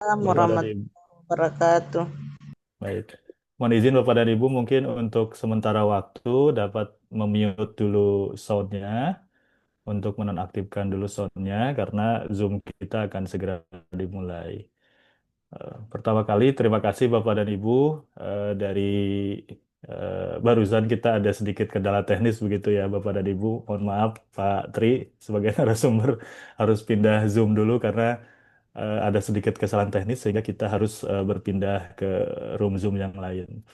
Waalaikumsalam Bapak dan Ibu. warahmatullahi wabarakatuh. Baik. Mohon izin Bapak dan Ibu mungkin untuk sementara waktu dapat memute dulu soundnya untuk menonaktifkan dulu soundnya karena Zoom kita akan segera dimulai. Pertama kali terima kasih Bapak dan Ibu dari barusan kita ada sedikit kendala teknis begitu ya Bapak dan Ibu. Mohon maaf Pak Tri sebagai narasumber harus pindah Zoom dulu karena ada sedikit kesalahan teknis sehingga kita harus berpindah ke room Zoom yang lain.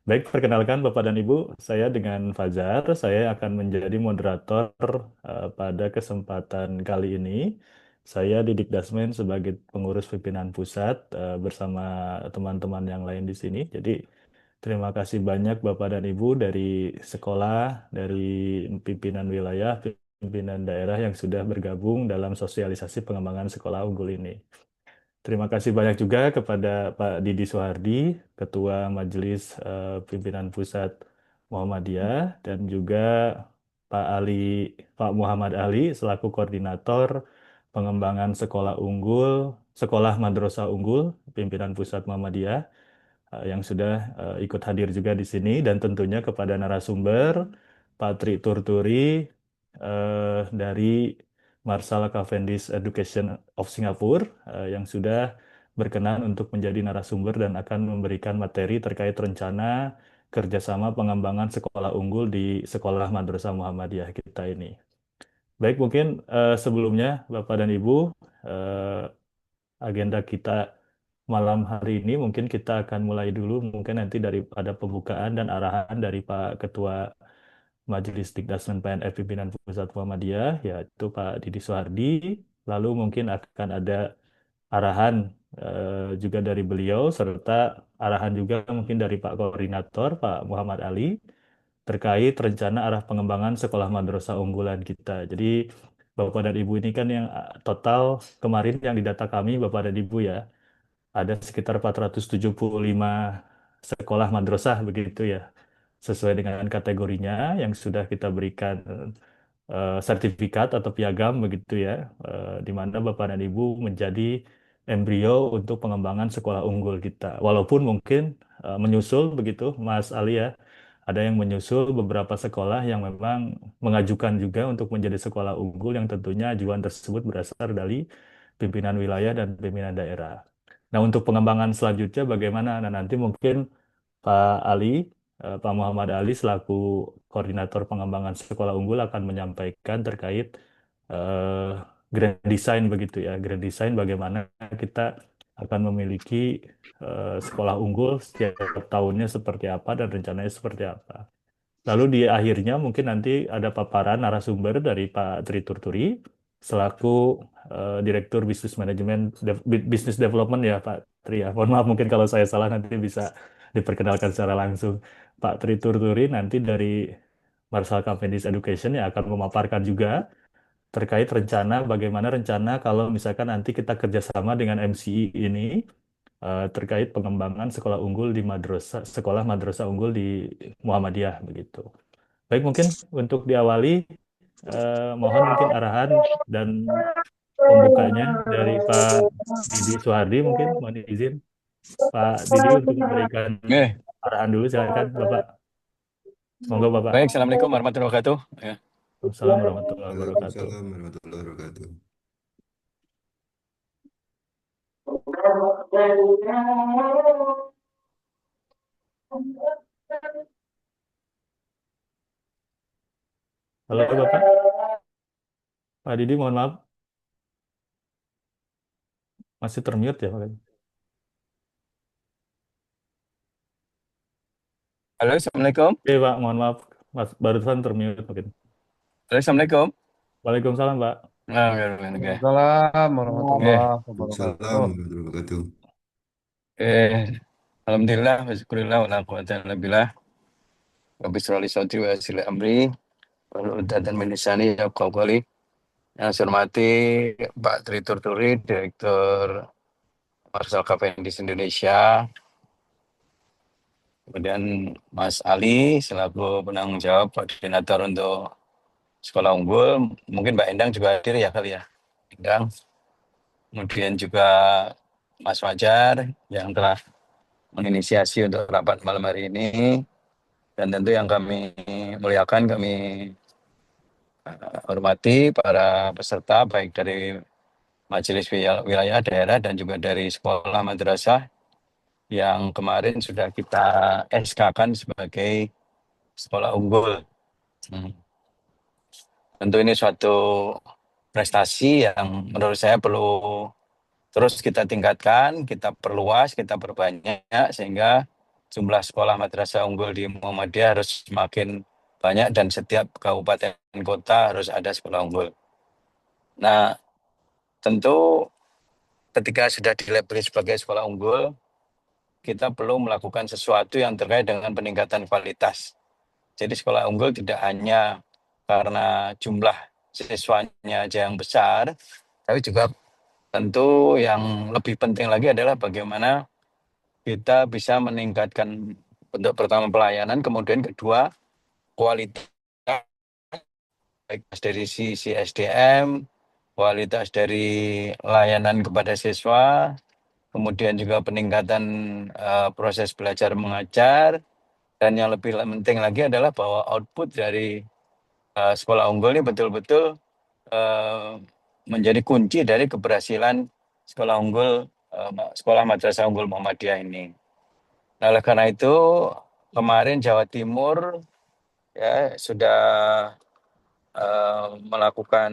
Baik, perkenalkan Bapak dan Ibu, saya dengan Fajar, saya akan menjadi moderator pada kesempatan kali ini. Saya Didik Dasmen sebagai pengurus pimpinan pusat bersama teman-teman yang lain di sini. Jadi terima kasih banyak Bapak dan Ibu dari sekolah, dari pimpinan wilayah, pimpinan daerah yang sudah bergabung dalam sosialisasi pengembangan sekolah unggul ini. Terima kasih banyak juga kepada Pak Didi Soehardi, Ketua Majelis Pimpinan Pusat Muhammadiyah, dan juga Pak Ali, Pak Muhammad Ali selaku Koordinator Pengembangan Sekolah Unggul, Sekolah Madrasah Unggul, Pimpinan Pusat Muhammadiyah yang sudah ikut hadir juga di sini, dan tentunya kepada narasumber Pak Tri Turturi dari Marsala Cavendish Education of Singapore yang sudah berkenan untuk menjadi narasumber dan akan memberikan materi terkait rencana kerjasama pengembangan sekolah unggul di Sekolah Madrasah Muhammadiyah kita ini. Baik, mungkin sebelumnya Bapak dan Ibu, eh, agenda kita malam hari ini mungkin kita akan mulai dulu mungkin nanti daripada pembukaan dan arahan dari Pak Ketua Majelis Dikdasmen PNF Pimpinan Pusat Muhammadiyah yaitu Pak Didi Soehardi. Lalu mungkin akan ada arahan juga dari beliau serta arahan juga mungkin dari Pak Koordinator Pak Muhammad Ali terkait rencana arah pengembangan sekolah madrasah unggulan kita. Jadi Bapak dan Ibu ini kan yang total kemarin yang di data kami Bapak dan Ibu ya ada sekitar 475 sekolah madrasah begitu ya sesuai dengan kategorinya yang sudah kita berikan sertifikat atau piagam begitu ya di mana Bapak dan Ibu menjadi embrio untuk pengembangan sekolah unggul kita. Walaupun mungkin menyusul begitu Mas Ali ya ada yang menyusul beberapa sekolah yang memang mengajukan juga untuk menjadi sekolah unggul yang tentunya ajuan tersebut berasal dari pimpinan wilayah dan pimpinan daerah. Nah, untuk pengembangan selanjutnya bagaimana? Nah, nanti mungkin Pak Ali, Pak Muhammad Ali selaku koordinator pengembangan sekolah unggul akan menyampaikan terkait eh, grand design begitu ya. Grand design bagaimana kita akan memiliki sekolah unggul setiap tahunnya seperti apa dan rencananya seperti apa. Lalu di akhirnya mungkin nanti ada paparan narasumber dari Pak Tri Turturi selaku Direktur Bisnis Manajemen Business Development ya Pak Tri ya. Mohon maaf mungkin kalau saya salah nanti bisa diperkenalkan secara langsung. Pak Tri Turturi nanti dari Marshall Cavendish Education yang akan memaparkan juga terkait rencana bagaimana rencana kalau misalkan nanti kita kerjasama dengan MCI ini terkait pengembangan sekolah unggul di madrasah sekolah madrasah unggul di Muhammadiyah begitu. Baik, mungkin untuk diawali, mohon mungkin arahan dan pembukanya dari Pak Didi Soehardi mungkin, mohon izin Pak Didi untuk memberikan Oke, arahan dulu, silakan Bapak. Monggo baik. Bapak. Assalamualaikum warahmatullahi wabarakatuh. Ya. Assalamualaikum warahmatullahi wabarakatuh. Waalaikumsalam warahmatullahi wabarakatuh. Halo Bapak, Pak Didi mohon maaf, masih termute ya Pak. Halo, Assalamualaikum. Oke Pak, mohon maaf, Mas barusan termute mungkin. Halo, Assalamualaikum. Waalaikumsalam Pak. Oke. Waalaikumsalam Oke. warahmatullahi Waalaikumsalam wabarakatuh. warahmatullahi wabarakatuh. Alhamdulillah, wasyukurillah, wa la quwata illa billah. Rabbi shrah li sadri wa yassir li amri, wahlul 'uqdatam min lisani yafqahu qawli. Yang saya hormati Pak Tri Turturi, Direktur Marsal Cavendish Indonesia. Kemudian Mas Ali selaku penanggung jawab koordinator untuk sekolah unggul. Mungkin Mbak Endang juga hadir ya kali ya. Endang. Kemudian juga Mas Fajar yang telah menginisiasi untuk rapat malam hari ini, dan tentu yang kami muliakan, kami hormati para peserta baik dari majelis wilayah daerah dan juga dari sekolah madrasah yang kemarin sudah kita SK-kan sebagai sekolah unggul. Hmm. Tentu ini suatu prestasi yang menurut saya perlu terus kita tingkatkan, kita perluas, kita perbanyak sehingga jumlah sekolah madrasah unggul di Muhammadiyah harus semakin banyak dan setiap kabupaten kota harus ada sekolah unggul. Nah, tentu ketika sudah dilabeli sebagai sekolah unggul, kita perlu melakukan sesuatu yang terkait dengan peningkatan kualitas. Jadi sekolah unggul tidak hanya karena jumlah siswanya aja yang besar, tapi juga tentu yang lebih penting lagi adalah bagaimana kita bisa meningkatkan bentuk pertama pelayanan, kemudian kedua kualitas, baik dari sisi SDM, kualitas dari layanan kepada siswa, kemudian juga peningkatan proses belajar mengajar, dan yang lebih penting lagi adalah bahwa output dari sekolah unggul ini betul-betul uh, menjadi kunci dari keberhasilan sekolah unggul, sekolah madrasah unggul Muhammadiyah ini. Nah, oleh karena itu kemarin Jawa Timur ya sudah melakukan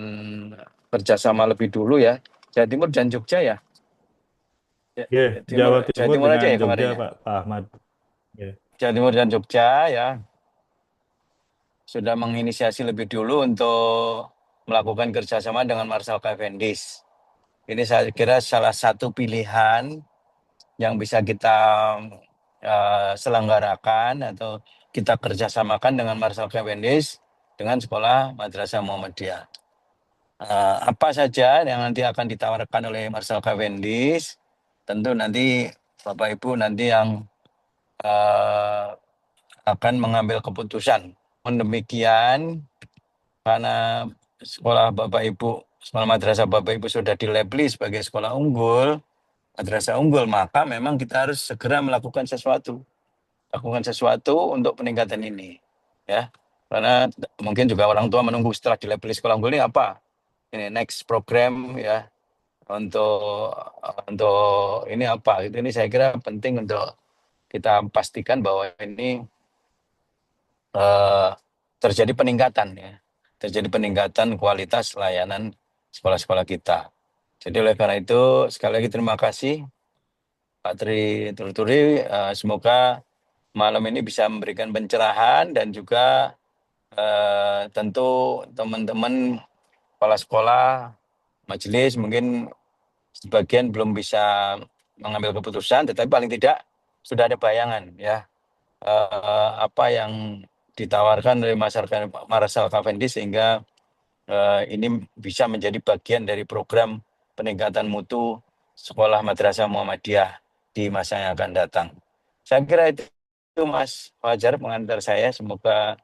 kerjasama lebih dulu ya. Jawa Timur dan Jogja ya. Ya, Jawa Jawa Timur Timur aja dengan ya Jogja, kemarin ya. Pak Ahmad. Ya. Jawa Timur dan Jogja ya sudah menginisiasi lebih dulu untuk melakukan kerjasama dengan Marshal Cavendish. Ini saya kira salah satu pilihan yang bisa kita selenggarakan atau kita kerjasamakan dengan Marshal Cavendish dengan Sekolah Madrasah Muhammadiyah. Apa saja yang nanti akan ditawarkan oleh Marshal Cavendish, tentu nanti Bapak Ibu nanti yang uh, akan mengambil keputusan. Demikian, karena sekolah Bapak Ibu, sekolah madrasah Bapak Ibu sudah dilabeli sebagai sekolah unggul, madrasah unggul, maka memang kita harus segera melakukan sesuatu. Lakukan sesuatu untuk peningkatan ini. Ya, karena mungkin juga orang tua menunggu setelah dilabeli sekolah unggul ini apa? Ini next program ya untuk ini apa? Itu ini saya kira penting untuk kita pastikan bahwa ini eh, terjadi peningkatan ya, terjadi peningkatan kualitas layanan sekolah-sekolah kita. Jadi oleh karena itu sekali lagi terima kasih Pak Tri Turturi. Semoga malam ini bisa memberikan pencerahan dan juga tentu teman-teman kepala sekolah, majelis mungkin sebagian belum bisa mengambil keputusan, tetapi paling tidak sudah ada bayangan ya apa yang ditawarkan oleh masyarakat Marshal Cavendish sehingga ini bisa menjadi bagian dari program peningkatan mutu sekolah madrasah Muhammadiyah di masa yang akan datang. Saya kira itu Mas Fajar pengantar saya. Semoga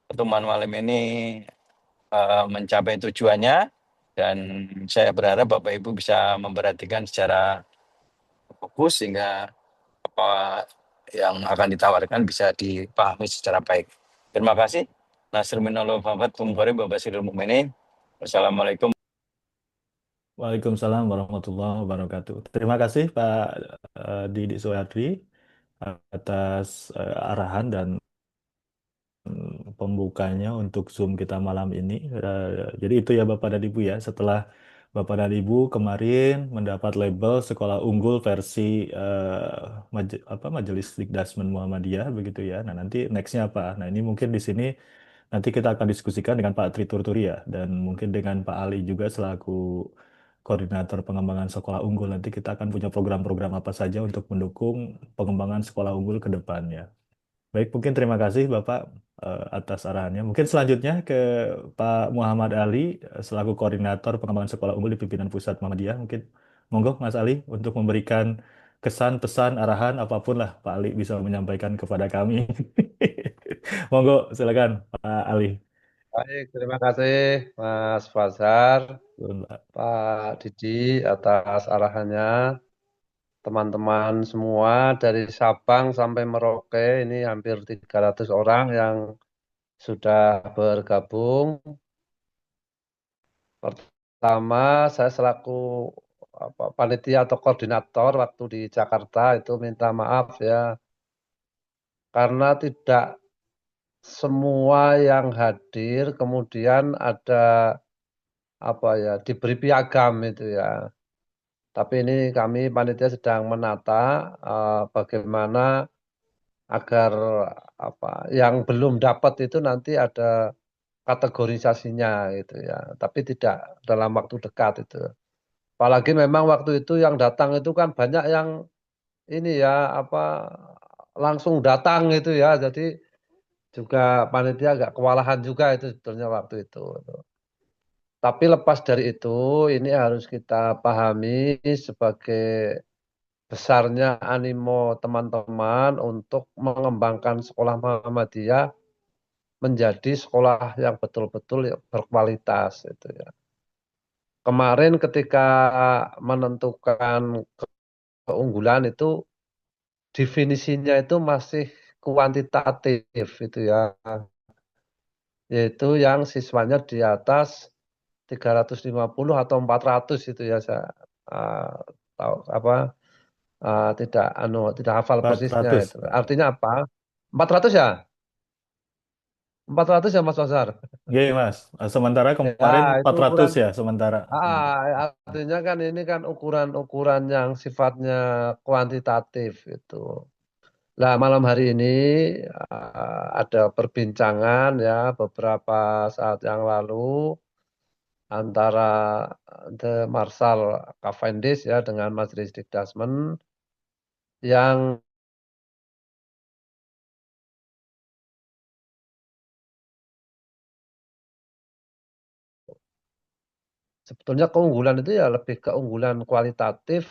pertemuan malam ini mencapai tujuannya dan saya berharap Bapak Ibu bisa memperhatikan secara fokus sehingga apa yang akan ditawarkan bisa dipahami secara baik. Terima kasih. Nasr minallah wafat kumkori Bapak Sirul Mukminin. Wassalamualaikum. Waalaikumsalam warahmatullahi wabarakatuh. Terima kasih Pak Didi Soehardi atas arahan dan pembukanya untuk Zoom kita malam ini. Jadi itu ya Bapak dan Ibu ya. Setelah Bapak dan Ibu kemarin mendapat label sekolah unggul versi Majelis Dikdasmen Muhammadiyah begitu ya. Nah nanti nextnya apa? Nah ini mungkin di sini nanti kita akan diskusikan dengan Pak Tri Turturi ya dan mungkin dengan Pak Ali juga selaku koordinator pengembangan sekolah unggul. Nanti kita akan punya program-program apa saja untuk mendukung pengembangan sekolah unggul ke depannya. Baik, mungkin terima kasih Bapak atas arahannya. Mungkin selanjutnya ke Pak Muhammad Ali selaku koordinator pengembangan sekolah unggul di pimpinan pusat Muhammadiyah. Mungkin monggo Mas Ali untuk memberikan kesan, pesan, arahan apapun lah Pak Ali bisa menyampaikan kepada kami. Monggo, silakan Pak Ali. Baik, terima kasih Mas Fazar, Turun, Pak. Pak Didi atas arahannya. teman-teman semua dari Sabang sampai Merauke ini hampir 300 orang yang sudah bergabung. Pertama, saya selaku panitia atau koordinator waktu di Jakarta itu minta maaf ya karena tidak semua yang hadir kemudian ada apa ya diberi piagam itu ya. Tapi ini kami panitia sedang menata bagaimana agar apa yang belum dapat itu nanti ada kategorisasinya gitu ya. Tapi tidak dalam waktu dekat itu. Apalagi memang waktu itu yang datang itu kan banyak yang ini ya apa langsung datang itu ya. Jadi juga panitia agak kewalahan juga itu sebetulnya waktu itu. Tapi lepas dari itu, ini harus kita pahami sebagai besarnya animo teman-teman untuk mengembangkan sekolah Muhammadiyah menjadi sekolah yang betul-betul berkualitas itu ya. Kemarin ketika menentukan keunggulan itu definisinya itu masih kuantitatif itu ya, yaitu yang siswanya di atas 350 atau 400 itu ya saya uh, tahu apa tidak hafal persisnya 400. itu. Artinya apa? 400 ya? 400 ya Mas Wasar? Iya, Mas. Sementara Ya, kemarin itu 400 ukuran ya, sementara. Sementara. artinya kan ini kan ukuran-ukuran yang sifatnya kuantitatif itu. Nah, malam hari ini ada perbincangan ya beberapa saat yang lalu antara The Marshall Cavendish ya dengan Majelis Dikdasmen yang sebetulnya keunggulan itu ya lebih keunggulan kualitatif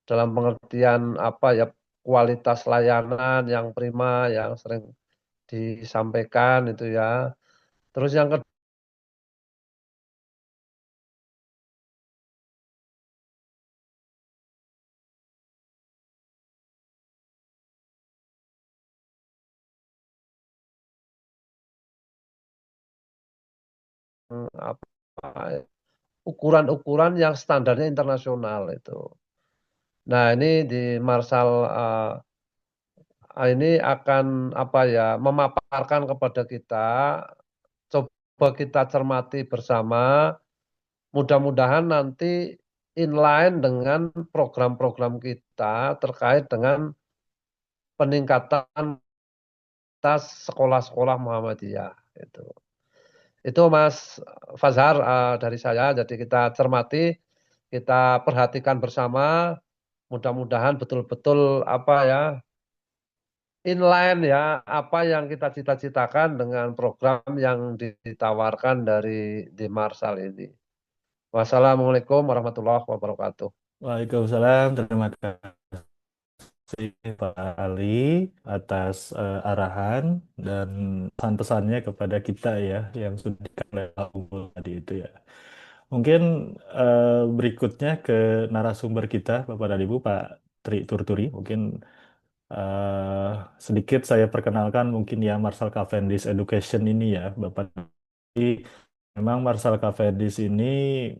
dalam pengertian apa ya kualitas layanan yang prima yang sering disampaikan itu ya. Terus yang kedua apa ukuran-ukuran yang standarnya internasional itu. Nah, ini di Marshall ini akan apa ya memaparkan kepada kita coba kita cermati bersama mudah-mudahan nanti inline dengan program-program kita terkait dengan peningkatan tas sekolah-sekolah Muhammadiyah itu. Itu Mas Fazhar dari saya. Jadi kita cermati, kita perhatikan bersama. Mudah-mudahan betul-betul apa ya inline ya apa yang kita cita-citakan dengan program yang ditawarkan dari di Marsal ini. Wassalamualaikum warahmatullahi wabarakatuh. Waalaikumsalam. Terima kasih Pak Ali atas arahan dan pesan-pesannya kepada kita ya yang sudah dikatakan oleh Pak Unggul tadi itu ya. Mungkin berikutnya ke narasumber kita Bapak dan Ibu Pak Tri Turturi. Mungkin eh, sedikit saya perkenalkan mungkin ya Marshall Cavendish Education ini ya Bapak. Jadi memang Marshall Cavendish ini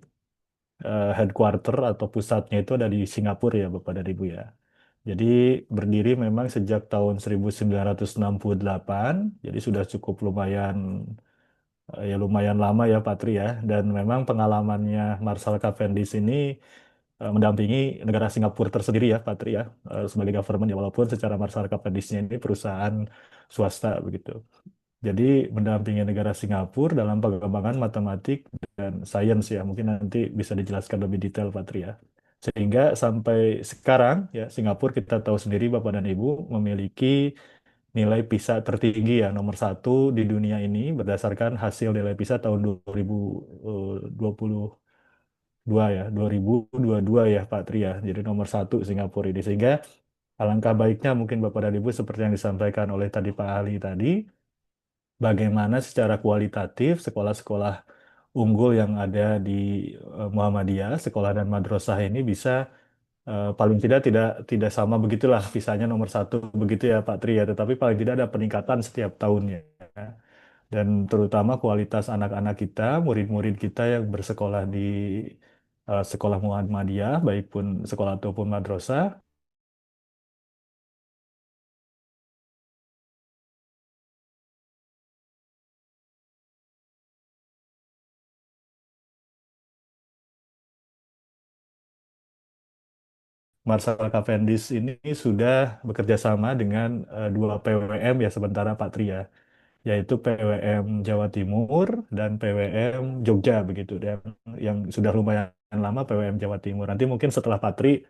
headquarter atau pusatnya itu ada di Singapura ya Bapak dan Ibu ya. Jadi berdiri memang sejak tahun 1968, jadi sudah cukup lumayan ya lumayan lama ya Patri ya. Dan memang pengalamannya Marshall Cavendish ini mendampingi negara Singapura tersendiri ya Patri ya sebagai government ya walaupun secara Marshall Cavendish-nya ini perusahaan swasta begitu. Jadi mendampingi negara Singapura dalam pengembangan matematik dan sains ya mungkin nanti bisa dijelaskan lebih detail Patri ya. Sehingga sampai sekarang ya Singapura kita tahu sendiri Bapak dan Ibu memiliki nilai PISA tertinggi ya nomor satu di dunia ini berdasarkan hasil nilai PISA tahun 2022 ya 2022 ya Pak Tri ya. Jadi nomor satu Singapura ini sehingga alangkah baiknya mungkin Bapak dan Ibu seperti yang disampaikan oleh tadi Pak Ali tadi bagaimana secara kualitatif sekolah-sekolah unggul yang ada di Muhammadiyah, sekolah dan madrasah ini bisa paling tidak sama begitulah visanya nomor satu begitu ya Pak Tri ya, tetapi paling tidak ada peningkatan setiap tahunnya. Dan terutama kualitas anak-anak kita, murid-murid kita yang bersekolah di sekolah Muhammadiyah, baik pun sekolah ataupun madrasah, Marshal Cavendish ini sudah bekerja sama dengan dua PWM ya sementara Pak Tri ya, yaitu PWM Jawa Timur dan PWM Jogja begitu, dan yang sudah lumayan lama PWM Jawa Timur. Nanti mungkin setelah Pak Tri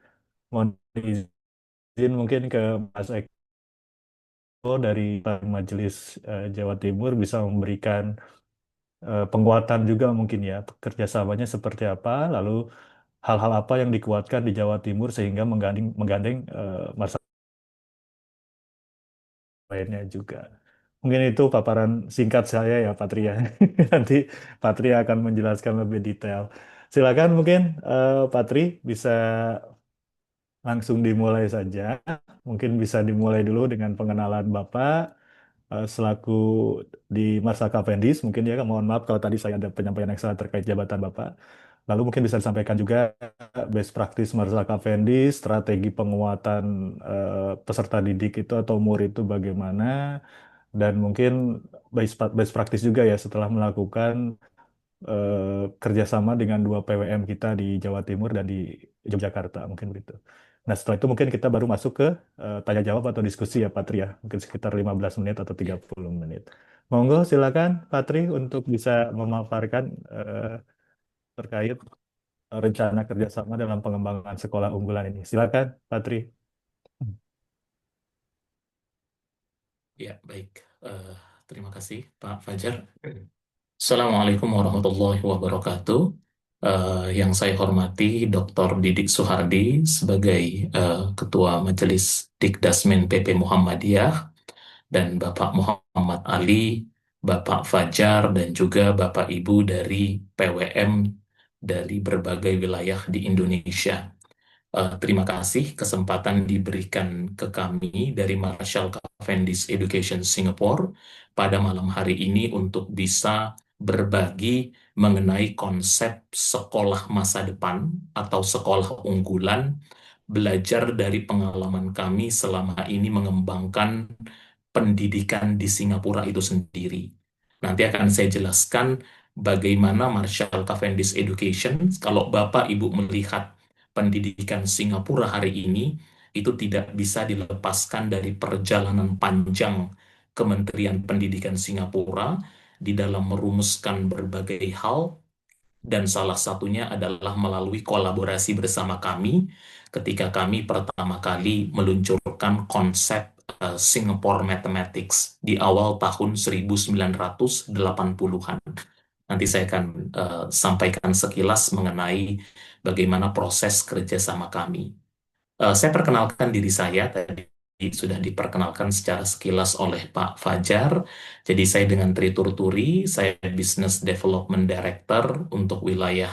mohon izin mungkin ke Mas Eko dari Majelis Jawa Timur bisa memberikan penguatan juga mungkin ya kerjasamanya seperti apa, lalu hal-hal apa yang dikuatkan di Jawa Timur sehingga menggandeng menggandeng masyarakat lainnya juga. Mungkin itu paparan singkat saya ya Patria. Nanti Patria akan menjelaskan lebih detail. Silakan mungkin Patri bisa langsung dimulai saja. Mungkin bisa dimulai dulu dengan pengenalan Bapak selaku di Marsa Cavendish. Mungkin ya, mohon maaf kalau tadi saya ada penyampaian yang salah terkait jabatan Bapak. Lalu mungkin bisa disampaikan juga best practice Marsa Cavendish, strategi penguatan peserta didik itu atau murid itu bagaimana, dan mungkin best practice juga ya setelah melakukan kerjasama dengan dua PWM kita di Jawa Timur dan di Yogyakarta mungkin begitu. Nah setelah itu mungkin kita baru masuk ke tanya jawab atau diskusi ya Patri ya, mungkin sekitar 15 menit atau 30 menit. Monggo silakan Patri untuk bisa memaparkan terkait rencana kerjasama dalam pengembangan sekolah unggulan ini. Silakan Patri. Ya, baik. Eh, Terima kasih, Pak Fajar. Assalamualaikum warahmatullahi wabarakatuh. Yang saya hormati Dr. Didik Suhardi sebagai Ketua Majelis Dikdasmen PP Muhammadiyah, dan Bapak Muhammad Ali, Bapak Fajar, dan juga Bapak Ibu dari PWM dari berbagai wilayah di Indonesia. Terima kasih kesempatan diberikan ke kami dari Marshall Cavendish Education Singapore pada malam hari ini untuk bisa berbagi mengenai konsep sekolah masa depan atau sekolah unggulan, belajar dari pengalaman kami selama ini mengembangkan pendidikan di Singapura itu sendiri. Nanti akan saya jelaskan bagaimana Marshall Cavendish Education, kalau Bapak Ibu melihat pendidikan Singapura hari ini, itu tidak bisa dilepaskan dari perjalanan panjang Kementerian Pendidikan Singapura di dalam merumuskan berbagai hal, dan salah satunya adalah melalui kolaborasi bersama kami ketika kami pertama kali meluncurkan konsep Singapore Mathematics di awal tahun 1980-an. Nanti saya akan sampaikan sekilas mengenai bagaimana proses kerjasama kami. Saya perkenalkan diri saya, tadi sudah diperkenalkan secara sekilas oleh Pak Fajar. Jadi saya dengan Tritur Turi, saya Business Development Director untuk wilayah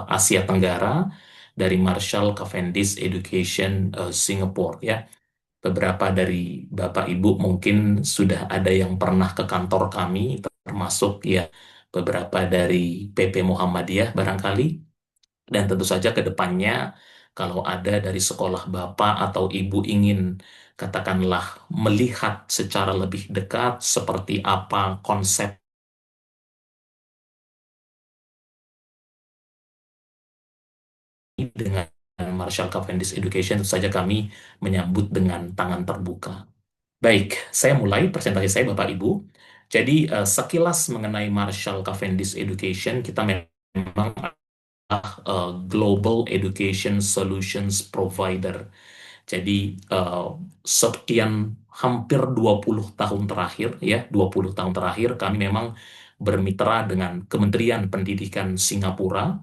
Asia Tenggara dari Marshall Cavendish Education Singapore ya. Beberapa dari Bapak Ibu mungkin sudah ada yang pernah ke kantor kami, termasuk ya beberapa dari PP Muhammadiyah barangkali. Dan tentu saja ke depannya kalau ada dari sekolah Bapak atau Ibu ingin katakanlah melihat secara lebih dekat seperti apa konsep dengan Marshall Cavendish Education, tentu saja kami menyambut dengan tangan terbuka. Baik, saya mulai presentasi saya Bapak Ibu. Jadi sekilas mengenai Marshall Cavendish Education, kita memang Global Education Solutions Provider. Jadi sekian hampir 20 tahun terakhir ya, 20 tahun terakhir kami memang bermitra dengan Kementerian Pendidikan Singapura,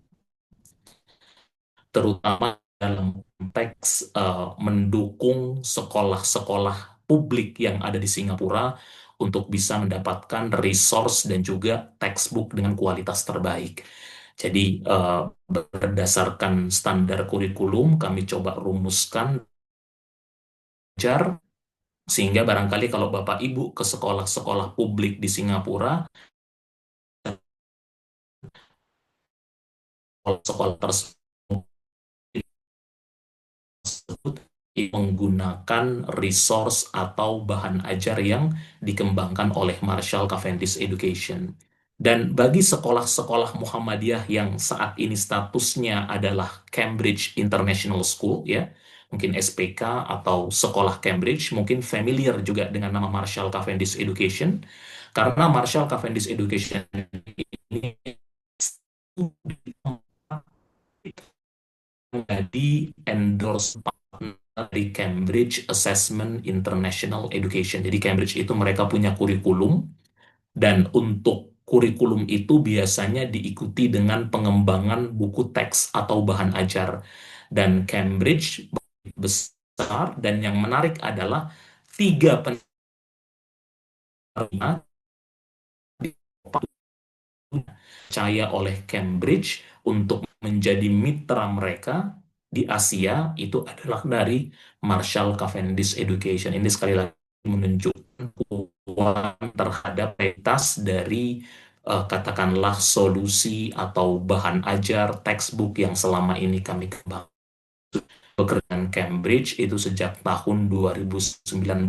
terutama dalam konteks mendukung sekolah-sekolah publik yang ada di Singapura untuk bisa mendapatkan resource dan juga textbook dengan kualitas terbaik. Jadi berdasarkan standar kurikulum kami coba rumuskan ajar sehingga barangkali kalau Bapak Ibu ke sekolah-sekolah publik di Singapura, sekolah tersebut menggunakan resource atau bahan ajar yang dikembangkan oleh Marshall Cavendish Education. Dan bagi sekolah-sekolah Muhammadiyah yang saat ini statusnya adalah Cambridge International School, ya, mungkin SPK atau sekolah Cambridge, mungkin familiar juga dengan nama Marshall Cavendish Education, karena Marshall Cavendish Education ini menjadi endorse dari Cambridge Assessment International Education. Jadi Cambridge itu mereka punya kurikulum, dan untuk kurikulum itu biasanya diikuti dengan pengembangan buku teks atau bahan ajar. Dan Cambridge besar, dan yang menarik adalah 3 penerima dipercaya oleh Cambridge untuk menjadi mitra mereka di Asia itu adalah dari Marshall Cavendish Education. Ini sekali lagi menunjukkan kuat terhadap kualitas dari katakanlah solusi atau bahan ajar textbook yang selama ini kami kembangkan. Pekerjaan Cambridge itu sejak tahun 2019.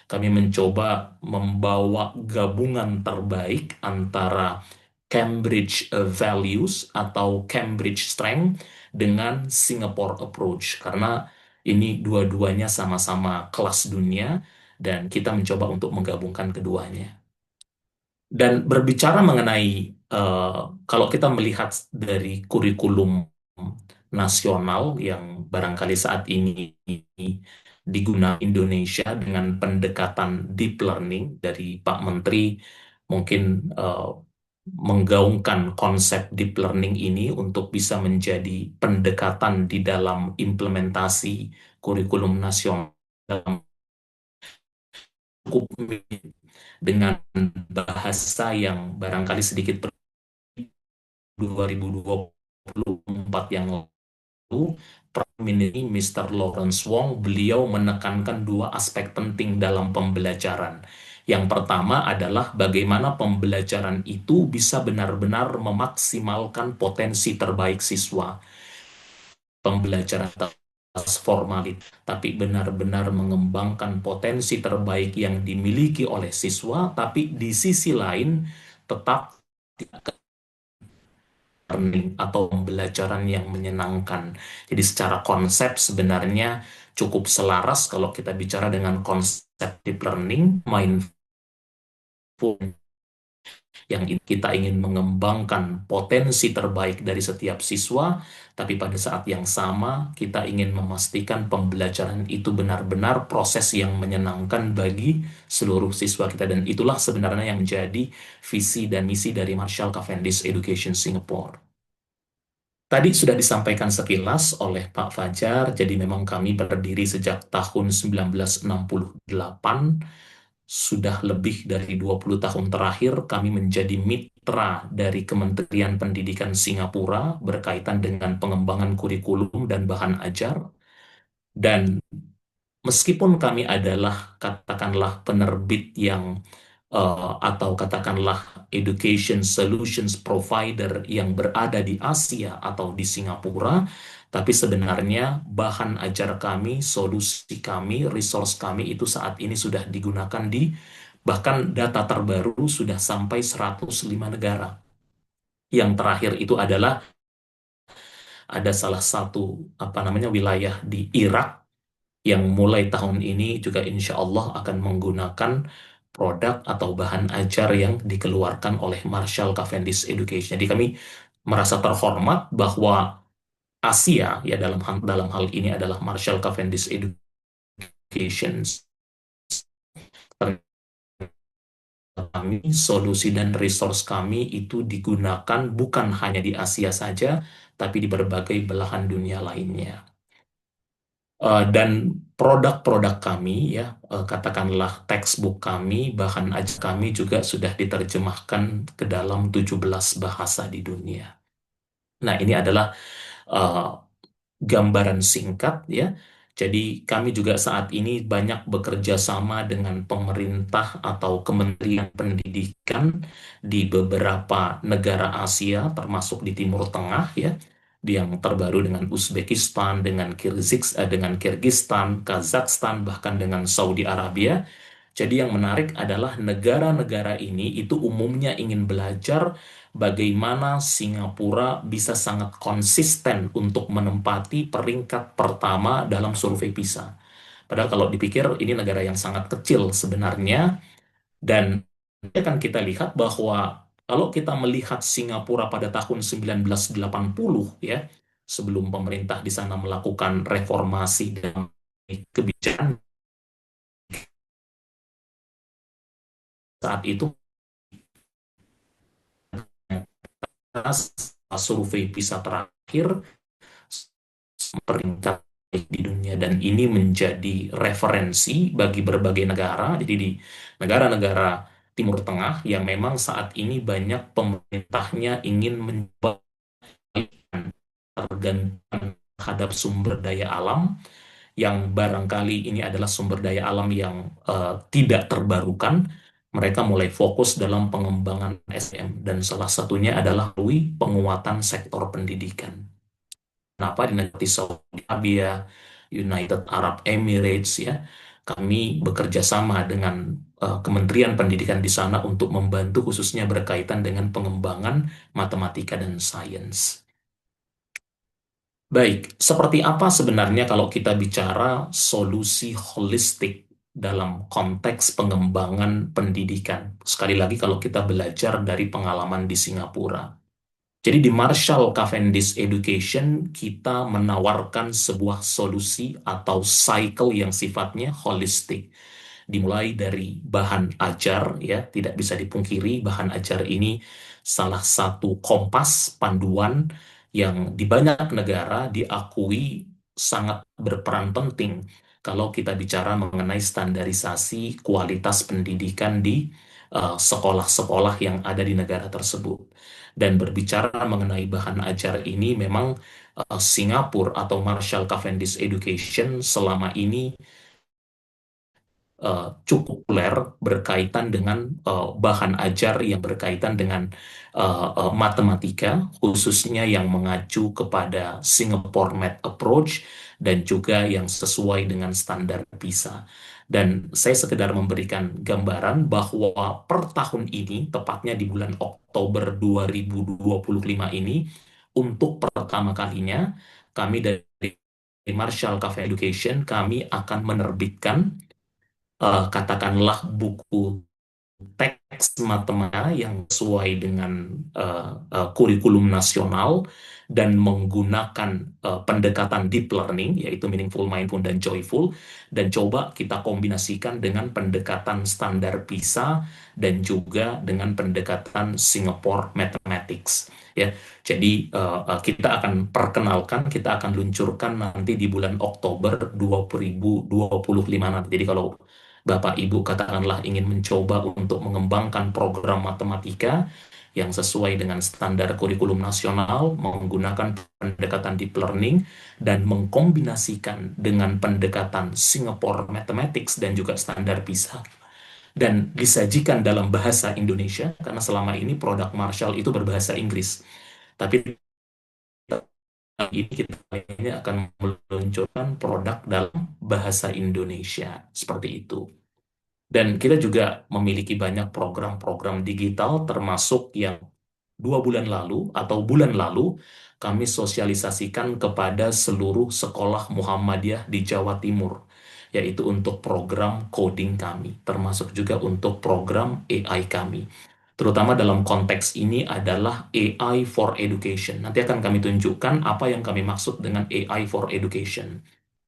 Kami mencoba membawa gabungan terbaik antara Cambridge Values atau Cambridge Strength dengan Singapore Approach, karena ini dua-duanya sama-sama kelas dunia dan kita mencoba untuk menggabungkan keduanya. Dan berbicara mengenai kalau kita melihat dari kurikulum nasional yang barangkali saat ini digunakan Indonesia dengan pendekatan deep learning dari Pak Menteri, mungkin menggaungkan konsep deep learning ini untuk bisa menjadi pendekatan di dalam implementasi kurikulum nasional dalam cukup dengan bahasa yang barangkali sedikit 2024 yang lalu, Prime Minister Lawrence Wong, beliau menekankan 2 aspek penting dalam pembelajaran. Yang pertama adalah bagaimana pembelajaran itu bisa benar-benar memaksimalkan potensi terbaik siswa. Pembelajaran formalit, tapi benar-benar mengembangkan potensi terbaik yang dimiliki oleh siswa, tapi di sisi lain tetap learning atau pembelajaran yang menyenangkan. Jadi secara konsep sebenarnya cukup selaras kalau kita bicara dengan konsep deep learning, mindful, yang kita ingin mengembangkan potensi terbaik dari setiap siswa, tapi pada saat yang sama kita ingin memastikan pembelajaran itu benar-benar proses yang menyenangkan bagi seluruh siswa kita. Dan itulah sebenarnya yang menjadi visi dan misi dari Marshall Cavendish Education Singapore. Tadi sudah disampaikan sekilas oleh Pak Fajar, jadi memang kami berdiri sejak tahun 1968, sudah lebih dari 20 tahun terakhir kami menjadi mitra dari Kementerian Pendidikan Singapura berkaitan dengan pengembangan kurikulum dan bahan ajar. Dan meskipun kami adalah katakanlah penerbit yang atau katakanlah education solutions provider yang berada di Asia atau di Singapura, tapi sebenarnya bahan ajar kami, solusi kami, resource kami itu saat ini sudah digunakan di, bahkan data terbaru sudah sampai 105 negara. Yang terakhir itu adalah ada salah satu wilayah di Irak yang mulai tahun ini juga insya Allah akan menggunakan produk atau bahan ajar yang dikeluarkan oleh Marshall Cavendish Education. Jadi kami merasa terhormat bahwa Asia, ya dalam hal ini adalah Marshall Cavendish Education, kami, solusi dan resource kami itu digunakan bukan hanya di Asia saja, tapi di berbagai belahan dunia lainnya. Dan produk-produk kami, ya katakanlah textbook kami, bahan ajar kami juga sudah diterjemahkan ke dalam 17 bahasa di dunia. Nah, ini adalah uh, gambaran singkat ya. Jadi kami juga saat ini banyak bekerja sama dengan pemerintah atau Kementerian Pendidikan di beberapa negara Asia, termasuk di Timur Tengah ya, yang terbaru dengan Uzbekistan, dengan Kirgistan, Kazakhstan, bahkan dengan Saudi Arabia. Jadi yang menarik adalah negara-negara ini itu umumnya ingin belajar bagaimana Singapura bisa sangat konsisten untuk menempati peringkat pertama dalam survei PISA. Padahal kalau dipikir ini negara yang sangat kecil sebenarnya, dan kan kita lihat bahwa kalau kita melihat Singapura pada tahun 1980 ya, sebelum pemerintah di sana melakukan reformasi dan kebijakan saat itu, survei PISA terakhir peringkat di dunia, dan ini menjadi referensi bagi berbagai negara. Jadi di negara-negara Timur Tengah yang memang saat ini banyak pemerintahnya ingin mencoba tergantung terhadap sumber daya alam, yang barangkali ini adalah sumber daya alam yang tidak terbarukan. Mereka mulai fokus dalam pengembangan SDM, dan salah satunya adalah melalui penguatan sektor pendidikan. Kenapa di negara Saudi Arabia, United Arab Emirates ya, kami bekerja sama dengan Kementerian Pendidikan di sana untuk membantu khususnya berkaitan dengan pengembangan matematika dan sains. Baik, seperti apa sebenarnya kalau kita bicara solusi holistik dalam konteks pengembangan pendidikan? Sekali lagi kalau kita belajar dari pengalaman di Singapura. Jadi di Marshall Cavendish Education kita menawarkan sebuah solusi atau cycle yang sifatnya holistik. Dimulai dari bahan ajar ya, tidak bisa dipungkiri bahan ajar ini salah satu kompas panduan yang di banyak negara diakui sangat berperan penting kalau kita bicara mengenai standarisasi kualitas pendidikan di sekolah-sekolah yang ada di negara tersebut. Dan berbicara mengenai bahan ajar ini, memang Singapura atau Marshall Cavendish Education selama ini cukup populer berkaitan dengan bahan ajar yang berkaitan dengan matematika, khususnya yang mengacu kepada Singapore Math Approach dan juga yang sesuai dengan standar PISA. Dan saya sekedar memberikan gambaran bahwa per tahun ini, tepatnya di bulan Oktober 2025 ini, untuk pertama kalinya kami dari Marshall Cafe Education, kami akan menerbitkan katakanlah buku teks matematika yang sesuai dengan kurikulum nasional dan menggunakan pendekatan deep learning, yaitu meaningful, mindful, dan joyful, dan coba kita kombinasikan dengan pendekatan standar PISA dan juga dengan pendekatan Singapore Mathematics. Ya, jadi kita akan perkenalkan, kita akan luncurkan nanti di bulan Oktober 2025 nanti. Jadi kalau Bapak Ibu katakanlah ingin mencoba untuk mengembangkan program matematika yang sesuai dengan standar kurikulum nasional, menggunakan pendekatan deep learning, dan mengkombinasikan dengan pendekatan Singapore Mathematics dan juga standar PISA, dan disajikan dalam bahasa Indonesia, karena selama ini produk Marshall itu berbahasa Inggris. Tapi ini kita ini akan meluncurkan produk dalam bahasa Indonesia, seperti itu. Dan kita juga memiliki banyak program-program digital, termasuk yang 2 bulan lalu atau bulan lalu kami sosialisasikan kepada seluruh sekolah Muhammadiyah di Jawa Timur, yaitu untuk program coding kami, termasuk juga untuk program AI kami. Terutama dalam konteks ini adalah AI for Education. Nanti akan kami tunjukkan apa yang kami maksud dengan AI for Education.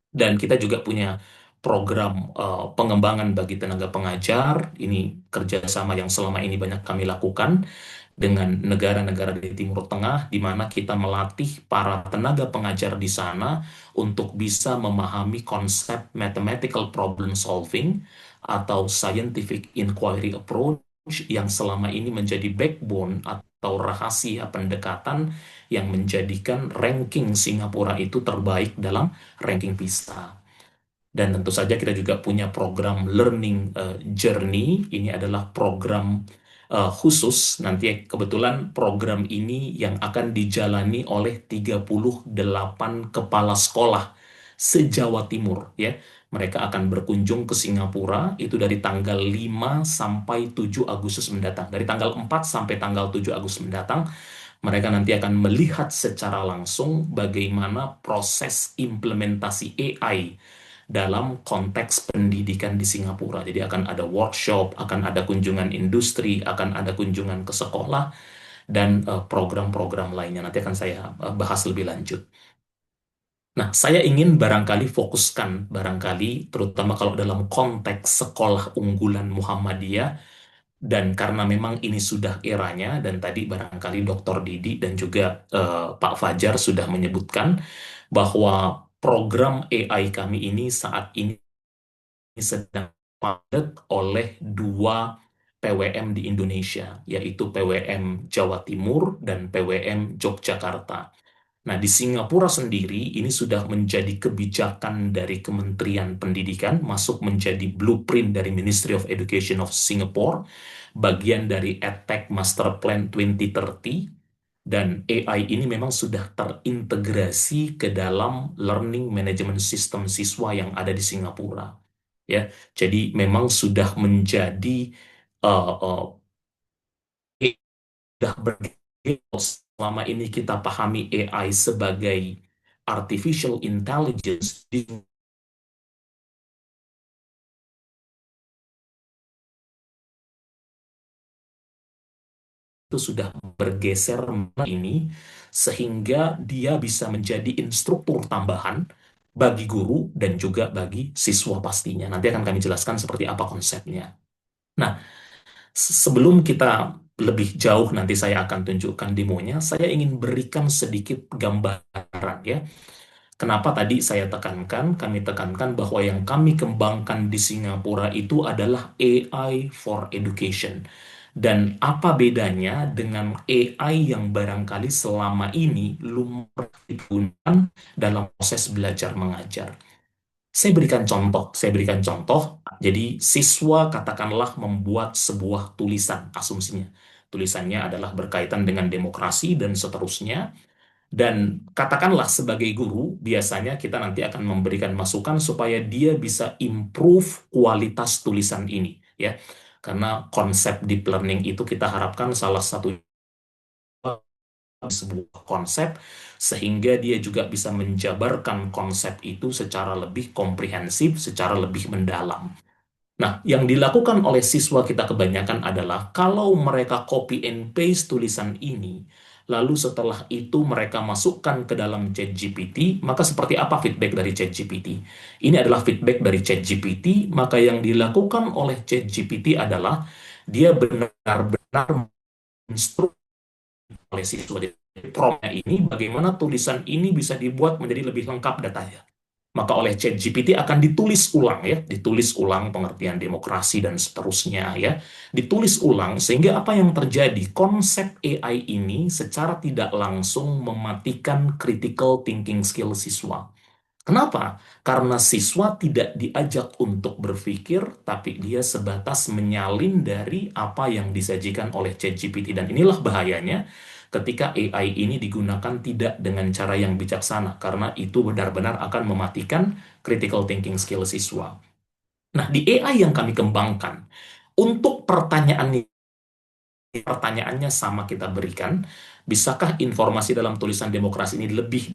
Dan kita juga punya program pengembangan bagi tenaga pengajar. Ini kerjasama yang selama ini banyak kami lakukan dengan negara-negara di Timur Tengah, di mana kita melatih para tenaga pengajar di sana untuk bisa memahami konsep mathematical problem solving atau scientific inquiry approach yang selama ini menjadi backbone atau rahasia pendekatan yang menjadikan ranking Singapura itu terbaik dalam ranking PISA. Dan tentu saja kita juga punya program Learning Journey. Ini adalah program khusus. Nanti kebetulan program ini yang akan dijalani oleh 38 kepala sekolah se-Jawa Timur ya. Mereka akan berkunjung ke Singapura itu dari tanggal 5 sampai 7 Agustus mendatang. Dari tanggal 4 sampai tanggal 7 Agustus mendatang, mereka nanti akan melihat secara langsung bagaimana proses implementasi AI dalam konteks pendidikan di Singapura. Jadi akan ada workshop, akan ada kunjungan industri, akan ada kunjungan ke sekolah, dan program-program lainnya. Nanti akan saya bahas lebih lanjut. Nah, saya ingin barangkali fokuskan, barangkali terutama kalau dalam konteks sekolah unggulan Muhammadiyah, dan karena memang ini sudah eranya, dan tadi barangkali Dr. Didi dan juga Pak Fajar sudah menyebutkan bahwa program AI kami ini saat ini sedang padat oleh 2 PWM di Indonesia, yaitu PWM Jawa Timur dan PWM Yogyakarta. Nah, di Singapura sendiri ini sudah menjadi kebijakan dari Kementerian Pendidikan, masuk menjadi blueprint dari Ministry of Education of Singapore, bagian dari EdTech Master Plan 2030, dan AI ini memang sudah terintegrasi ke dalam learning management system siswa yang ada di Singapura. Ya, jadi memang sudah menjadi uh, uh, sudah bergerak. Selama ini kita pahami AI sebagai artificial intelligence, itu sudah bergeser ini sehingga dia bisa menjadi instruktur tambahan bagi guru dan juga bagi siswa pastinya. Nanti akan kami jelaskan seperti apa konsepnya. Nah, sebelum kita lebih jauh nanti saya akan tunjukkan demonya, saya ingin berikan sedikit gambaran ya. Kenapa tadi kami tekankan bahwa yang kami kembangkan di Singapura itu adalah AI for Education. Dan apa bedanya dengan AI yang barangkali selama ini lumrah digunakan dalam proses belajar mengajar. Saya berikan contoh. Jadi siswa katakanlah membuat sebuah tulisan, asumsinya. Tulisannya adalah berkaitan dengan demokrasi dan seterusnya. Dan katakanlah sebagai guru, biasanya kita nanti akan memberikan masukan supaya dia bisa improve kualitas tulisan ini, ya. Karena konsep deep learning itu kita harapkan salah satu sebuah konsep sehingga dia juga bisa menjabarkan konsep itu secara lebih komprehensif, secara lebih mendalam. Nah, yang dilakukan oleh siswa kita kebanyakan adalah kalau mereka copy and paste tulisan ini, lalu setelah itu mereka masukkan ke dalam ChatGPT, maka seperti apa feedback dari ChatGPT? Ini adalah feedback dari ChatGPT, maka yang dilakukan oleh ChatGPT adalah dia benar-benar menginstruksi oleh siswa di prompt ini bagaimana tulisan ini bisa dibuat menjadi lebih lengkap datanya. Maka oleh ChatGPT akan ditulis ulang ya, ditulis ulang pengertian demokrasi dan seterusnya ya, ditulis ulang sehingga apa yang terjadi, konsep AI ini secara tidak langsung mematikan critical thinking skill siswa. Kenapa? Karena siswa tidak diajak untuk berpikir, tapi dia sebatas menyalin dari apa yang disajikan oleh ChatGPT. Dan inilah bahayanya ketika AI ini digunakan tidak dengan cara yang bijaksana, karena itu benar-benar akan mematikan critical thinking skill siswa. Nah, di AI yang kami kembangkan, untuk pertanyaannya sama kita berikan, bisakah informasi dalam tulisan demokrasi ini lebih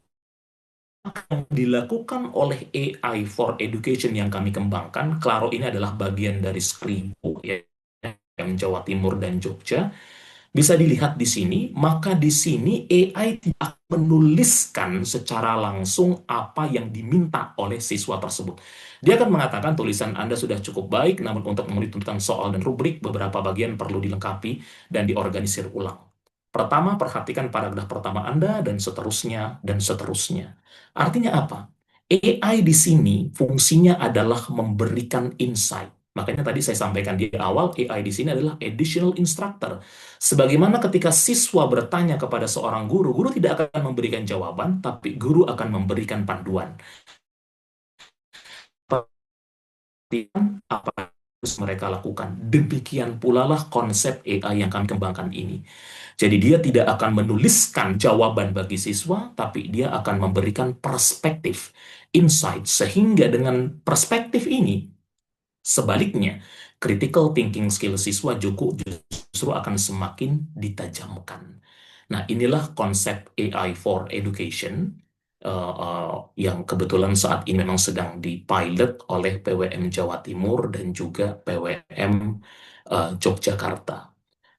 yang dilakukan oleh AI for Education yang kami kembangkan. Claro ini adalah bagian dari Skribo ya, yang Jawa Timur dan Jogja. Bisa dilihat di sini, maka di sini AI tidak menuliskan secara langsung apa yang diminta oleh siswa tersebut. Dia akan mengatakan tulisan Anda sudah cukup baik, namun untuk memenuhi tuntutan soal dan rubrik, beberapa bagian perlu dilengkapi dan diorganisir ulang. Pertama, perhatikan paragraf pertama Anda, dan seterusnya, dan seterusnya. Artinya apa? AI di sini fungsinya adalah memberikan insight. Makanya tadi saya sampaikan di awal, AI di sini adalah additional instructor. Sebagaimana ketika siswa bertanya kepada seorang guru, guru tidak akan memberikan jawaban, tapi guru akan memberikan panduan. Apa yang harus mereka lakukan. Demikian pula lah konsep AI yang kami kembangkan ini. Jadi dia tidak akan menuliskan jawaban bagi siswa, tapi dia akan memberikan perspektif, insight, sehingga dengan perspektif ini, sebaliknya, critical thinking skill siswa justru akan semakin ditajamkan. Nah, inilah konsep AI for Education yang kebetulan saat ini memang sedang dipilot oleh PWM Jawa Timur dan juga PWM Yogyakarta.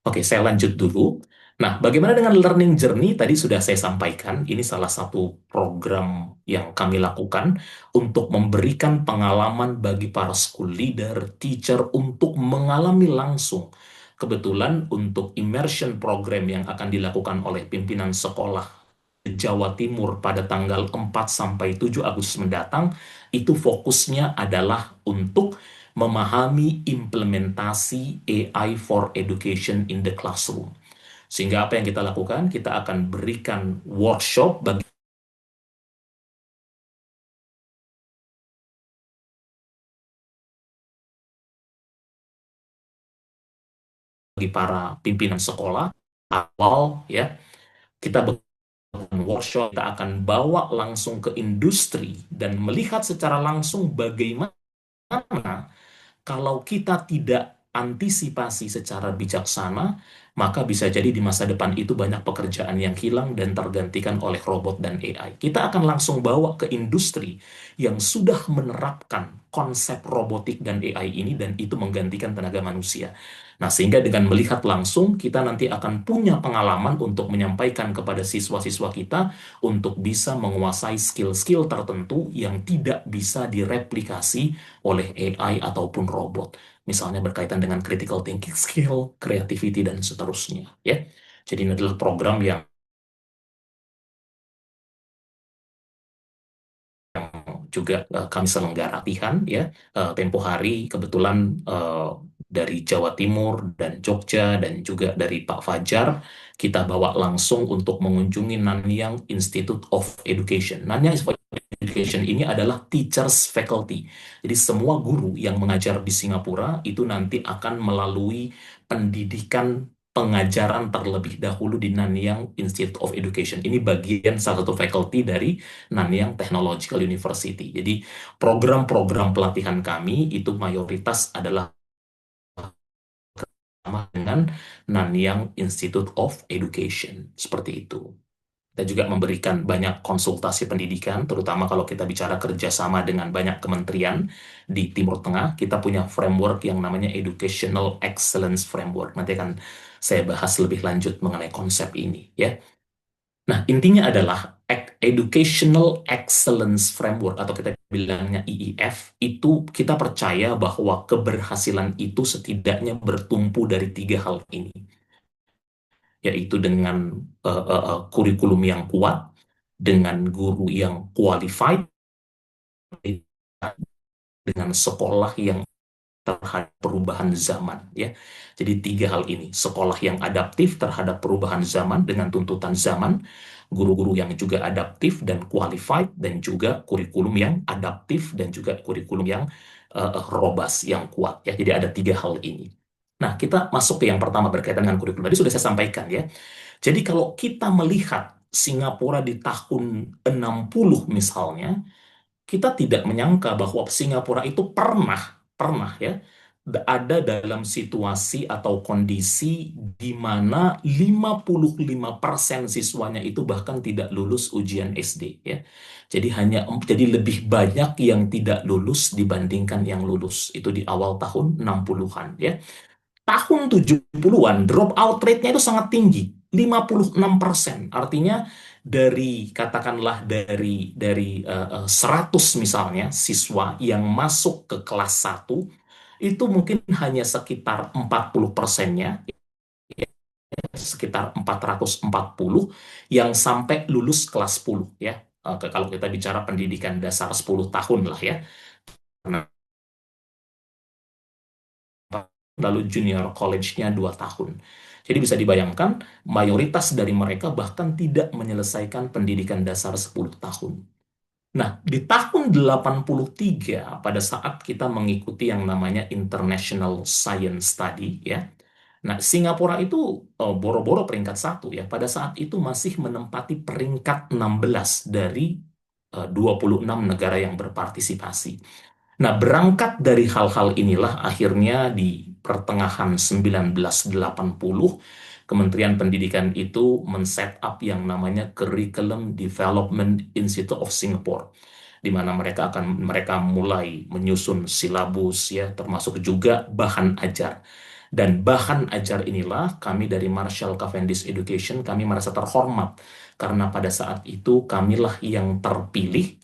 Oke, saya lanjut dulu. Nah, bagaimana dengan learning journey? Tadi sudah saya sampaikan, ini salah satu program yang kami lakukan untuk memberikan pengalaman bagi para school leader, teacher, untuk mengalami langsung. Kebetulan untuk immersion program yang akan dilakukan oleh pimpinan sekolah Jawa Timur pada tanggal 4 sampai 7 Agustus mendatang, itu fokusnya adalah untuk memahami implementasi AI for education in the classroom. Sehingga apa yang kita lakukan? Kita akan berikan workshop bagi para pimpinan sekolah awal ya. Kita workshop, kita akan bawa langsung ke industri dan melihat secara langsung bagaimana kalau kita tidak antisipasi secara bijaksana, maka bisa jadi di masa depan itu banyak pekerjaan yang hilang dan tergantikan oleh robot dan AI. Kita akan langsung bawa ke industri yang sudah menerapkan konsep robotik dan AI ini, dan itu menggantikan tenaga manusia. Nah, sehingga dengan melihat langsung, kita nanti akan punya pengalaman untuk menyampaikan kepada siswa-siswa kita untuk bisa menguasai skill-skill tertentu yang tidak bisa direplikasi oleh AI ataupun robot. Misalnya berkaitan dengan critical thinking skill, creativity, dan seterusnya. Ya, jadi ini adalah program yang juga kami selenggara latihan ya, tempo hari kebetulan dari Jawa Timur dan Jogja dan juga dari Pak Fajar kita bawa langsung untuk mengunjungi Nanyang Institute of Education. Nanyang Institute of Education ini adalah teachers faculty. Jadi semua guru yang mengajar di Singapura itu nanti akan melalui pendidikan pengajaran terlebih dahulu di Nanyang Institute of Education. Ini bagian salah satu faculty dari Nanyang Technological University. Jadi program-program pelatihan kami itu mayoritas adalah sama dengan Nanyang Institute of Education. Seperti itu. Kita juga memberikan banyak konsultasi pendidikan, terutama kalau kita bicara kerjasama dengan banyak kementerian di Timur Tengah, kita punya framework yang namanya Educational Excellence Framework. Nanti akan saya bahas lebih lanjut mengenai konsep ini. Ya. Nah, intinya adalah Educational Excellence Framework atau kita bilangnya EEF, itu kita percaya bahwa keberhasilan itu setidaknya bertumpu dari tiga hal ini, yaitu dengan kurikulum yang kuat, dengan guru yang qualified, dengan sekolah yang terhadap perubahan zaman ya. Jadi tiga hal ini, sekolah yang adaptif terhadap perubahan zaman dengan tuntutan zaman, guru-guru yang juga adaptif dan qualified, dan juga kurikulum yang adaptif dan juga kurikulum yang robust, yang kuat ya. Jadi ada tiga hal ini. Nah, kita masuk ke yang pertama berkaitan dengan kurikulum. Tadi sudah saya sampaikan ya. Jadi kalau kita melihat Singapura di tahun 60 misalnya, kita tidak menyangka bahwa Singapura itu pernah ya ada dalam situasi atau kondisi di mana 55% siswanya itu bahkan tidak lulus ujian SD ya. Jadi lebih banyak yang tidak lulus dibandingkan yang lulus. Itu di awal tahun 60-an ya. Tahun 70-an dropout rate-nya itu sangat tinggi, 56%. Artinya katakanlah dari 100 misalnya siswa yang masuk ke kelas 1 itu mungkin hanya sekitar 40%-nya, ya, sekitar 440 yang sampai lulus kelas 10 ya. Kalau kita bicara pendidikan dasar 10 tahun lah ya. Nah, lalu junior college-nya 2 tahun. Jadi bisa dibayangkan, mayoritas dari mereka bahkan tidak menyelesaikan pendidikan dasar 10 tahun. Nah, di tahun 83, pada saat kita mengikuti yang namanya International Science Study, ya. Nah, Singapura itu boro-boro peringkat 1, ya. Pada saat itu masih menempati peringkat 16 dari 26 negara yang berpartisipasi. Nah, berangkat dari hal-hal inilah akhirnya di pertengahan 1980, Kementerian Pendidikan itu men-set up yang namanya Curriculum Development Institute of Singapore, di mana mereka mulai menyusun silabus, ya, termasuk juga bahan ajar. Dan bahan ajar inilah kami dari Marshall Cavendish Education, kami merasa terhormat karena pada saat itu kamilah yang terpilih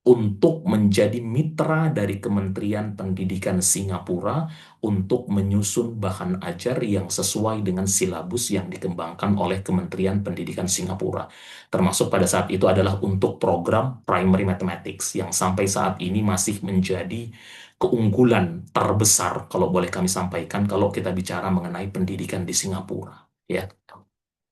untuk menjadi mitra dari Kementerian Pendidikan Singapura untuk menyusun bahan ajar yang sesuai dengan silabus yang dikembangkan oleh Kementerian Pendidikan Singapura. Termasuk pada saat itu adalah untuk program Primary Mathematics yang sampai saat ini masih menjadi keunggulan terbesar kalau boleh kami sampaikan kalau kita bicara mengenai pendidikan di Singapura, ya.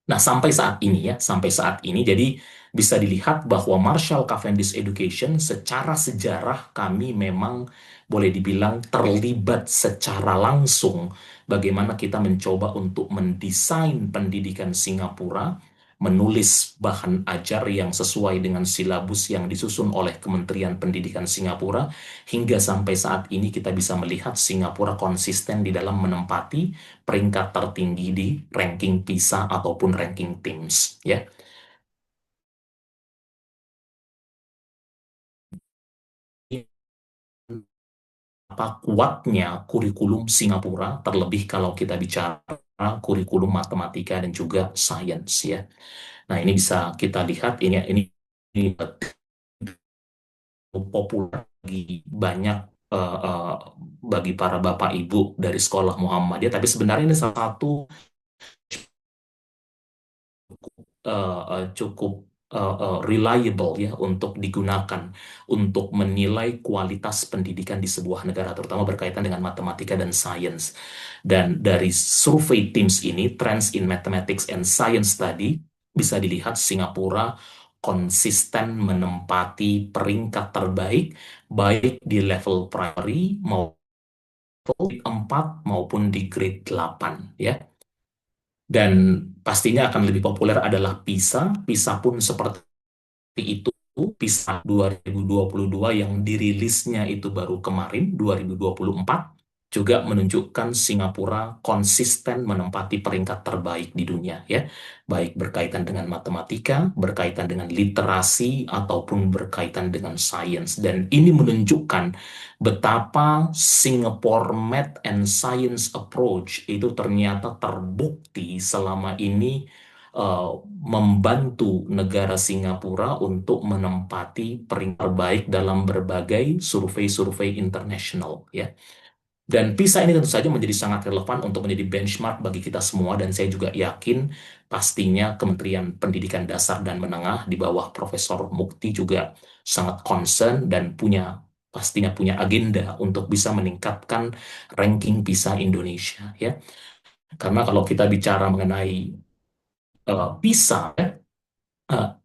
Nah, sampai saat ini, ya, sampai saat ini, jadi bisa dilihat bahwa Marshall Cavendish Education secara sejarah kami memang boleh dibilang terlibat secara langsung bagaimana kita mencoba untuk mendesain pendidikan Singapura, menulis bahan ajar yang sesuai dengan silabus yang disusun oleh Kementerian Pendidikan Singapura, hingga sampai saat ini kita bisa melihat Singapura konsisten di dalam menempati peringkat tertinggi di ranking PISA ataupun ranking TIMSS, ya. Apa kuatnya kurikulum Singapura, terlebih kalau kita bicara kurikulum matematika dan juga sains, ya. Nah, ini bisa kita lihat ini populer bagi banyak eh, eh, bagi para bapak ibu dari sekolah Muhammadiyah, tapi sebenarnya ini salah satu cukup reliable, ya, untuk digunakan untuk menilai kualitas pendidikan di sebuah negara, terutama berkaitan dengan matematika dan sains. Dan dari survei TIMSS ini, Trends in Mathematics and Science Study, bisa dilihat Singapura konsisten menempati peringkat terbaik baik di level primary maupun di 4 maupun di grade 8, ya. Dan pastinya akan lebih populer adalah PISA. PISA pun seperti itu. PISA 2022 yang dirilisnya itu baru kemarin, 2024, juga menunjukkan Singapura konsisten menempati peringkat terbaik di dunia, ya. Baik berkaitan dengan matematika, berkaitan dengan literasi, ataupun berkaitan dengan sains. Dan ini menunjukkan betapa Singapore Math and Science Approach itu ternyata terbukti selama ini membantu negara Singapura untuk menempati peringkat terbaik dalam berbagai survei-survei internasional, ya. Dan PISA ini tentu saja menjadi sangat relevan untuk menjadi benchmark bagi kita semua, dan saya juga yakin pastinya Kementerian Pendidikan Dasar dan Menengah di bawah Profesor Mukti juga sangat concern dan pastinya punya agenda untuk bisa meningkatkan ranking PISA Indonesia, ya. Karena kalau kita bicara mengenai PISA, ya,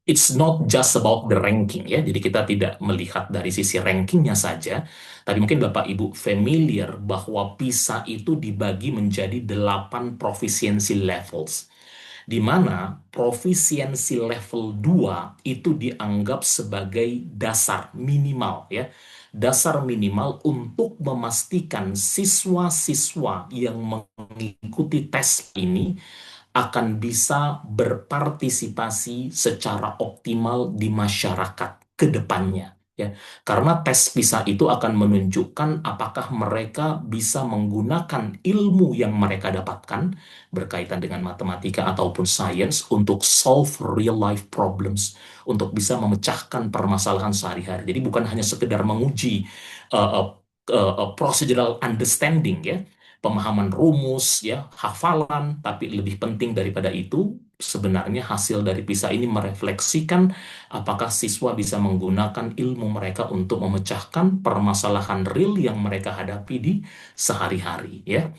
it's not just about the ranking, ya. Jadi kita tidak melihat dari sisi rankingnya saja, tapi mungkin Bapak Ibu familiar bahwa PISA itu dibagi menjadi 8 proficiency levels, di mana profisiensi level 2 itu dianggap sebagai dasar minimal, ya. Dasar minimal untuk memastikan siswa-siswa yang mengikuti tes ini akan bisa berpartisipasi secara optimal di masyarakat ke depannya, ya. Karena tes PISA itu akan menunjukkan apakah mereka bisa menggunakan ilmu yang mereka dapatkan berkaitan dengan matematika ataupun sains untuk solve real life problems, untuk bisa memecahkan permasalahan sehari-hari. Jadi bukan hanya sekedar menguji procedural understanding, ya, pemahaman rumus, ya, hafalan, tapi lebih penting daripada itu, sebenarnya hasil dari PISA ini merefleksikan apakah siswa bisa menggunakan ilmu mereka untuk memecahkan permasalahan real yang mereka hadapi di sehari-hari, ya.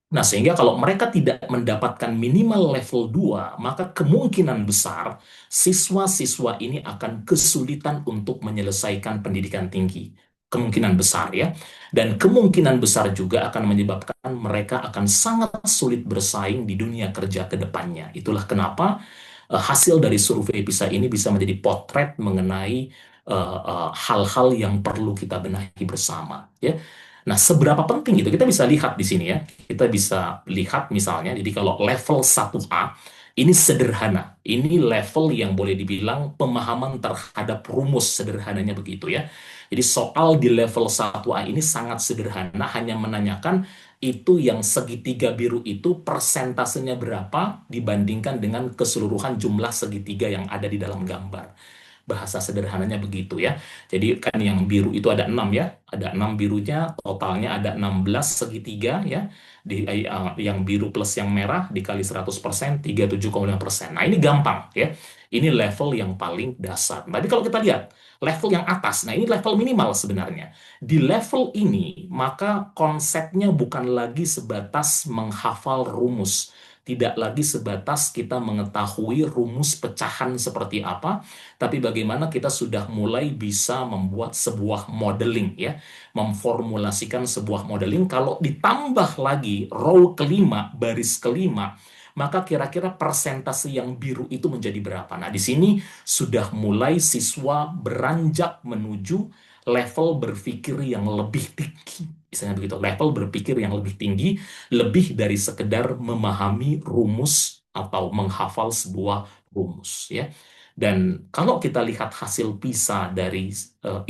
Nah, sehingga kalau mereka tidak mendapatkan minimal level 2, maka kemungkinan besar siswa-siswa ini akan kesulitan untuk menyelesaikan pendidikan tinggi. Kemungkinan besar ya. Dan kemungkinan besar juga akan menyebabkan mereka akan sangat sulit bersaing di dunia kerja ke depannya. Itulah kenapa hasil dari survei PISA ini bisa menjadi potret mengenai hal-hal yang perlu kita benahi bersama ya. Nah, seberapa penting itu kita bisa lihat di sini ya. Kita bisa lihat misalnya, jadi kalau level 1A ini sederhana. Ini level yang boleh dibilang pemahaman terhadap rumus sederhananya begitu ya. Jadi soal di level 1A ini sangat sederhana, hanya menanyakan itu yang segitiga biru itu persentasenya berapa dibandingkan dengan keseluruhan jumlah segitiga yang ada di dalam gambar. Bahasa sederhananya begitu ya. Jadi kan yang biru itu ada 6 ya, ada 6 birunya, totalnya ada 16 segitiga ya. Yang biru plus yang merah dikali 100%, 37,5%. Nah ini gampang ya. Ini level yang paling dasar. Tapi kalau kita lihat level yang atas, nah ini level minimal sebenarnya. Di level ini, maka konsepnya bukan lagi sebatas menghafal rumus. Tidak lagi sebatas kita mengetahui rumus pecahan seperti apa, tapi bagaimana kita sudah mulai bisa membuat sebuah modeling ya, memformulasikan sebuah modeling. Kalau ditambah lagi row kelima, baris kelima, maka kira-kira persentase yang biru itu menjadi berapa? Nah, di sini sudah mulai siswa beranjak menuju level berpikir yang lebih tinggi. Misalnya begitu, level berpikir yang lebih tinggi, lebih dari sekedar memahami rumus atau menghafal sebuah rumus ya. Dan kalau kita lihat hasil PISA dari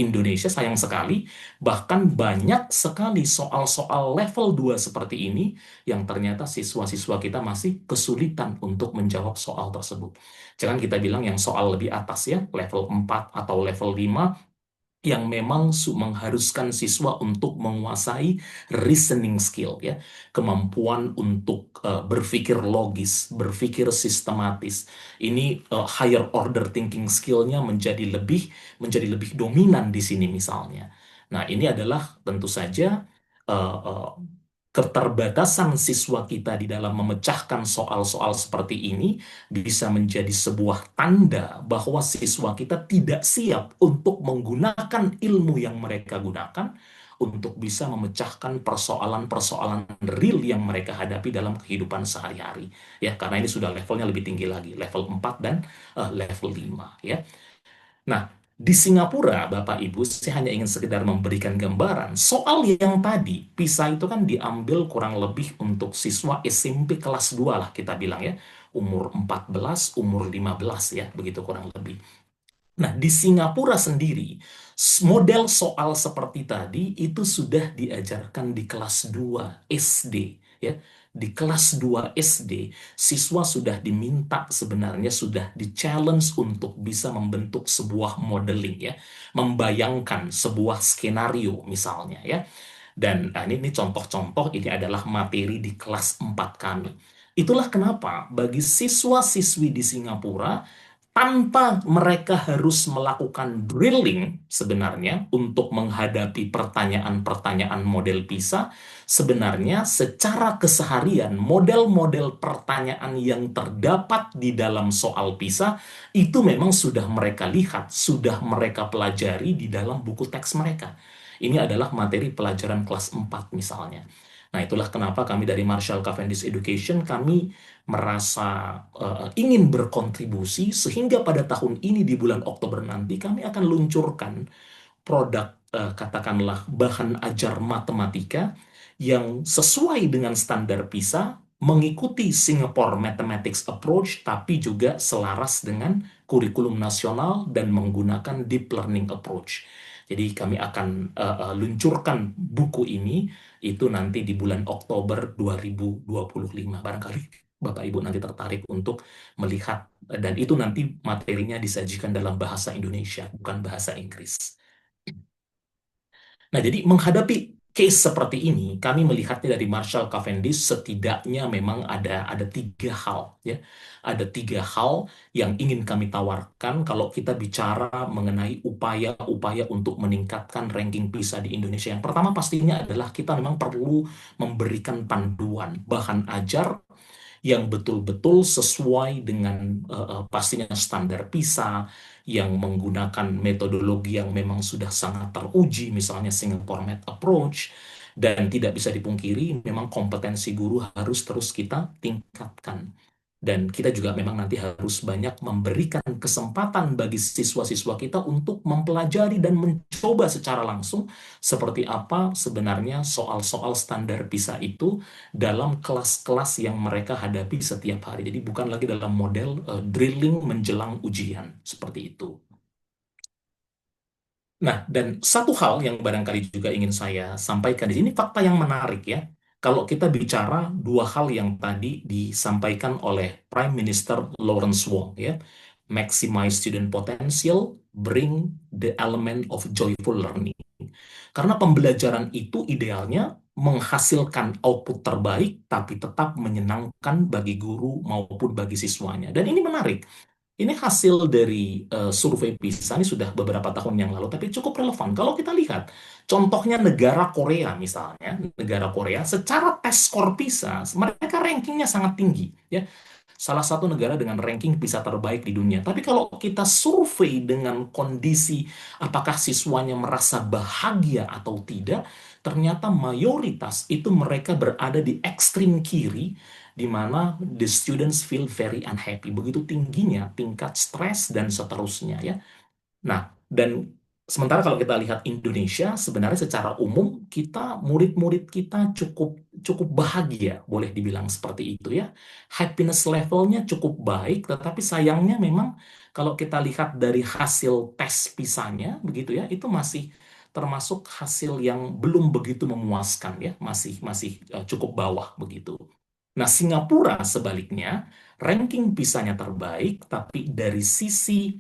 Indonesia, sayang sekali, bahkan banyak sekali soal-soal level 2 seperti ini yang ternyata siswa-siswa kita masih kesulitan untuk menjawab soal tersebut. Jangan kita bilang yang soal lebih atas ya, level 4 atau level 5, yang memang mengharuskan siswa untuk menguasai reasoning skill ya, kemampuan untuk berpikir logis, berpikir sistematis. Ini higher order thinking skill-nya menjadi lebih dominan di sini misalnya. Nah, ini adalah tentu saja uh, uh, keterbatasan siswa kita di dalam memecahkan soal-soal seperti ini bisa menjadi sebuah tanda bahwa siswa kita tidak siap untuk menggunakan ilmu yang mereka gunakan untuk bisa memecahkan persoalan-persoalan real yang mereka hadapi dalam kehidupan sehari-hari. Ya, karena ini sudah levelnya lebih tinggi lagi, level 4 dan level 5 ya. Nah, di Singapura, Bapak Ibu, saya hanya ingin sekedar memberikan gambaran. Soal yang tadi, PISA itu kan diambil kurang lebih untuk siswa SMP kelas 2 lah kita bilang ya. Umur 14, umur 15 ya, begitu kurang lebih. Nah, di Singapura sendiri, model soal seperti tadi itu sudah diajarkan di kelas 2 SD ya. Di kelas 2 SD, siswa sudah diminta sebenarnya sudah di-challenge untuk bisa membentuk sebuah modeling ya, membayangkan sebuah skenario misalnya ya. Dan ini contoh-contoh, ini adalah materi di kelas 4 kami. Itulah kenapa bagi siswa-siswi di Singapura, tanpa mereka harus melakukan drilling sebenarnya untuk menghadapi pertanyaan-pertanyaan model PISA, sebenarnya secara keseharian model-model pertanyaan yang terdapat di dalam soal PISA itu memang sudah mereka lihat, sudah mereka pelajari di dalam buku teks mereka. Ini adalah materi pelajaran kelas 4 misalnya. Nah, itulah kenapa kami dari Marshall Cavendish Education, kami merasa ingin berkontribusi sehingga pada tahun ini di bulan Oktober nanti kami akan luncurkan produk katakanlah bahan ajar matematika yang sesuai dengan standar PISA, mengikuti Singapore Mathematics Approach tapi juga selaras dengan kurikulum nasional dan menggunakan deep learning approach. Jadi kami akan luncurkan buku ini itu nanti di bulan Oktober 2025. Barangkali Bapak Ibu nanti tertarik untuk melihat, dan itu nanti materinya disajikan dalam bahasa Indonesia, bukan bahasa Inggris. Nah, jadi menghadapi case seperti ini, kami melihatnya dari Marshall Cavendish setidaknya memang ada tiga hal, ya. Ada tiga hal yang ingin kami tawarkan kalau kita bicara mengenai upaya-upaya untuk meningkatkan ranking PISA di Indonesia. Yang pertama pastinya adalah kita memang perlu memberikan panduan bahan ajar yang betul-betul sesuai dengan pastinya standar PISA, yang menggunakan metodologi yang memang sudah sangat teruji, misalnya Singapore Med Approach, dan tidak bisa dipungkiri memang kompetensi guru harus terus kita tingkatkan. Dan kita juga memang nanti harus banyak memberikan kesempatan bagi siswa-siswa kita untuk mempelajari dan mencoba secara langsung seperti apa sebenarnya soal-soal standar PISA itu dalam kelas-kelas yang mereka hadapi setiap hari. Jadi bukan lagi dalam model drilling menjelang ujian, seperti itu. Nah, dan satu hal yang barangkali juga ingin saya sampaikan di sini, fakta yang menarik ya. Kalau kita bicara dua hal yang tadi disampaikan oleh Prime Minister Lawrence Wong ya, maximize student potential, bring the element of joyful learning. Karena pembelajaran itu idealnya menghasilkan output terbaik, tapi tetap menyenangkan bagi guru maupun bagi siswanya. Dan ini menarik. Ini hasil dari survei PISA, ini sudah beberapa tahun yang lalu, tapi cukup relevan. Kalau kita lihat, contohnya negara Korea misalnya, negara Korea secara tes skor PISA, mereka rankingnya sangat tinggi. Ya, salah satu negara dengan ranking PISA terbaik di dunia. Tapi kalau kita survei dengan kondisi apakah siswanya merasa bahagia atau tidak, ternyata mayoritas itu mereka berada di ekstrim kiri, di mana the students feel very unhappy. Begitu tingginya tingkat stres dan seterusnya ya. Nah, dan sementara kalau kita lihat Indonesia, sebenarnya secara umum kita murid-murid kita cukup cukup bahagia, boleh dibilang seperti itu ya. Happiness levelnya cukup baik, tetapi sayangnya memang kalau kita lihat dari hasil tes PISA-nya begitu ya, itu masih termasuk hasil yang belum begitu memuaskan ya, masih masih cukup bawah begitu. Nah, Singapura sebaliknya, ranking PISA-nya terbaik, tapi dari sisi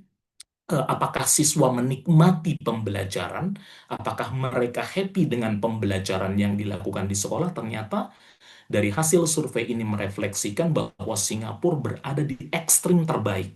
apakah siswa menikmati pembelajaran, apakah mereka happy dengan pembelajaran yang dilakukan di sekolah, ternyata dari hasil survei ini merefleksikan bahwa Singapura berada di ekstrim terbaik.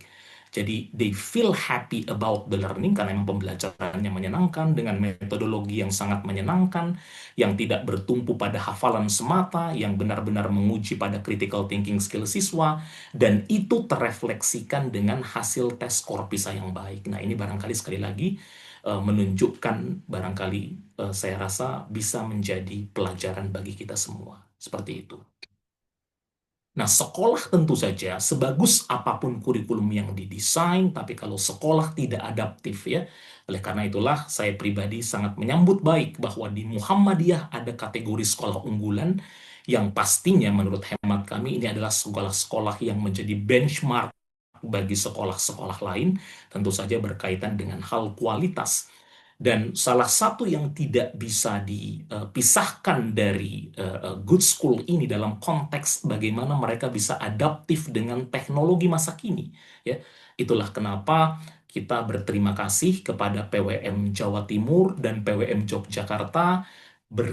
Jadi they feel happy about the learning karena memang pembelajarannya menyenangkan dengan metodologi yang sangat menyenangkan, yang tidak bertumpu pada hafalan semata, yang benar-benar menguji pada critical thinking skill siswa, dan itu terefleksikan dengan hasil tes skor PISA yang baik. Nah, ini barangkali sekali lagi menunjukkan barangkali saya rasa bisa menjadi pelajaran bagi kita semua. Seperti itu. Nah, sekolah tentu saja, sebagus apapun kurikulum yang didesain, tapi kalau sekolah tidak adaptif ya, oleh karena itulah saya pribadi sangat menyambut baik bahwa di Muhammadiyah ada kategori sekolah unggulan yang pastinya menurut hemat kami ini adalah sekolah-sekolah yang menjadi benchmark bagi sekolah-sekolah lain, tentu saja berkaitan dengan hal kualitas. Dan salah satu yang tidak bisa dipisahkan dari good school ini dalam konteks bagaimana mereka bisa adaptif dengan teknologi masa kini. Ya, itulah kenapa kita berterima kasih kepada PWM Jawa Timur dan PWM Yogyakarta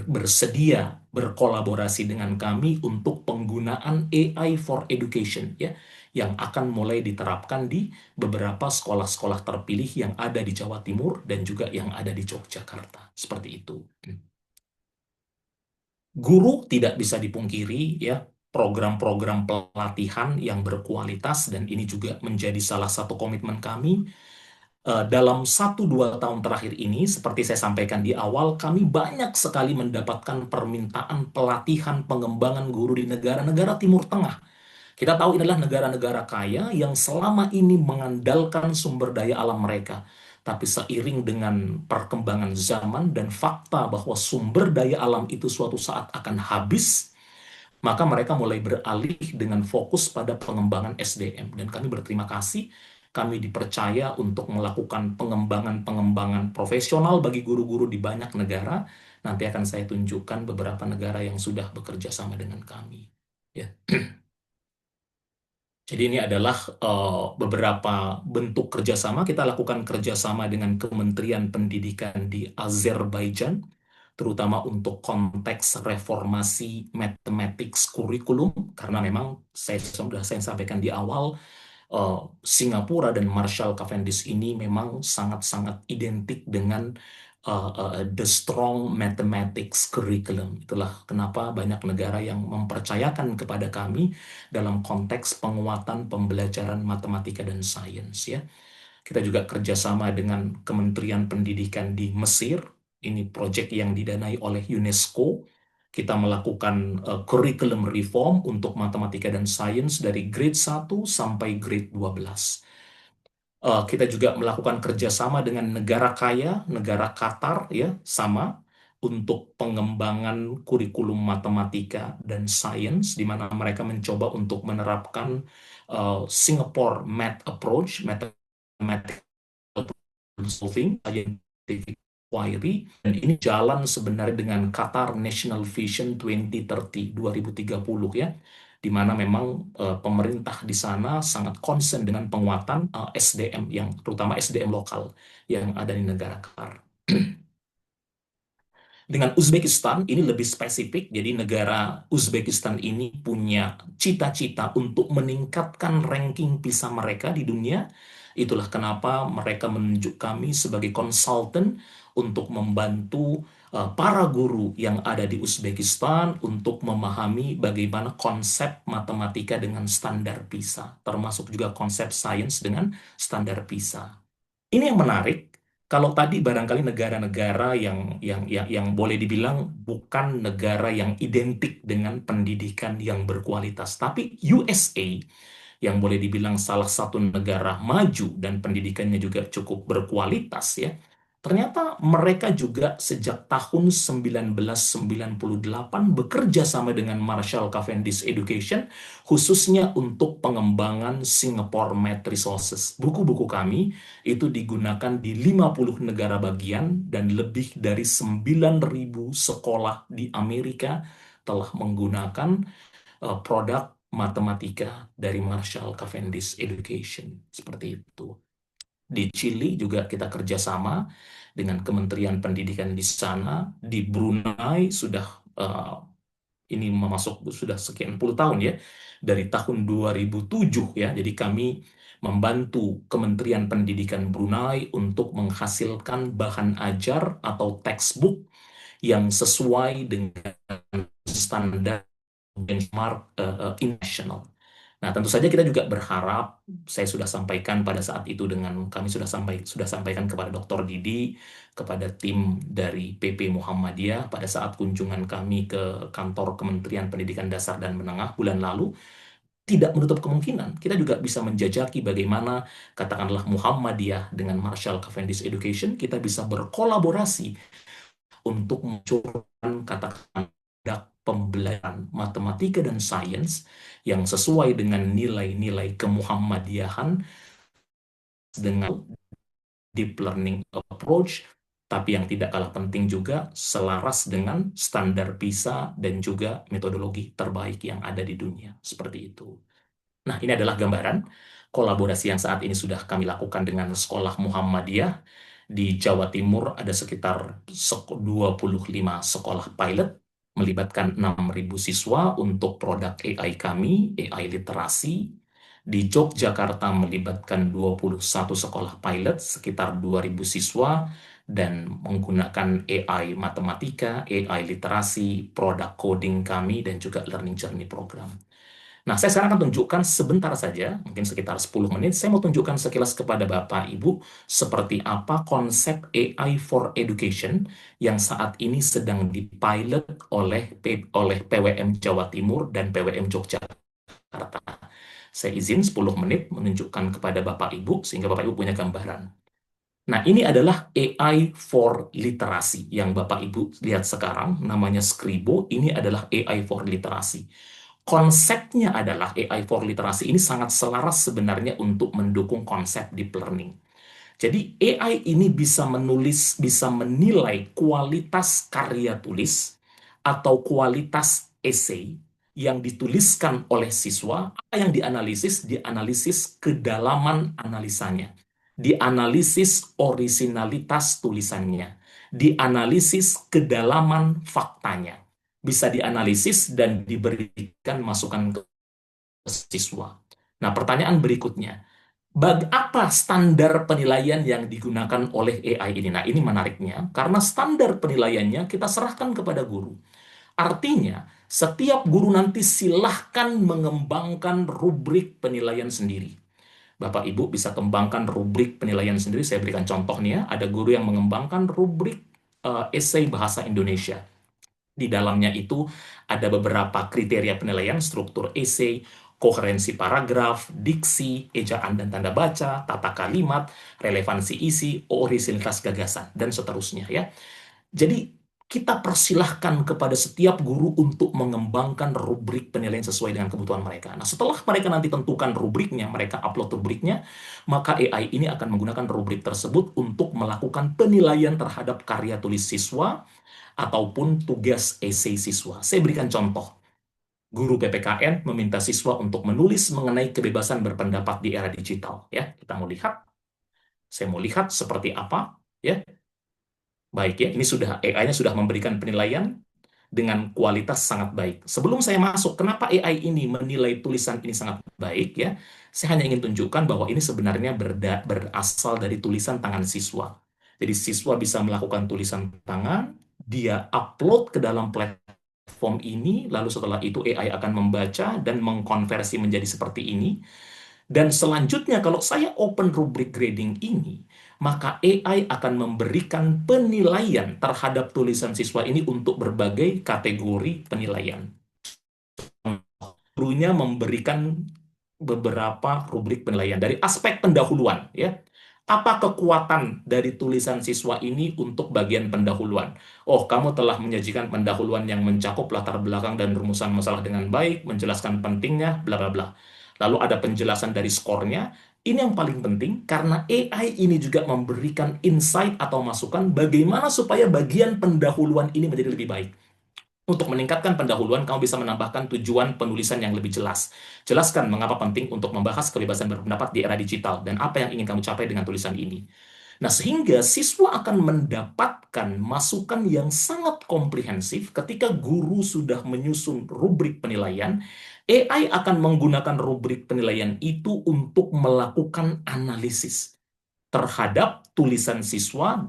bersedia berkolaborasi dengan kami untuk penggunaan AI for Education, ya, yang akan mulai diterapkan di beberapa sekolah-sekolah terpilih yang ada di Jawa Timur dan juga yang ada di Yogyakarta. Seperti itu. Guru tidak bisa dipungkiri ya, program-program pelatihan yang berkualitas, dan ini juga menjadi salah satu komitmen kami. Dalam 1-2 tahun terakhir ini, seperti saya sampaikan di awal, kami banyak sekali mendapatkan permintaan pelatihan pengembangan guru di negara-negara Timur Tengah. Kita tahu ini adalah negara-negara kaya yang selama ini mengandalkan sumber daya alam mereka. Tapi seiring dengan perkembangan zaman dan fakta bahwa sumber daya alam itu suatu saat akan habis, maka mereka mulai beralih dengan fokus pada pengembangan SDM. Dan kami berterima kasih, kami dipercaya untuk melakukan pengembangan-pengembangan profesional bagi guru-guru di banyak negara. Nanti akan saya tunjukkan beberapa negara yang sudah bekerja sama dengan kami. Ya. Jadi ini adalah beberapa bentuk kerjasama. Kita lakukan kerjasama dengan Kementerian Pendidikan di Azerbaijan, terutama untuk konteks reformasi mathematics kurikulum, karena memang saya sampaikan di awal, Singapura dan Marshall Cavendish ini memang sangat-sangat identik dengan the strong mathematics curriculum. Itulah kenapa banyak negara yang mempercayakan kepada kami dalam konteks penguatan pembelajaran matematika dan sains, ya. Kita juga kerjasama dengan Kementerian Pendidikan di Mesir. Ini proyek yang didanai oleh UNESCO. Kita melakukan curriculum reform untuk matematika dan sains dari grade 1 sampai grade 12. Kita juga melakukan kerjasama dengan negara kaya, negara Qatar, ya, sama untuk pengembangan kurikulum matematika dan sains, di mana mereka mencoba untuk menerapkan Singapore Math Approach, mathematical problem solving, scientific inquiry, dan ini jalan sebenarnya dengan Qatar National Vision 2030, ya, di mana memang pemerintah di sana sangat concern dengan penguatan SDM, yang terutama SDM lokal yang ada di negara Qatar. Dengan Uzbekistan ini lebih spesifik, jadi negara Uzbekistan ini punya cita-cita untuk meningkatkan ranking PISA mereka di dunia. Itulah kenapa mereka menunjuk kami sebagai konsultan untuk membantu para guru yang ada di Uzbekistan untuk memahami bagaimana konsep matematika dengan standar PISA, termasuk juga konsep sains dengan standar PISA. Ini yang menarik. Kalau tadi barangkali negara-negara yang boleh dibilang bukan negara yang identik dengan pendidikan yang berkualitas, tapi USA yang boleh dibilang salah satu negara maju dan pendidikannya juga cukup berkualitas, ya. Ternyata mereka juga sejak tahun 1998 bekerja sama dengan Marshall Cavendish Education, khususnya untuk pengembangan Singapore Math Resources. Buku-buku kami itu digunakan di 50 negara bagian, dan lebih dari 9.000 sekolah di Amerika telah menggunakan produk matematika dari Marshall Cavendish Education. Seperti itu. Di Chili juga kita kerjasama dengan Kementerian Pendidikan di sana. Di Brunei sudah ini sudah sekian puluh tahun, ya, dari tahun 2007, ya. Jadi kami membantu Kementerian Pendidikan Brunei untuk menghasilkan bahan ajar atau textbook yang sesuai dengan standar benchmark internasional. Nah, tentu saja kita juga berharap, saya sudah sampaikan pada saat itu kami sudah sampaikan kepada Dr. Didi, kepada tim dari PP Muhammadiyah pada saat kunjungan kami ke kantor Kementerian Pendidikan Dasar dan Menengah bulan lalu, tidak menutup kemungkinan kita juga bisa menjajaki bagaimana katakanlah Muhammadiyah dengan Marshall Cavendish Education, kita bisa berkolaborasi untuk mencurahkan katakan pembelajaran matematika dan sains yang sesuai dengan nilai-nilai kemuhammadiyahan dengan deep learning approach, tapi yang tidak kalah penting juga selaras dengan standar PISA dan juga metodologi terbaik yang ada di dunia. Seperti itu. Nah, ini adalah gambaran kolaborasi yang saat ini sudah kami lakukan dengan Sekolah Muhammadiyah. Di Jawa Timur ada sekitar 25 sekolah pilot, melibatkan 6.000 siswa untuk produk AI kami, AI literasi. Di Yogyakarta melibatkan 21 sekolah pilot, sekitar 2.000 siswa, dan menggunakan AI matematika, AI literasi, produk coding kami, dan juga learning journey program. Nah, saya sekarang akan tunjukkan sebentar saja, mungkin sekitar 10 menit, saya mau tunjukkan sekilas kepada Bapak Ibu seperti apa konsep AI for Education yang saat ini sedang dipilot oleh PWM Jawa Timur dan PWM Yogyakarta. Saya izin 10 menit menunjukkan kepada Bapak Ibu, sehingga Bapak Ibu punya gambaran. Nah, ini adalah AI for Literasi yang Bapak Ibu lihat sekarang, namanya Scribo. Ini adalah AI for Literasi. Konsepnya adalah AI for Literasi ini sangat selaras sebenarnya untuk mendukung konsep deep learning. Jadi AI ini bisa menilai kualitas karya tulis atau kualitas esai yang dituliskan oleh siswa. Apa yang dianalisis kedalaman analisanya, dianalisis orisinalitas tulisannya, dianalisis kedalaman faktanya. Bisa dianalisis dan diberikan masukan ke siswa. Nah, pertanyaan berikutnya, apa standar penilaian yang digunakan oleh AI ini? Nah, ini menariknya, karena standar penilaiannya kita serahkan kepada guru. Artinya, setiap guru nanti silahkan mengembangkan rubrik penilaian sendiri. Bapak Ibu bisa kembangkan rubrik penilaian sendiri. Saya berikan contoh nih ya, ada guru yang mengembangkan rubrik esai bahasa Indonesia. Di dalamnya itu ada beberapa kriteria penilaian, struktur esai, koherensi paragraf, diksi, ejaan dan tanda baca, tata kalimat, relevansi isi, orisinalitas gagasan, dan seterusnya ya. Jadi kita persilahkan kepada setiap guru untuk mengembangkan rubrik penilaian sesuai dengan kebutuhan mereka. Nah, setelah mereka nanti tentukan rubriknya, mereka upload rubriknya, maka AI ini akan menggunakan rubrik tersebut untuk melakukan penilaian terhadap karya tulis siswa ataupun tugas esai siswa. Saya berikan contoh. Guru PPKN meminta siswa untuk menulis mengenai kebebasan berpendapat di era digital. Ya, kita mau lihat. Saya mau lihat seperti apa. Ya, baik ya. Ini sudah AI-nya sudah memberikan penilaian dengan kualitas sangat baik. Sebelum saya masuk, kenapa AI ini menilai tulisan ini sangat baik ya? Saya hanya ingin tunjukkan bahwa ini sebenarnya berasal dari tulisan tangan siswa. Jadi siswa bisa melakukan tulisan tangan, dia upload ke dalam platform ini, lalu setelah itu AI akan membaca dan mengkonversi menjadi seperti ini. Dan selanjutnya kalau saya open rubrik grading ini, maka AI akan memberikan penilaian terhadap tulisan siswa ini untuk berbagai kategori penilaian. Gurunya memberikan beberapa rubrik penilaian dari aspek pendahuluan, ya. Apa kekuatan dari tulisan siswa ini untuk bagian pendahuluan? Oh, kamu telah menyajikan pendahuluan yang mencakup latar belakang dan rumusan masalah dengan baik, menjelaskan pentingnya, bla bla bla. Lalu ada penjelasan dari skornya. Ini yang paling penting karena AI ini juga memberikan insight atau masukan bagaimana supaya bagian pendahuluan ini menjadi lebih baik. Untuk meningkatkan pendahuluan, kamu bisa menambahkan tujuan penulisan yang lebih jelas. Jelaskan mengapa penting untuk membahas kebebasan berpendapat di era digital dan apa yang ingin kamu capai dengan tulisan ini. Nah, sehingga siswa akan mendapatkan masukan yang sangat komprehensif ketika guru sudah menyusun rubrik penilaian. AI akan menggunakan rubrik penilaian itu untuk melakukan analisis terhadap tulisan siswa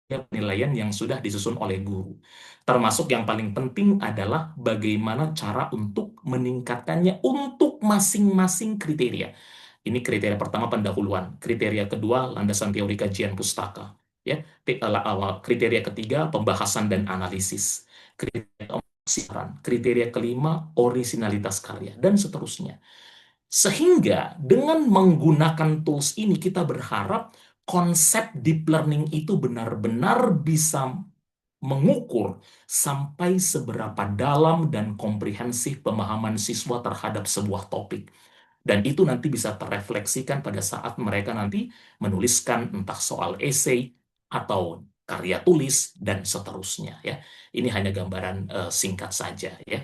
penilaian yang sudah disusun oleh guru. Termasuk yang paling penting adalah bagaimana cara untuk meningkatkannya untuk masing-masing kriteria. Ini kriteria pertama pendahuluan, kriteria kedua landasan teori kajian pustaka, ya. Kriteria ketiga pembahasan dan analisis. Kriteria keempat kriteria kelima orisinalitas karya dan seterusnya. Sehingga dengan menggunakan tools ini kita berharap konsep deep learning itu benar-benar bisa mengukur sampai seberapa dalam dan komprehensif pemahaman siswa terhadap sebuah topik. Dan itu nanti bisa terrefleksikan pada saat mereka nanti menuliskan entah soal esai atau karya tulis dan seterusnya ya. Ini hanya gambaran singkat saja ya,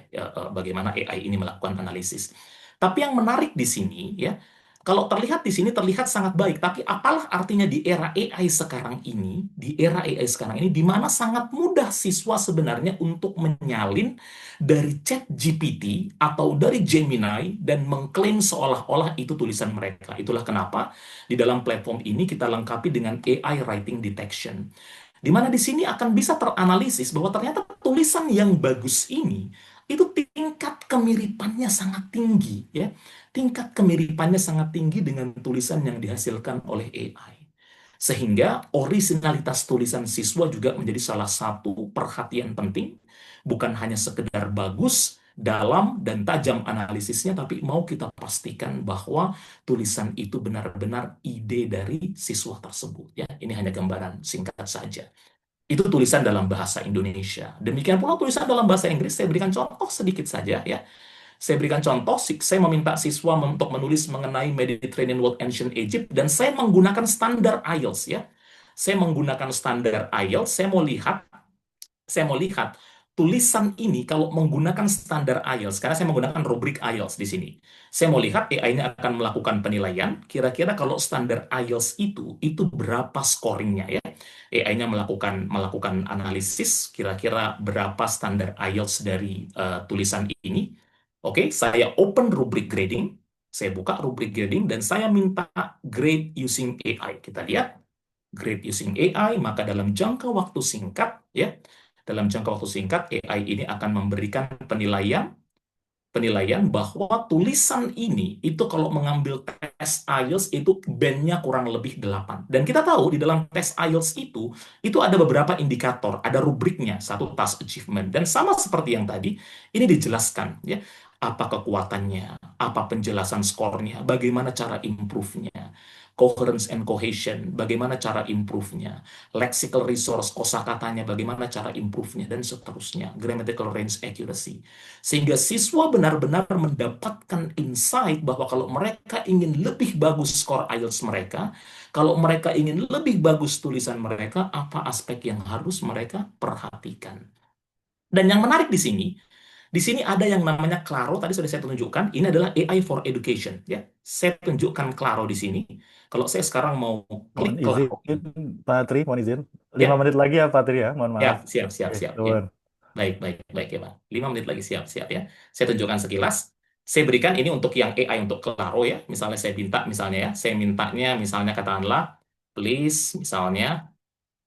bagaimana AI ini melakukan analisis. Tapi yang menarik di sini ya, kalau terlihat di sini terlihat sangat baik, tapi apalah artinya di era AI sekarang ini, di mana sangat mudah siswa sebenarnya untuk menyalin dari Chat GPT atau dari Gemini dan mengklaim seolah-olah itu tulisan mereka. Itulah kenapa di dalam platform ini kita lengkapi dengan AI Writing Detection. Di mana di sini akan bisa teranalisis bahwa ternyata tulisan yang bagus ini itu tingkat kemiripannya sangat tinggi ya. Tingkat kemiripannya sangat tinggi dengan tulisan yang dihasilkan oleh AI. Sehingga orisinalitas tulisan siswa juga menjadi salah satu perhatian penting, bukan hanya sekedar bagus, dalam dan tajam analisisnya, tapi mau kita pastikan bahwa tulisan itu benar-benar ide dari siswa tersebut. Ya, ini hanya gambaran singkat saja. Itu tulisan dalam bahasa Indonesia. Demikian pula tulisan dalam bahasa Inggris, saya berikan contoh sedikit saja ya. Saya berikan contoh, saya meminta siswa untuk menulis mengenai Mediterranean World Ancient Egypt, dan saya menggunakan standar IELTS ya. Saya menggunakan standar IELTS, saya mau lihat tulisan ini kalau menggunakan standar IELTS, karena saya menggunakan rubrik IELTS di sini. Saya mau lihat AI ini akan melakukan penilaian, kira-kira kalau standar IELTS itu berapa scoringnya ya. AI-nya melakukan analisis, kira-kira berapa standar IELTS dari tulisan ini. Oke, saya open rubrik grading, saya buka rubrik grading, dan saya minta grade using AI. Kita lihat, grade using AI, maka dalam jangka waktu singkat, ya, dalam jangka waktu singkat, AI ini akan memberikan penilaian bahwa tulisan ini itu kalau mengambil tes IELTS itu bandnya kurang lebih 8. Dan kita tahu di dalam tes IELTS itu ada beberapa indikator, ada rubriknya, satu task achievement. Dan sama seperti yang tadi, ini dijelaskan ya, apa kekuatannya, apa penjelasan skornya, bagaimana cara improve-nya, coherence and cohesion, bagaimana cara improve-nya, lexical resource, kosakatanya, bagaimana cara improve-nya, dan seterusnya, grammatical range accuracy. Sehingga siswa benar-benar mendapatkan insight bahwa kalau mereka ingin lebih bagus skor IELTS mereka, kalau mereka ingin lebih bagus tulisan mereka, apa aspek yang harus mereka perhatikan. Dan yang menarik di sini ada yang namanya Claro, tadi sudah saya tunjukkan, ini adalah AI for Education. Ya. Saya tunjukkan Claro di sini. Kalau saya sekarang mau Mohon klik izin, Claro ini, Pak Tri, mohon izin. 5 ya, menit lagi ya, Pak Tri ya. Mohon ya, maaf. siap, siap, Oke, siap, ya. turun. Baik, baik, baik ya, Bang. 5 menit lagi, siap, siap ya. Saya tunjukkan sekilas. Saya berikan ini untuk yang AI untuk Claro ya. Misalnya saya minta, misalnya ya, saya mintanya misalnya katakanlah, please, misalnya,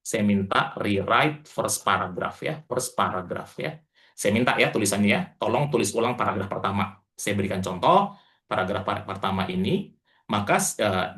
saya minta rewrite first paragraph ya, first paragraph ya. Saya minta ya tulisannya ya, tolong tulis ulang paragraf pertama. Saya berikan contoh, paragraf pertama ini, maka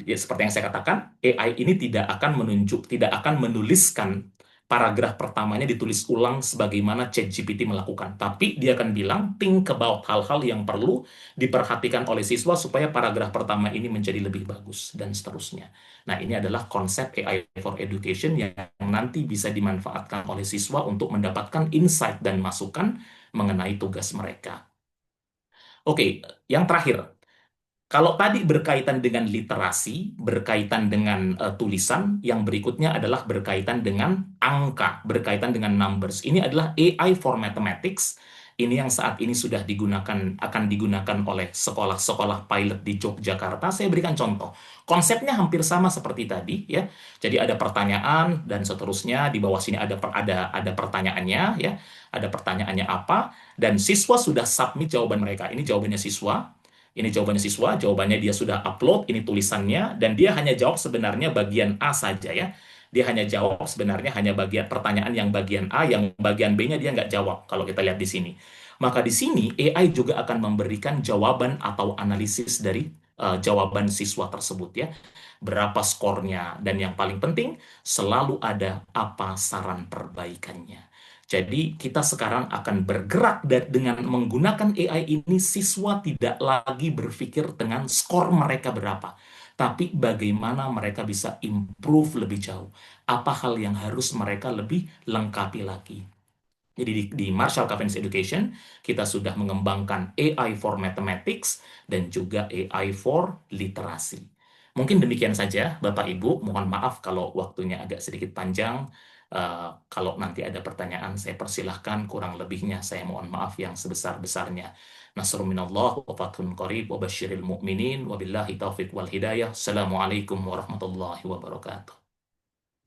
ya, seperti yang saya katakan, AI ini tidak akan menuliskan paragraf pertamanya ditulis ulang sebagaimana ChatGPT melakukan. Tapi dia akan bilang, think about hal-hal yang perlu diperhatikan oleh siswa supaya paragraf pertama ini menjadi lebih bagus, dan seterusnya. Nah, ini adalah konsep AI for Education yang nanti bisa dimanfaatkan oleh siswa untuk mendapatkan insight dan masukan mengenai tugas mereka. Oke, yang terakhir, kalau tadi berkaitan dengan literasi, berkaitan dengan tulisan, yang berikutnya adalah berkaitan dengan angka, berkaitan dengan numbers. Ini adalah AI for Mathematics. Ini yang saat ini sudah akan digunakan oleh sekolah-sekolah pilot di Yogyakarta. Saya berikan contoh. Konsepnya hampir sama seperti tadi, ya. Jadi ada pertanyaan dan seterusnya. Di bawah sini ada pertanyaannya, ya. Ada pertanyaannya apa? Dan siswa sudah submit jawaban mereka. Ini jawabannya siswa. Ini jawabannya siswa, jawabannya dia sudah upload, ini tulisannya, dan dia hanya jawab sebenarnya bagian A saja ya. Dia hanya jawab sebenarnya hanya bagian pertanyaan yang bagian A, yang bagian B-nya dia nggak jawab, kalau kita lihat di sini. Maka di sini AI juga akan memberikan jawaban atau analisis dari jawaban siswa tersebut ya. Berapa skornya, dan yang paling penting, selalu ada apa saran perbaikannya. Jadi kita sekarang akan bergerak dengan menggunakan AI ini, siswa tidak lagi berpikir dengan skor mereka berapa, tapi bagaimana mereka bisa improve lebih jauh. Apa hal yang harus mereka lebih lengkapi lagi. Jadi di Marshall Cavendish Education, kita sudah mengembangkan AI for Mathematics dan juga AI for Literasi. Mungkin demikian saja, Bapak Ibu. Mohon maaf kalau waktunya agak sedikit panjang. Kalau nanti ada pertanyaan, saya persilahkan. Kurang lebihnya, saya mohon maaf yang sebesar-besarnya. Nasrun minallah wa fathun qarib wa basyiril mu'minin wa billahi taufiq wal hidayah. Assalamualaikum warahmatullahi wabarakatuh.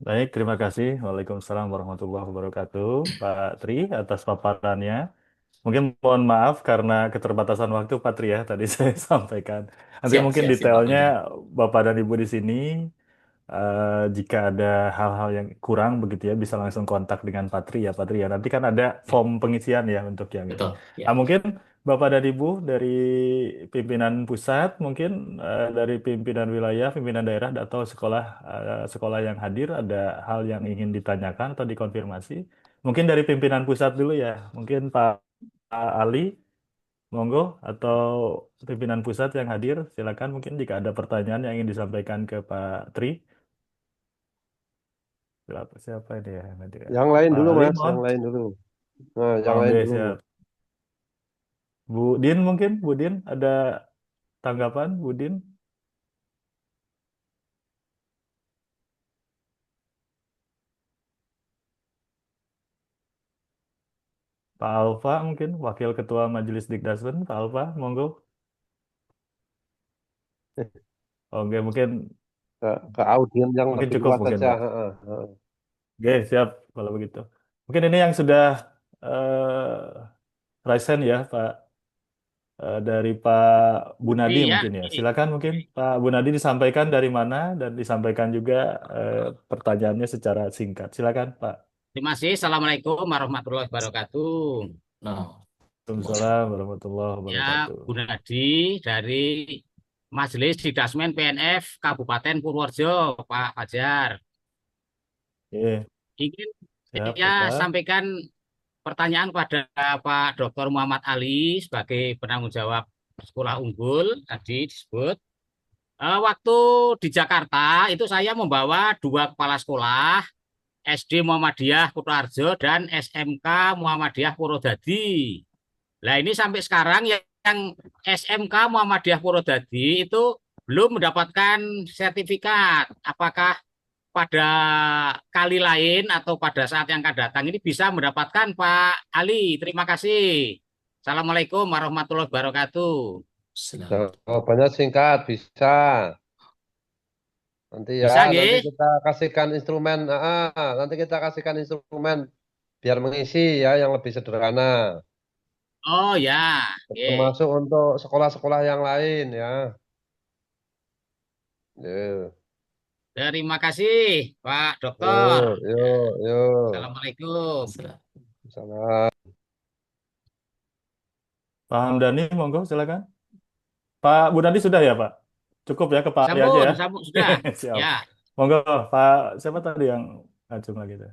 Baik, terima kasih. Waalaikumsalam warahmatullahi wabarakatuh, Pak Tri, atas paparannya. Mungkin mohon maaf karena keterbatasan waktu, Pak Tri ya, tadi saya sampaikan. Nanti Siap, mungkin siap, siap, Pak detailnya Fajar. Bapak dan Ibu di sini, jika ada hal-hal yang kurang begitu ya, bisa langsung kontak dengan Pak Tri ya, Pak Tri ya. Nanti kan ada Ya, form pengisian ya untuk yang ini. betul. Ya. Nah, mungkin Bapak dan Ibu dari pimpinan pusat, mungkin dari pimpinan wilayah, pimpinan daerah atau sekolah yang hadir, ada hal yang ingin ditanyakan atau dikonfirmasi. Mungkin dari pimpinan pusat dulu ya, mungkin Pak Ali, monggo, atau pimpinan pusat yang hadir, silakan mungkin jika ada pertanyaan yang ingin disampaikan ke Pak Tri. Siapa ini ya nanti ya? Yang lain Pak dulu, Ali, Mas, mohon. yang lain dulu. Nah, yang lain Oke, dulu. siap. Bu Din mungkin, Bu Din ada tanggapan, Bu Din? Pak Alfa mungkin Wakil Ketua Majelis Dikdasmen, Pak Alfa, monggo. Oke, mungkin ke audiens yang mungkin lebih cukup luas mungkin saja. Pak. Heeh, heeh. Oke, siap kalau begitu. Mungkin ini yang sudah eh raise hand ya, Pak, dari Pak Bunadi Iya, mungkin ya. Silakan mungkin Pak Bunadi disampaikan dari mana dan disampaikan juga pertanyaannya secara singkat. Silakan Pak. terima kasih. Assalamualaikum warahmatullahi wabarakatuh. Nah, Waalaikumsalam warahmatullahi Ya, wabarakatuh. Bu Nadi dari Majelis Dikdasmen PNF Kabupaten Purworejo, Pak Fajar. Oke, Ingin siap saya Bapak. sampaikan pertanyaan pada Pak Dr. Muhammad Ali sebagai penanggung jawab sekolah unggul tadi disebut. Waktu di Jakarta itu saya membawa dua kepala sekolah, SD Muhammadiyah Kutoarjo dan SMK Muhammadiyah Purwodadi. Nah ini sampai sekarang yang SMK Muhammadiyah Purwodadi itu belum mendapatkan sertifikat. Apakah pada kali lain atau pada saat yang akan datang ini bisa mendapatkan Pak Ali? Terima kasih. Assalamualaikum warahmatullahi wabarakatuh. silakan. Jawabannya singkat, bisa. Nanti ya, Bisa nanti nggih? kita kasihkan instrumen. Nanti kita kasihkan instrumen biar mengisi ya yang lebih sederhana. Oh ya, oke. Termasuk untuk sekolah-sekolah yang lain ya. Yuk, Terima kasih Pak Dokter. yuk, yuk, yuk. Assalamualaikum. Silakan. Salam. Pak Hamdani, monggo silakan. Pak Bunadi sudah ya Pak? Cukup ya ke Pak Ali aja Sampun, ya. sampun sudah. Siap. Ya. Monggo Pak, siapa tadi yang ngacung lagi tuh?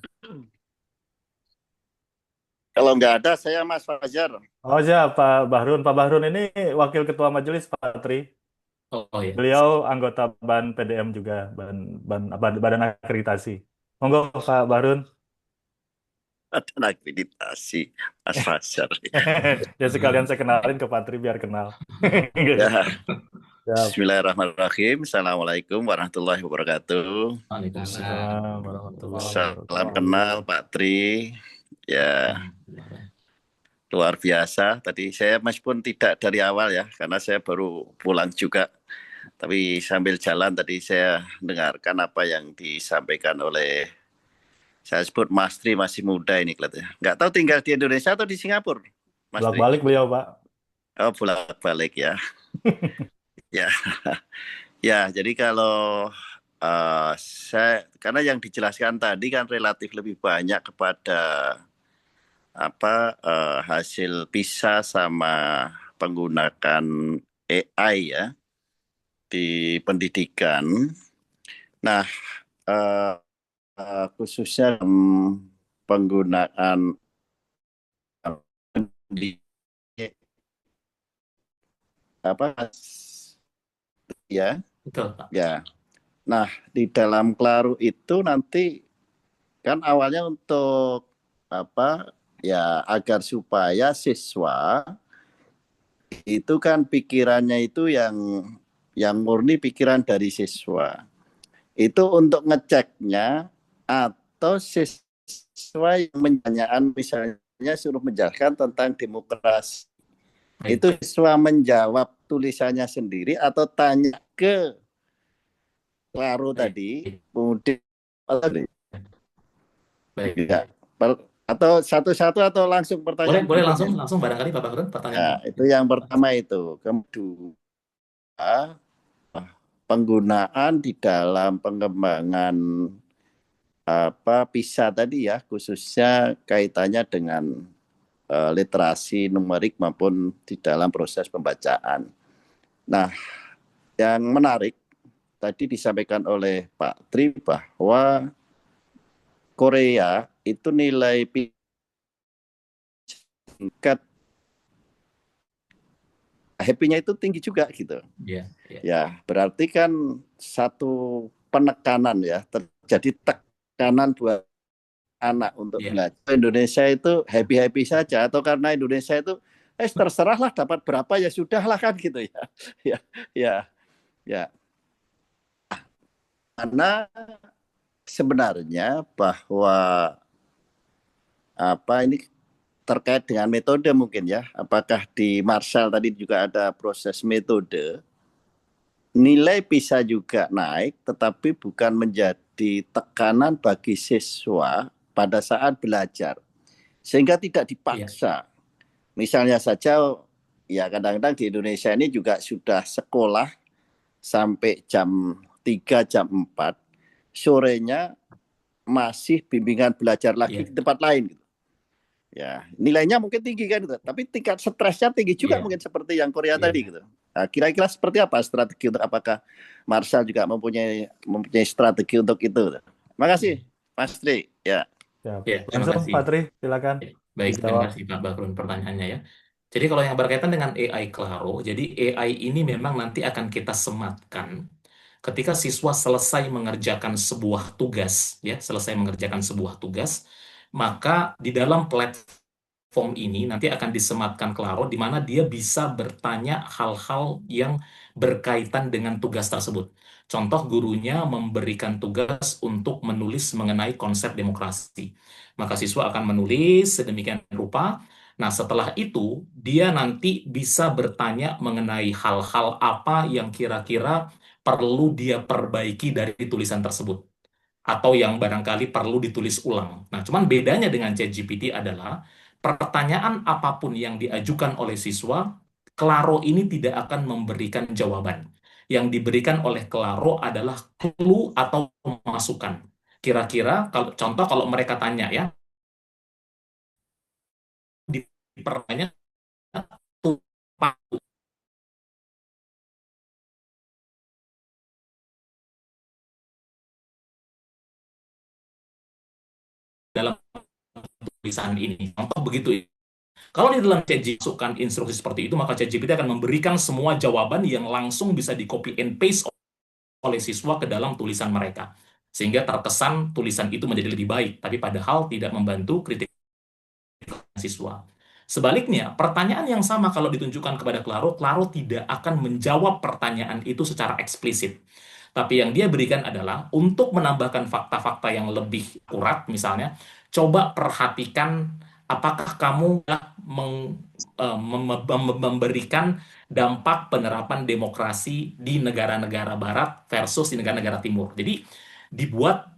Kalau nggak ada, saya Mas Fajar. Oh siap, Pak Bahrun. Pak Bahrun ini Wakil Ketua Majelis Pak Tri. Oh ya. Beliau anggota BAN PDM juga, Badan Akreditasi. Monggo Pak Bahrun. Ada akreditasi, Mas Fajar. Ya sekalian saya kenalin ke Pak Tri biar kenal. Ya. Siap. Bismillahirrahmanirrahim. Assalamualaikum warahmatullahi wabarakatuh. Waalaikumsalam. Assalamualaikum warahmatullahi Salam wabarakatuh. kenal Pak Tri. Ya, luar biasa. Tadi saya meskipun tidak dari awal ya, karena saya baru pulang juga. Tapi sambil jalan tadi saya dengarkan apa yang disampaikan oleh, saya sebut Mas Tri, masih muda ini kelihatannya. Nggak tahu tinggal di Indonesia atau di Singapura, Mas Tri? Bolak-balik beliau Pak. Oh, bolak-balik ya. Ya, ya. Jadi kalau saya, karena yang dijelaskan tadi kan relatif lebih banyak kepada hasil PISA sama penggunakan AI ya di pendidikan. Nah, khususnya penggunaan ya. Betul, Pak. Ya. Nah, di dalam Claro itu nanti kan awalnya untuk ya agar supaya siswa itu kan pikirannya itu yang murni pikiran dari siswa. Itu untuk ngeceknya atau siswa yang menanyakan misalnya suruh menjelaskan tentang demokrasi. Baik. Itu siswa menjawab tulisannya sendiri atau tanya ke Claro tadi, kemudian Baik. ya, atau satu-satu atau langsung pertanyaan? Boleh langsung barangkali Pak Bahrun pertanyaan. Ya, itu yang pertama itu. Kedua, penggunaan di dalam pengembangan PISA tadi ya, khususnya kaitannya dengan literasi numerik maupun di dalam proses pembacaan. Nah, yang menarik tadi disampaikan oleh Pak Tri bahwa Korea itu nilai tingkat happy-nya itu tinggi juga gitu. Iya. Ya, berarti kan satu penekanan ya, terjadi tekanan buat anak untuk belajar. Indonesia itu happy-happy saja, atau karena Indonesia itu terserahlah dapat berapa ya sudahlah kan gitu ya. Ya. Karena sebenarnya bahwa ini terkait dengan metode mungkin ya. Apakah di Marshall tadi juga ada proses metode? Nilai bisa juga naik, tetapi bukan menjadi tekanan bagi siswa pada saat belajar. Sehingga tidak Iya. dipaksa. Misalnya saja, ya kadang-kadang di Indonesia ini juga sudah sekolah sampai jam 3, jam 4, sorenya masih bimbingan belajar lagi Iya. di tempat lain. Gitu. Ya, nilainya mungkin tinggi kan, gitu. Tapi tingkat stresnya tinggi juga Iya. mungkin seperti yang Korea Iya. tadi gitu. Nah, kira-kira seperti apa strategi untuk apakah Marshall juga mempunyai strategi untuk itu? Gitu. Terima kasih, Mas Tri. Ya. Siap. Ya, terima Langsung kasih. Pak Tri, silakan Ya, baik, terima dijawab. kasih Pak Bahrun pertanyaannya ya. Jadi kalau yang berkaitan dengan AI Claro, jadi AI ini memang nanti akan kita sematkan ketika siswa selesai mengerjakan sebuah tugas, ya, selesai mengerjakan sebuah tugas, maka di dalam platform ini nanti akan disematkan Claro di mana dia bisa bertanya hal-hal yang berkaitan dengan tugas tersebut. Contoh gurunya memberikan tugas untuk menulis mengenai konsep demokrasi. Maka siswa akan menulis sedemikian rupa. Nah, setelah itu dia nanti bisa bertanya mengenai hal-hal apa yang kira-kira perlu dia perbaiki dari tulisan tersebut atau yang barangkali perlu ditulis ulang. Nah, cuman bedanya dengan ChatGPT adalah pertanyaan apapun yang diajukan oleh siswa, Claro ini tidak akan memberikan jawaban. Yang diberikan oleh Claro adalah clue atau masukan. Kira-kira kalau contoh kalau mereka tanya ya, di pertanyaan dalam tulisan ini. Contoh begitu. Kalau di dalam ChatGPT masukkan instruksi seperti itu, maka ChatGPT akan memberikan semua jawaban yang langsung bisa di copy and paste oleh siswa ke dalam tulisan mereka. Sehingga terkesan tulisan itu menjadi lebih baik, tapi padahal tidak membantu kritik siswa. Sebaliknya, pertanyaan yang sama kalau ditunjukkan kepada Claro, Claro tidak akan menjawab pertanyaan itu secara eksplisit. Tapi yang dia berikan adalah untuk menambahkan fakta-fakta yang lebih akurat, misalnya, coba perhatikan apakah kamu memberikan dampak penerapan demokrasi di negara-negara barat versus di negara-negara timur. Jadi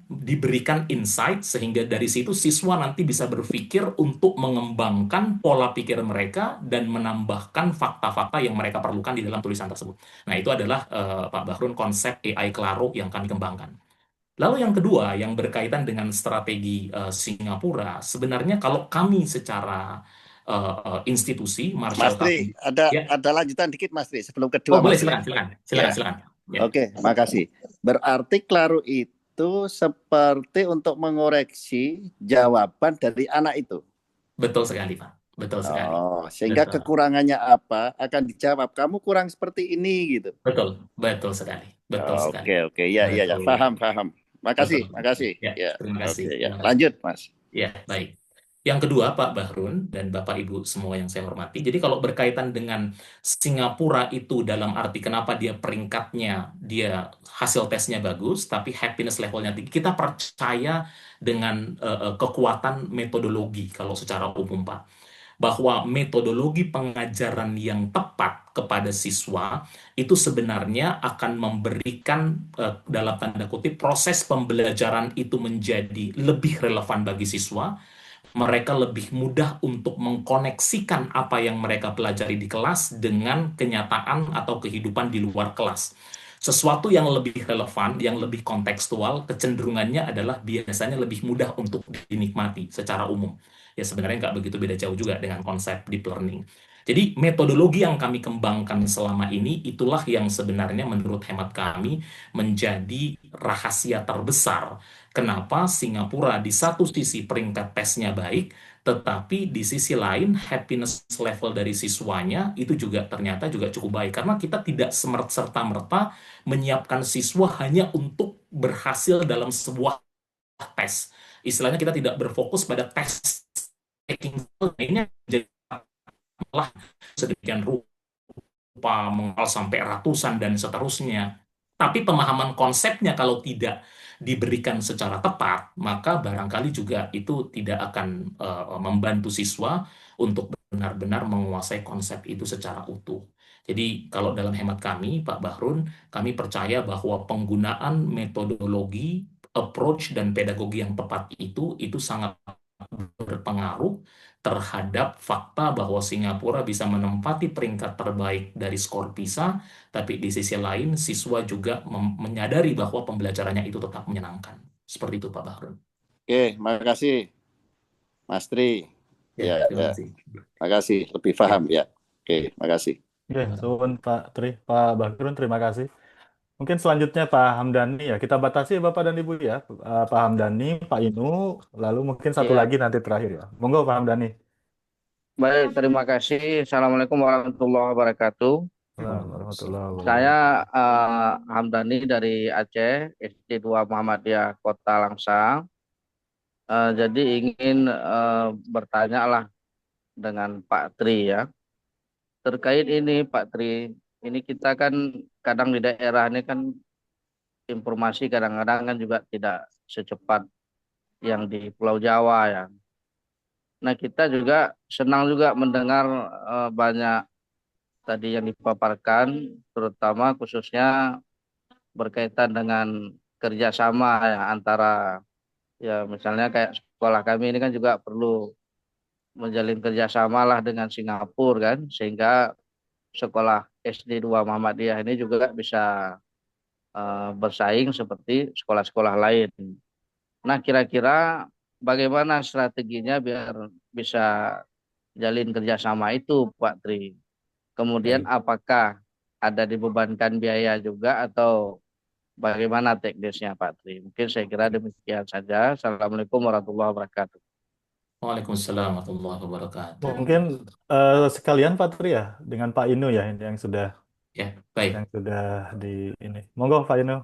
diberikan insight sehingga dari situ siswa nanti bisa berpikir untuk mengembangkan pola pikir mereka dan menambahkan fakta-fakta yang mereka perlukan di dalam tulisan tersebut. Nah, itu adalah Pak Bahrun konsep AI Claro yang kami kembangkan. Lalu yang kedua yang berkaitan dengan strategi Singapura, sebenarnya kalau kami secara institusi Mas Marshall Tri, Company, ya. ada lanjutan dikit Mas Tri sebelum Oh, kedua boleh, Mas Tri. silakan. Ya. Ya. Oke, makasih. Berarti Claro itu seperti untuk mengoreksi jawaban dari anak itu. Betul sekali, Pak. Betul sekali. Oh, sehingga Betul. kekurangannya apa akan dijawab. Kamu kurang seperti ini gitu. Betul sekali. Betul sekali. Oke. Ya, Betul. paham. Makasih. Ya, terima kasih. Oke, ya. Terima kasih. Lanjut, Mas. Ya, baik. Yang kedua, Pak Bahrun dan Bapak Ibu semua yang saya hormati. Jadi kalau berkaitan dengan Singapura itu dalam arti kenapa dia peringkatnya, dia hasil tesnya bagus, tapi happiness levelnya tinggi, kita percaya dengan kekuatan metodologi kalau secara umum, Pak. Bahwa metodologi pengajaran yang tepat kepada siswa itu sebenarnya akan memberikan dalam tanda kutip proses pembelajaran itu menjadi lebih relevan bagi siswa. Mereka lebih mudah untuk mengkoneksikan apa yang mereka pelajari di kelas dengan kenyataan atau kehidupan di luar kelas. Sesuatu yang lebih relevan, yang lebih kontekstual, kecenderungannya adalah biasanya lebih mudah untuk dinikmati secara umum. Ya sebenarnya nggak begitu beda jauh juga dengan konsep deep learning. Jadi metodologi yang kami kembangkan selama ini itulah yang sebenarnya menurut hemat kami menjadi rahasia terbesar kenapa Singapura di satu sisi peringkat tesnya baik, tetapi di sisi lain happiness level dari siswanya itu juga ternyata juga cukup baik. Karena kita tidak serta-merta menyiapkan siswa hanya untuk berhasil dalam sebuah tes. Istilahnya kita tidak berfokus pada tes taking ini jadi malah sedemikian rupa mengal sampai ratusan dan seterusnya. Tapi pemahaman konsepnya kalau tidak diberikan secara tepat, maka barangkali juga itu tidak akan membantu siswa untuk benar-benar menguasai konsep itu secara utuh. Jadi kalau dalam hemat kami, Pak Bahrun, kami percaya bahwa penggunaan metodologi, approach, dan pedagogi yang tepat itu sangat berpengaruh terhadap fakta bahwa Singapura bisa menempati peringkat terbaik dari skor PISA, tapi di sisi lain siswa juga menyadari bahwa pembelajarannya itu tetap menyenangkan. Seperti itu, Pak Bahrun. Oke, makasih Mas Tri. Ya, terima ya. kasih. Makasih, lebih paham ya. Oke, makasih. Oke, suwun Pak Tri, Pak Bahrun, terima kasih. Mungkin selanjutnya Pak Hamdani ya. Kita batasi Bapak dan Ibu ya. Pak Hamdani, Pak Inu, lalu mungkin satu Ya, lagi nanti terakhir ya. Monggo Pak Hamdani. baik, terima kasih. Assalamualaikum warahmatullahi wabarakatuh. Assalamualaikum warahmatullahi wabarakatuh. Saya Hamdani dari Aceh, SD 2 Muhammadiyah Kota Langsang. Jadi ingin bertanya lah dengan Pak Tri ya. Terkait ini Pak Tri, ini kita kan kadang di daerah ini kan informasi kadang-kadang kan juga tidak secepat yang di Pulau Jawa ya. Nah, kita juga senang juga mendengar banyak tadi yang dipaparkan, terutama khususnya berkaitan dengan kerjasama ya antara ya misalnya kayak sekolah kami ini kan juga perlu menjalin kerjasama lah dengan Singapura kan, sehingga sekolah SD 2 Muhammadiyah ini juga bisa bersaing seperti sekolah-sekolah lain. Nah, kira-kira bagaimana strateginya biar bisa jalin kerjasama itu, Pak Tri? Kemudian Baik. apakah ada dibebankan biaya juga atau bagaimana teknisnya, Pak Tri? Mungkin saya kira demikian saja. Assalamualaikum warahmatullahi wabarakatuh. Waalaikumsalam warahmatullahi wabarakatuh. Mungkin sekalian Pak Tri ya dengan Pak Inu ya ini yang sudah Ya, baik. di ini. Monggo Pak Inu.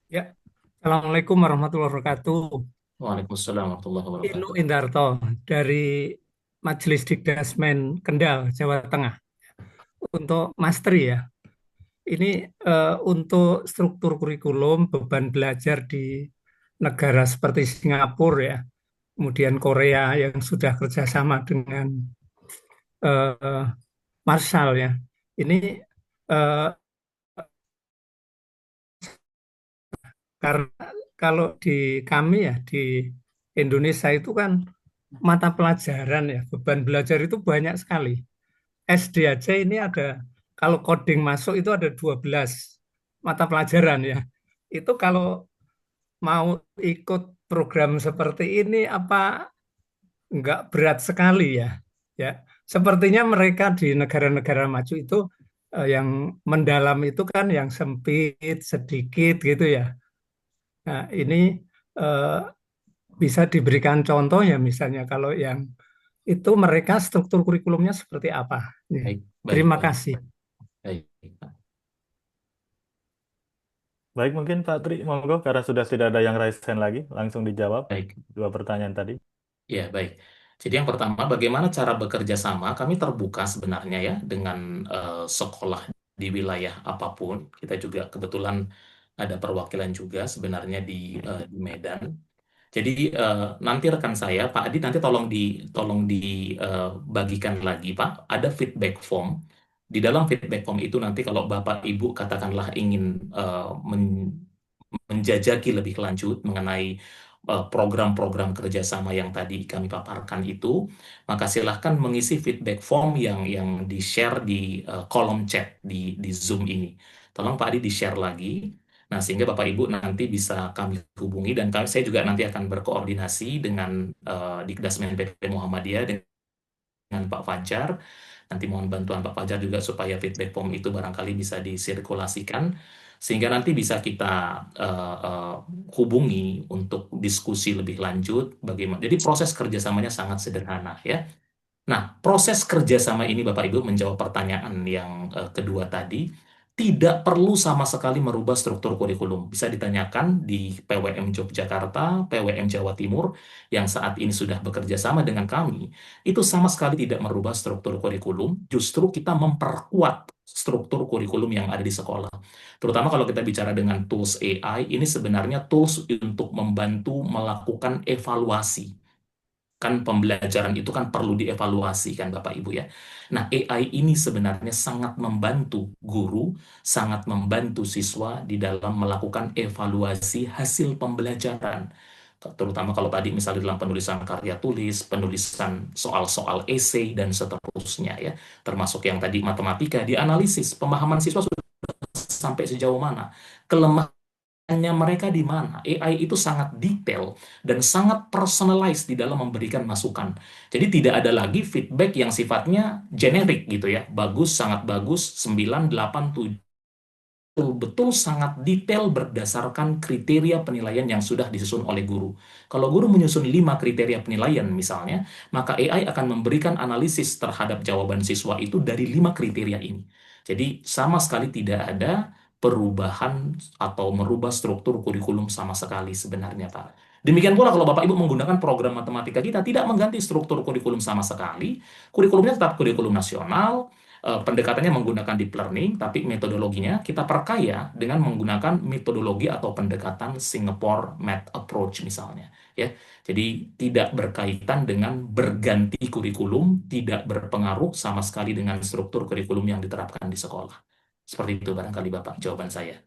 Ya, Assalamualaikum warahmatullahi wabarakatuh. Waalaikumsalam warahmatullahi Inu wabarakatuh. Indarto dari Majelis Dikdasmen Kendal, Jawa Tengah. Untuk Mastri ya, ini untuk struktur kurikulum, beban belajar di negara seperti Singapura ya, kemudian Korea yang sudah kerjasama dengan Marshall ya. Ini karena kalau di kami ya di Indonesia itu kan mata pelajaran ya, beban belajar itu banyak sekali. SD aja ini ada, kalau coding masuk itu ada 12 mata pelajaran ya. Itu kalau mau ikut program seperti ini apa enggak berat sekali ya. Ya, sepertinya mereka di negara-negara maju itu yang mendalam itu kan yang sempit sedikit gitu ya. Nah, ini bisa diberikan contoh ya misalnya kalau yang itu mereka struktur kurikulumnya seperti apa. Ya. Baik, Terima baik. kasih. Baik, Pak. Baik mungkin Pak Tri, monggo karena sudah tidak ada yang raise hand lagi, langsung dijawab Baik. dua pertanyaan tadi. Ya, baik. Jadi yang pertama, bagaimana cara bekerja sama? Kami terbuka sebenarnya ya dengan sekolah di wilayah apapun. Kita juga kebetulan ada perwakilan juga sebenarnya di Medan. Jadi nanti rekan saya, Pak Adi, nanti tolong dibagikan lagi, Pak. Ada feedback form. Di dalam feedback form itu nanti kalau Bapak Ibu katakanlah ingin menjajaki lebih lanjut mengenai program-program kerjasama yang tadi kami paparkan itu, maka silahkan mengisi feedback form yang di-share di kolom chat di Zoom ini. Tolong Pak Adi di-share lagi. Nah, sehingga Bapak Ibu nanti bisa kami hubungi dan saya juga nanti akan berkoordinasi dengan Dikdasmen PP Muhammadiyah dengan Pak Fajar. Nanti mohon bantuan Pak Fajar juga supaya feedback form itu barangkali bisa disirkulasikan sehingga nanti bisa kita hubungi untuk diskusi lebih lanjut bagaimana. Jadi proses kerjasamanya sangat sederhana ya. Nah, proses kerjasama ini Bapak Ibu menjawab pertanyaan yang kedua tadi. tidak perlu sama sekali merubah struktur kurikulum. Bisa ditanyakan di PWM Yogyakarta, PWM Jawa Timur, yang saat ini sudah bekerja sama dengan kami, itu sama sekali tidak merubah struktur kurikulum, justru kita memperkuat struktur kurikulum yang ada di sekolah. Terutama kalau kita bicara dengan tools AI, ini sebenarnya tools untuk membantu melakukan evaluasi. Kan pembelajaran itu kan perlu dievaluasi kan Bapak Ibu ya. Nah, AI ini sebenarnya sangat membantu guru, sangat membantu siswa di dalam melakukan evaluasi hasil pembelajaran. Terutama kalau tadi misalnya dalam penulisan karya tulis, penulisan soal-soal esai, dan seterusnya ya. Termasuk yang tadi matematika, dianalisis, pemahaman siswa sudah sampai sejauh mana. Kelemahan mereka di mana. AI itu sangat detail dan sangat personalized di dalam memberikan masukan. Jadi tidak ada lagi feedback yang sifatnya generik gitu ya. Bagus, sangat bagus, 9, 8, 7. Betul-betul sangat detail berdasarkan kriteria penilaian yang sudah disusun oleh guru. Kalau guru menyusun 5 kriteria penilaian misalnya, maka AI akan memberikan analisis terhadap jawaban siswa itu dari 5 kriteria ini. Jadi sama sekali tidak ada perubahan atau merubah struktur kurikulum sama sekali sebenarnya, Pak. Demikian pula kalau Bapak Ibu menggunakan program matematika kita tidak mengganti struktur kurikulum sama sekali. Kurikulumnya tetap kurikulum nasional, pendekatannya menggunakan deep learning, tapi metodologinya kita perkaya dengan menggunakan metodologi atau pendekatan Singapore Math Approach misalnya. Ya, jadi tidak berkaitan dengan berganti kurikulum, tidak berpengaruh sama sekali dengan struktur kurikulum yang diterapkan di sekolah. Seperti itu barangkali Bapak jawaban saya.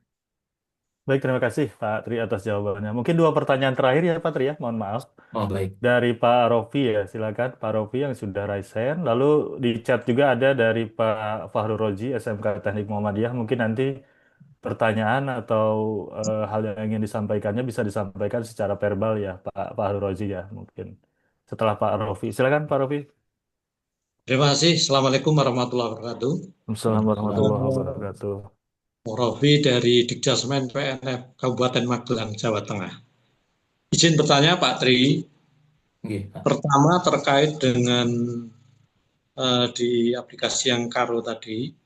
Baik, terima kasih Pak Tri atas jawabannya. Mungkin 2 pertanyaan terakhir ya Pak Tri ya, mohon maaf. Oh baik. Dari Pak Rofi ya, silakan Pak Rofi yang sudah raise hand. Lalu di chat juga ada dari Pak Fahru Roji, SMK Teknik Muhammadiyah. Mungkin nanti pertanyaan atau hal yang ingin disampaikannya bisa disampaikan secara verbal ya Pak Fahru Roji ya mungkin. Setelah Pak Rofi. Silakan Pak Rofi. Terima kasih. Assalamualaikum warahmatullahi wabarakatuh. Assalamualaikum warahmatullahi wabarakatuh. Rofi dari Dikjasmen PNF Kabupaten Magelang, Jawa Tengah. Izin bertanya Pak Tri. Pertama terkait dengan di aplikasi yang Klaro tadi.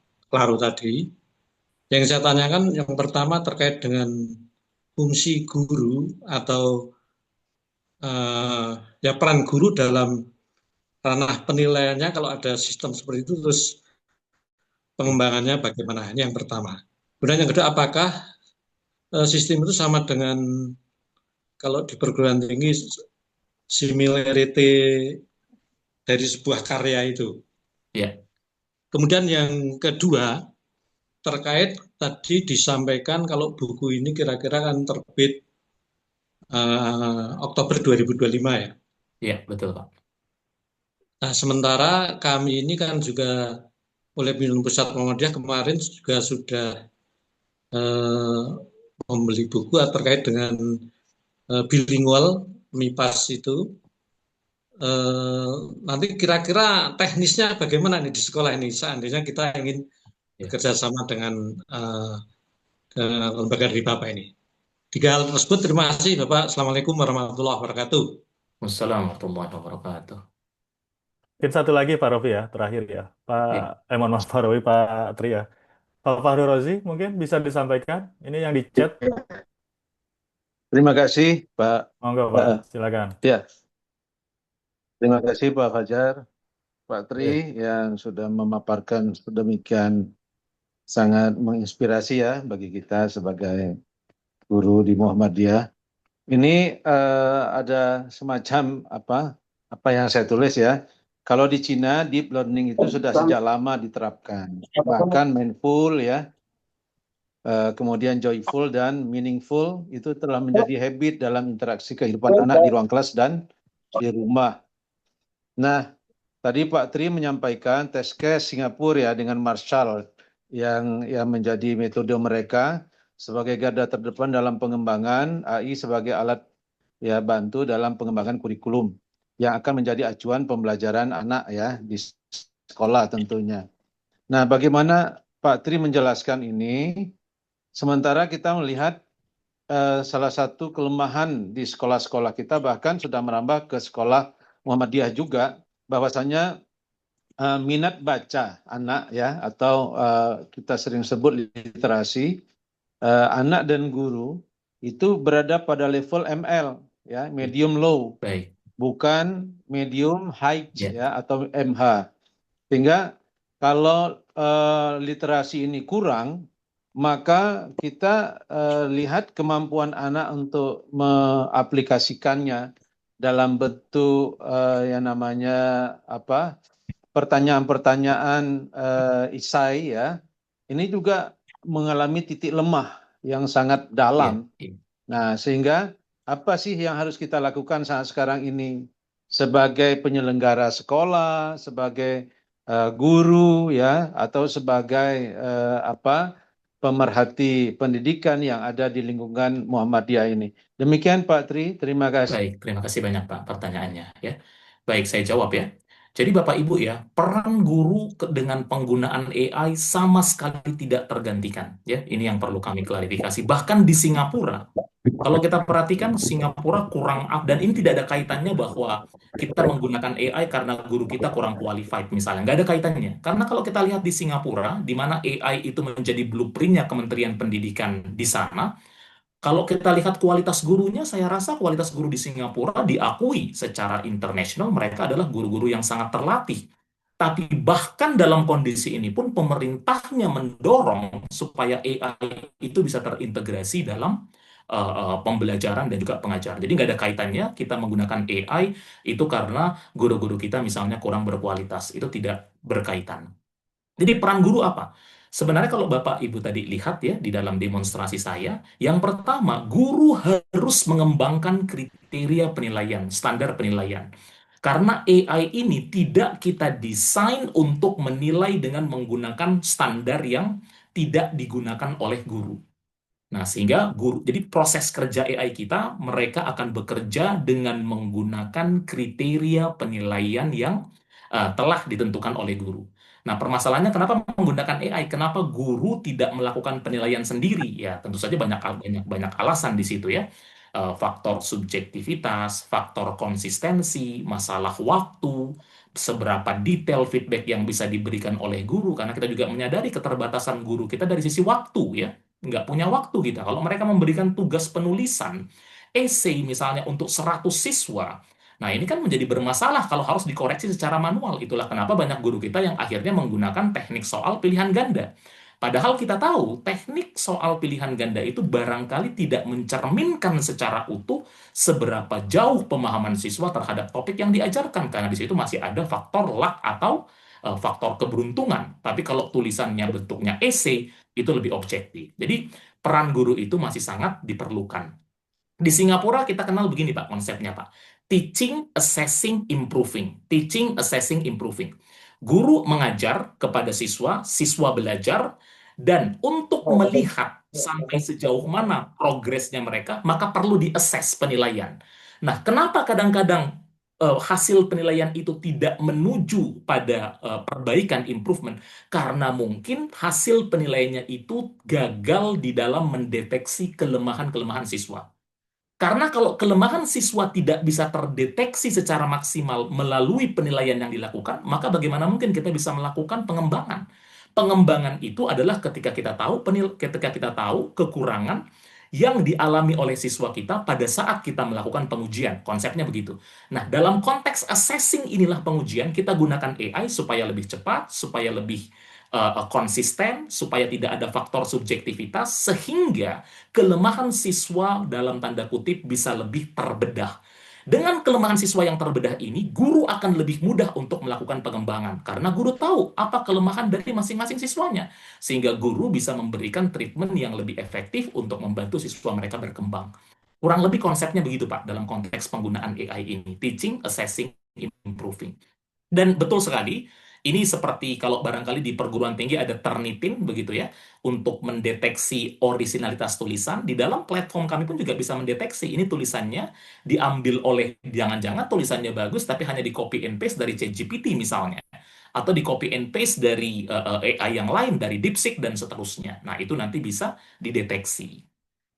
Yang saya tanyakan yang pertama terkait dengan fungsi guru atau ya peran guru dalam ranah penilaiannya kalau ada sistem seperti itu, terus pengembangannya bagaimana? Ini yang pertama. Kemudian yang kedua, apakah sistem itu sama dengan kalau di perguruan tinggi similarity dari sebuah karya itu? Ya. Kemudian yang kedua, terkait tadi disampaikan kalau buku ini kira-kira akan terbit Oktober 2025 ya? Iya, betul Pak. Nah, sementara kami ini kan juga oleh Bidang Pusat Muhammadiyah kemarin juga sudah membeli buku terkait dengan bilingual MIPAS itu. Nanti kira-kira teknisnya bagaimana nih di sekolah ini seandainya kita ingin bekerja sama dengan lembaga dari Bapak ini. 3 hal tersebut, terima kasih Bapak. Assalamualaikum warahmatullahi wabarakatuh. Wassalamualaikum warahmatullahi wabarakatuh. Mungkin satu lagi Pak Rofi ya, terakhir ya. Mohon maaf Pak Rofi, Pak Tri ya. Pak Fahru Rozi mungkin bisa disampaikan. Ini yang di chat. Terima kasih Pak. Monggo Pak, silakan. Ya. Terima kasih Pak Fajar, Pak Tri yang sudah memaparkan sedemikian sangat menginspirasi ya bagi kita sebagai guru di Muhammadiyah. Ini ada semacam apa yang saya tulis ya. Kalau di Cina deep learning itu sudah sejak lama diterapkan, bahkan mindful ya, kemudian joyful dan meaningful itu telah menjadi habit dalam interaksi kehidupan anak di ruang kelas dan di rumah. Nah, tadi Pak Tri menyampaikan test case Singapura ya dengan Marshall yang menjadi metode mereka sebagai garda terdepan dalam pengembangan AI sebagai alat ya bantu dalam pengembangan kurikulum yang akan menjadi acuan pembelajaran anak ya di sekolah tentunya. Nah, bagaimana Pak Tri menjelaskan ini? Sementara kita melihat salah satu kelemahan di sekolah-sekolah kita bahkan sudah merambah ke sekolah Muhammadiyah juga, bahwasanya minat baca anak ya, atau kita sering sebut literasi, anak dan guru itu berada pada level ML ya, medium low, Baik. bukan medium high Ya. ya atau MH. Sehingga kalau literasi ini kurang, maka kita lihat kemampuan anak untuk mengaplikasikannya dalam bentuk yang namanya apa, pertanyaan-pertanyaan isai ya. Ini juga mengalami titik lemah yang sangat Ya. dalam. Ya. Nah, sehingga apa sih yang harus kita lakukan saat sekarang ini sebagai penyelenggara sekolah, sebagai guru ya, atau sebagai pemerhati pendidikan yang ada di lingkungan Muhammadiyah ini. Demikian Pak Tri, terima kasih. Baik, terima kasih banyak Pak pertanyaannya ya. Baik, saya jawab ya. Jadi Bapak Ibu ya, peran guru dengan penggunaan AI sama sekali tidak tergantikan ya. Ini yang perlu kami klarifikasi. Bahkan di Singapura, kalau kita perhatikan Singapura kurang up, dan ini tidak ada kaitannya bahwa kita menggunakan AI karena guru kita kurang qualified misalnya. Nggak ada kaitannya. Karena kalau kita lihat di Singapura, di mana AI itu menjadi blueprintnya Kementerian Pendidikan di sana, kalau kita lihat kualitas gurunya, saya rasa kualitas guru di Singapura diakui secara internasional mereka adalah guru-guru yang sangat terlatih. Tapi bahkan dalam kondisi ini pun pemerintahnya mendorong supaya AI itu bisa terintegrasi dalam pembelajaran dan juga pengajaran. Jadi nggak ada kaitannya kita menggunakan AI itu karena guru-guru kita misalnya kurang berkualitas. Itu tidak berkaitan. Jadi peran guru apa? Sebenarnya kalau Bapak Ibu tadi lihat ya di dalam demonstrasi saya, yang pertama guru harus mengembangkan kriteria penilaian, standar penilaian. Karena AI ini tidak kita desain untuk menilai dengan menggunakan standar yang tidak digunakan oleh guru. Nah, sehingga guru, jadi proses kerja AI kita, mereka akan bekerja dengan menggunakan kriteria penilaian yang telah ditentukan oleh guru. Nah, permasalahannya kenapa menggunakan AI? Kenapa guru tidak melakukan penilaian sendiri? Ya, tentu saja banyak alasan di situ ya. Faktor subjektivitas, faktor konsistensi, masalah waktu, seberapa detail feedback yang bisa diberikan oleh guru, karena kita juga menyadari keterbatasan guru kita dari sisi waktu ya. Nggak punya waktu kita. Kalau mereka memberikan tugas penulisan, essay misalnya untuk 100 siswa, nah ini kan menjadi bermasalah kalau harus dikoreksi secara manual. Itulah kenapa banyak guru kita yang akhirnya menggunakan teknik soal pilihan ganda. Padahal kita tahu teknik soal pilihan ganda itu barangkali tidak mencerminkan secara utuh seberapa jauh pemahaman siswa terhadap topik yang diajarkan. Karena di situ masih ada faktor luck atau faktor keberuntungan. Tapi kalau tulisannya bentuknya essay, itu lebih objektif. Jadi peran guru itu masih sangat diperlukan. Di Singapura kita kenal begini Pak konsepnya Pak. Teaching, assessing, improving. Teaching, assessing, improving. Guru mengajar kepada siswa, siswa belajar, dan untuk melihat sampai sejauh mana progresnya mereka, maka perlu di-assess penilaian. Nah, kenapa kadang-kadang hasil penilaian itu tidak menuju pada perbaikan, improvement? Karena mungkin hasil penilaiannya itu gagal di dalam mendeteksi kelemahan-kelemahan siswa. Karena kalau kelemahan siswa tidak bisa terdeteksi secara maksimal melalui penilaian yang dilakukan, maka bagaimana mungkin kita bisa melakukan pengembangan? Pengembangan itu adalah ketika kita tahu kekurangan yang dialami oleh siswa kita pada saat kita melakukan pengujian. Konsepnya begitu. Nah, dalam konteks assessing inilah pengujian, kita gunakan AI supaya lebih cepat, supaya lebih konsisten, supaya tidak ada faktor subjektivitas, sehingga kelemahan siswa dalam tanda kutip bisa lebih terbedah. Dengan kelemahan siswa yang terbedah ini, guru akan lebih mudah untuk melakukan pengembangan, karena guru tahu apa kelemahan dari masing-masing siswanya, sehingga guru bisa memberikan treatment yang lebih efektif untuk membantu siswa mereka berkembang. Kurang lebih konsepnya begitu, Pak, dalam konteks penggunaan AI ini. Teaching, assessing, improving. Dan betul sekali, ini seperti kalau barangkali di perguruan tinggi ada Turnitin begitu ya, untuk mendeteksi orisinalitas tulisan. Di dalam platform kami pun juga bisa mendeteksi ini tulisannya diambil oleh, jangan-jangan tulisannya bagus tapi hanya di copy and paste dari ChatGPT misalnya, atau di copy and paste dari AI yang lain, dari DeepSeek dan seterusnya. Nah, itu nanti bisa dideteksi.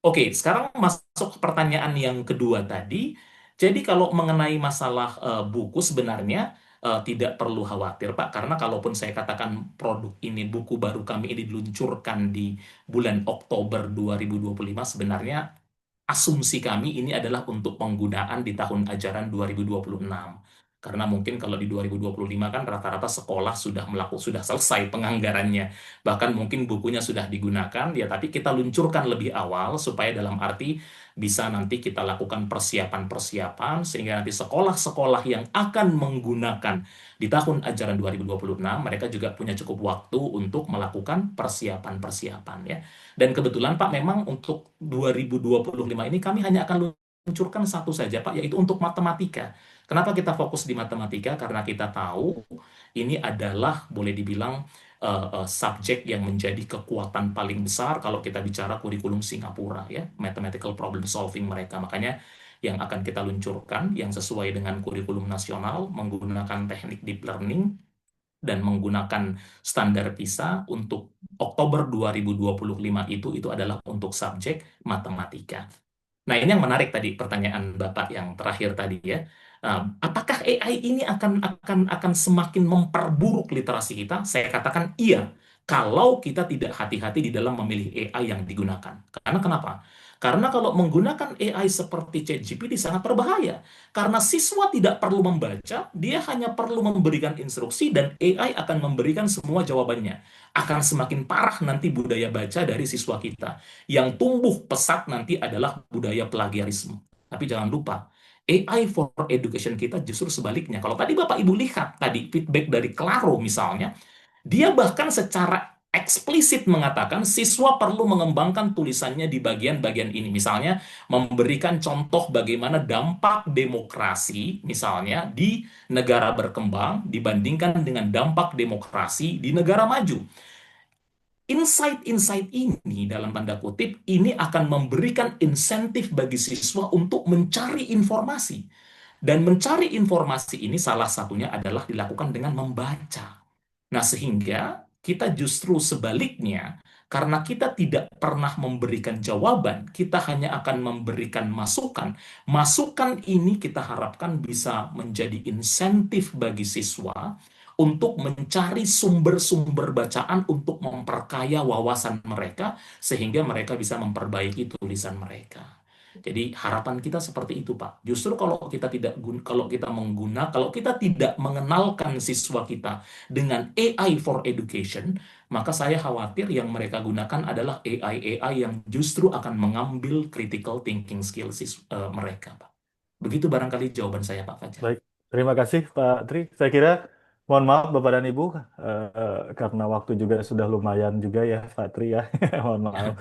Oke, sekarang masuk ke pertanyaan yang kedua tadi. Jadi kalau mengenai masalah buku sebenarnya tidak perlu khawatir, Pak, karena kalaupun saya katakan produk ini, buku baru kami ini diluncurkan di bulan Oktober 2025, sebenarnya asumsi kami ini adalah untuk penggunaan di tahun ajaran 2026. Karena mungkin kalau di 2025 kan rata-rata sekolah sudah selesai penganggarannya. Bahkan mungkin bukunya sudah digunakan, ya tapi kita luncurkan lebih awal supaya dalam arti bisa nanti kita lakukan persiapan-persiapan sehingga nanti sekolah-sekolah yang akan menggunakan di tahun ajaran 2026 mereka juga punya cukup waktu untuk melakukan persiapan-persiapan ya. Dan kebetulan Pak, memang untuk 2025 ini kami hanya akan luncurkan satu saja Pak, yaitu untuk matematika. Kenapa kita fokus di matematika? Karena kita tahu ini adalah boleh dibilang subjek yang menjadi kekuatan paling besar kalau kita bicara kurikulum Singapura ya, mathematical problem solving mereka. Makanya yang akan kita luncurkan yang sesuai dengan kurikulum nasional menggunakan teknik deep learning dan menggunakan standar PISA untuk Oktober 2025 itu adalah untuk subjek matematika. Nah, ini yang menarik tadi pertanyaan Bapak yang terakhir tadi ya. Apakah AI ini akan semakin memperburuk literasi kita? Saya katakan iya, kalau kita tidak hati-hati di dalam memilih AI yang digunakan. Karena kenapa? Karena kalau menggunakan AI seperti ChatGPT sangat berbahaya. Karena siswa tidak perlu membaca, dia hanya perlu memberikan instruksi dan AI akan memberikan semua jawabannya. Akan semakin parah nanti budaya baca dari siswa kita. Yang tumbuh pesat nanti adalah budaya plagiarisme. Tapi jangan lupa, AI for education kita justru sebaliknya. Kalau tadi Bapak Ibu lihat tadi feedback dari Claro misalnya, dia bahkan secara eksplisit mengatakan siswa perlu mengembangkan tulisannya di bagian-bagian ini. Misalnya memberikan contoh bagaimana dampak demokrasi misalnya di negara berkembang dibandingkan dengan dampak demokrasi di negara maju. Insight-insight ini dalam tanda kutip ini akan memberikan insentif bagi siswa untuk mencari informasi. Dan mencari informasi ini salah satunya adalah dilakukan dengan membaca. Nah, sehingga kita justru sebaliknya, karena kita tidak pernah memberikan jawaban, kita hanya akan memberikan masukan. Masukan ini kita harapkan bisa menjadi insentif bagi siswa untuk mencari sumber-sumber bacaan untuk memperkaya wawasan mereka, sehingga mereka bisa memperbaiki tulisan mereka. Jadi harapan kita seperti itu, Pak. Justru kalau kita kalau kita tidak mengenalkan siswa kita dengan AI for education, maka saya khawatir yang mereka gunakan adalah AI yang justru akan mengambil critical thinking skills mereka, Pak. Begitu barangkali jawaban saya, Pak Fajar. Baik, terima kasih Pak Tri. Saya kira mohon maaf Bapak dan Ibu karena waktu juga sudah lumayan juga ya Pak Tri ya. Mohon maaf.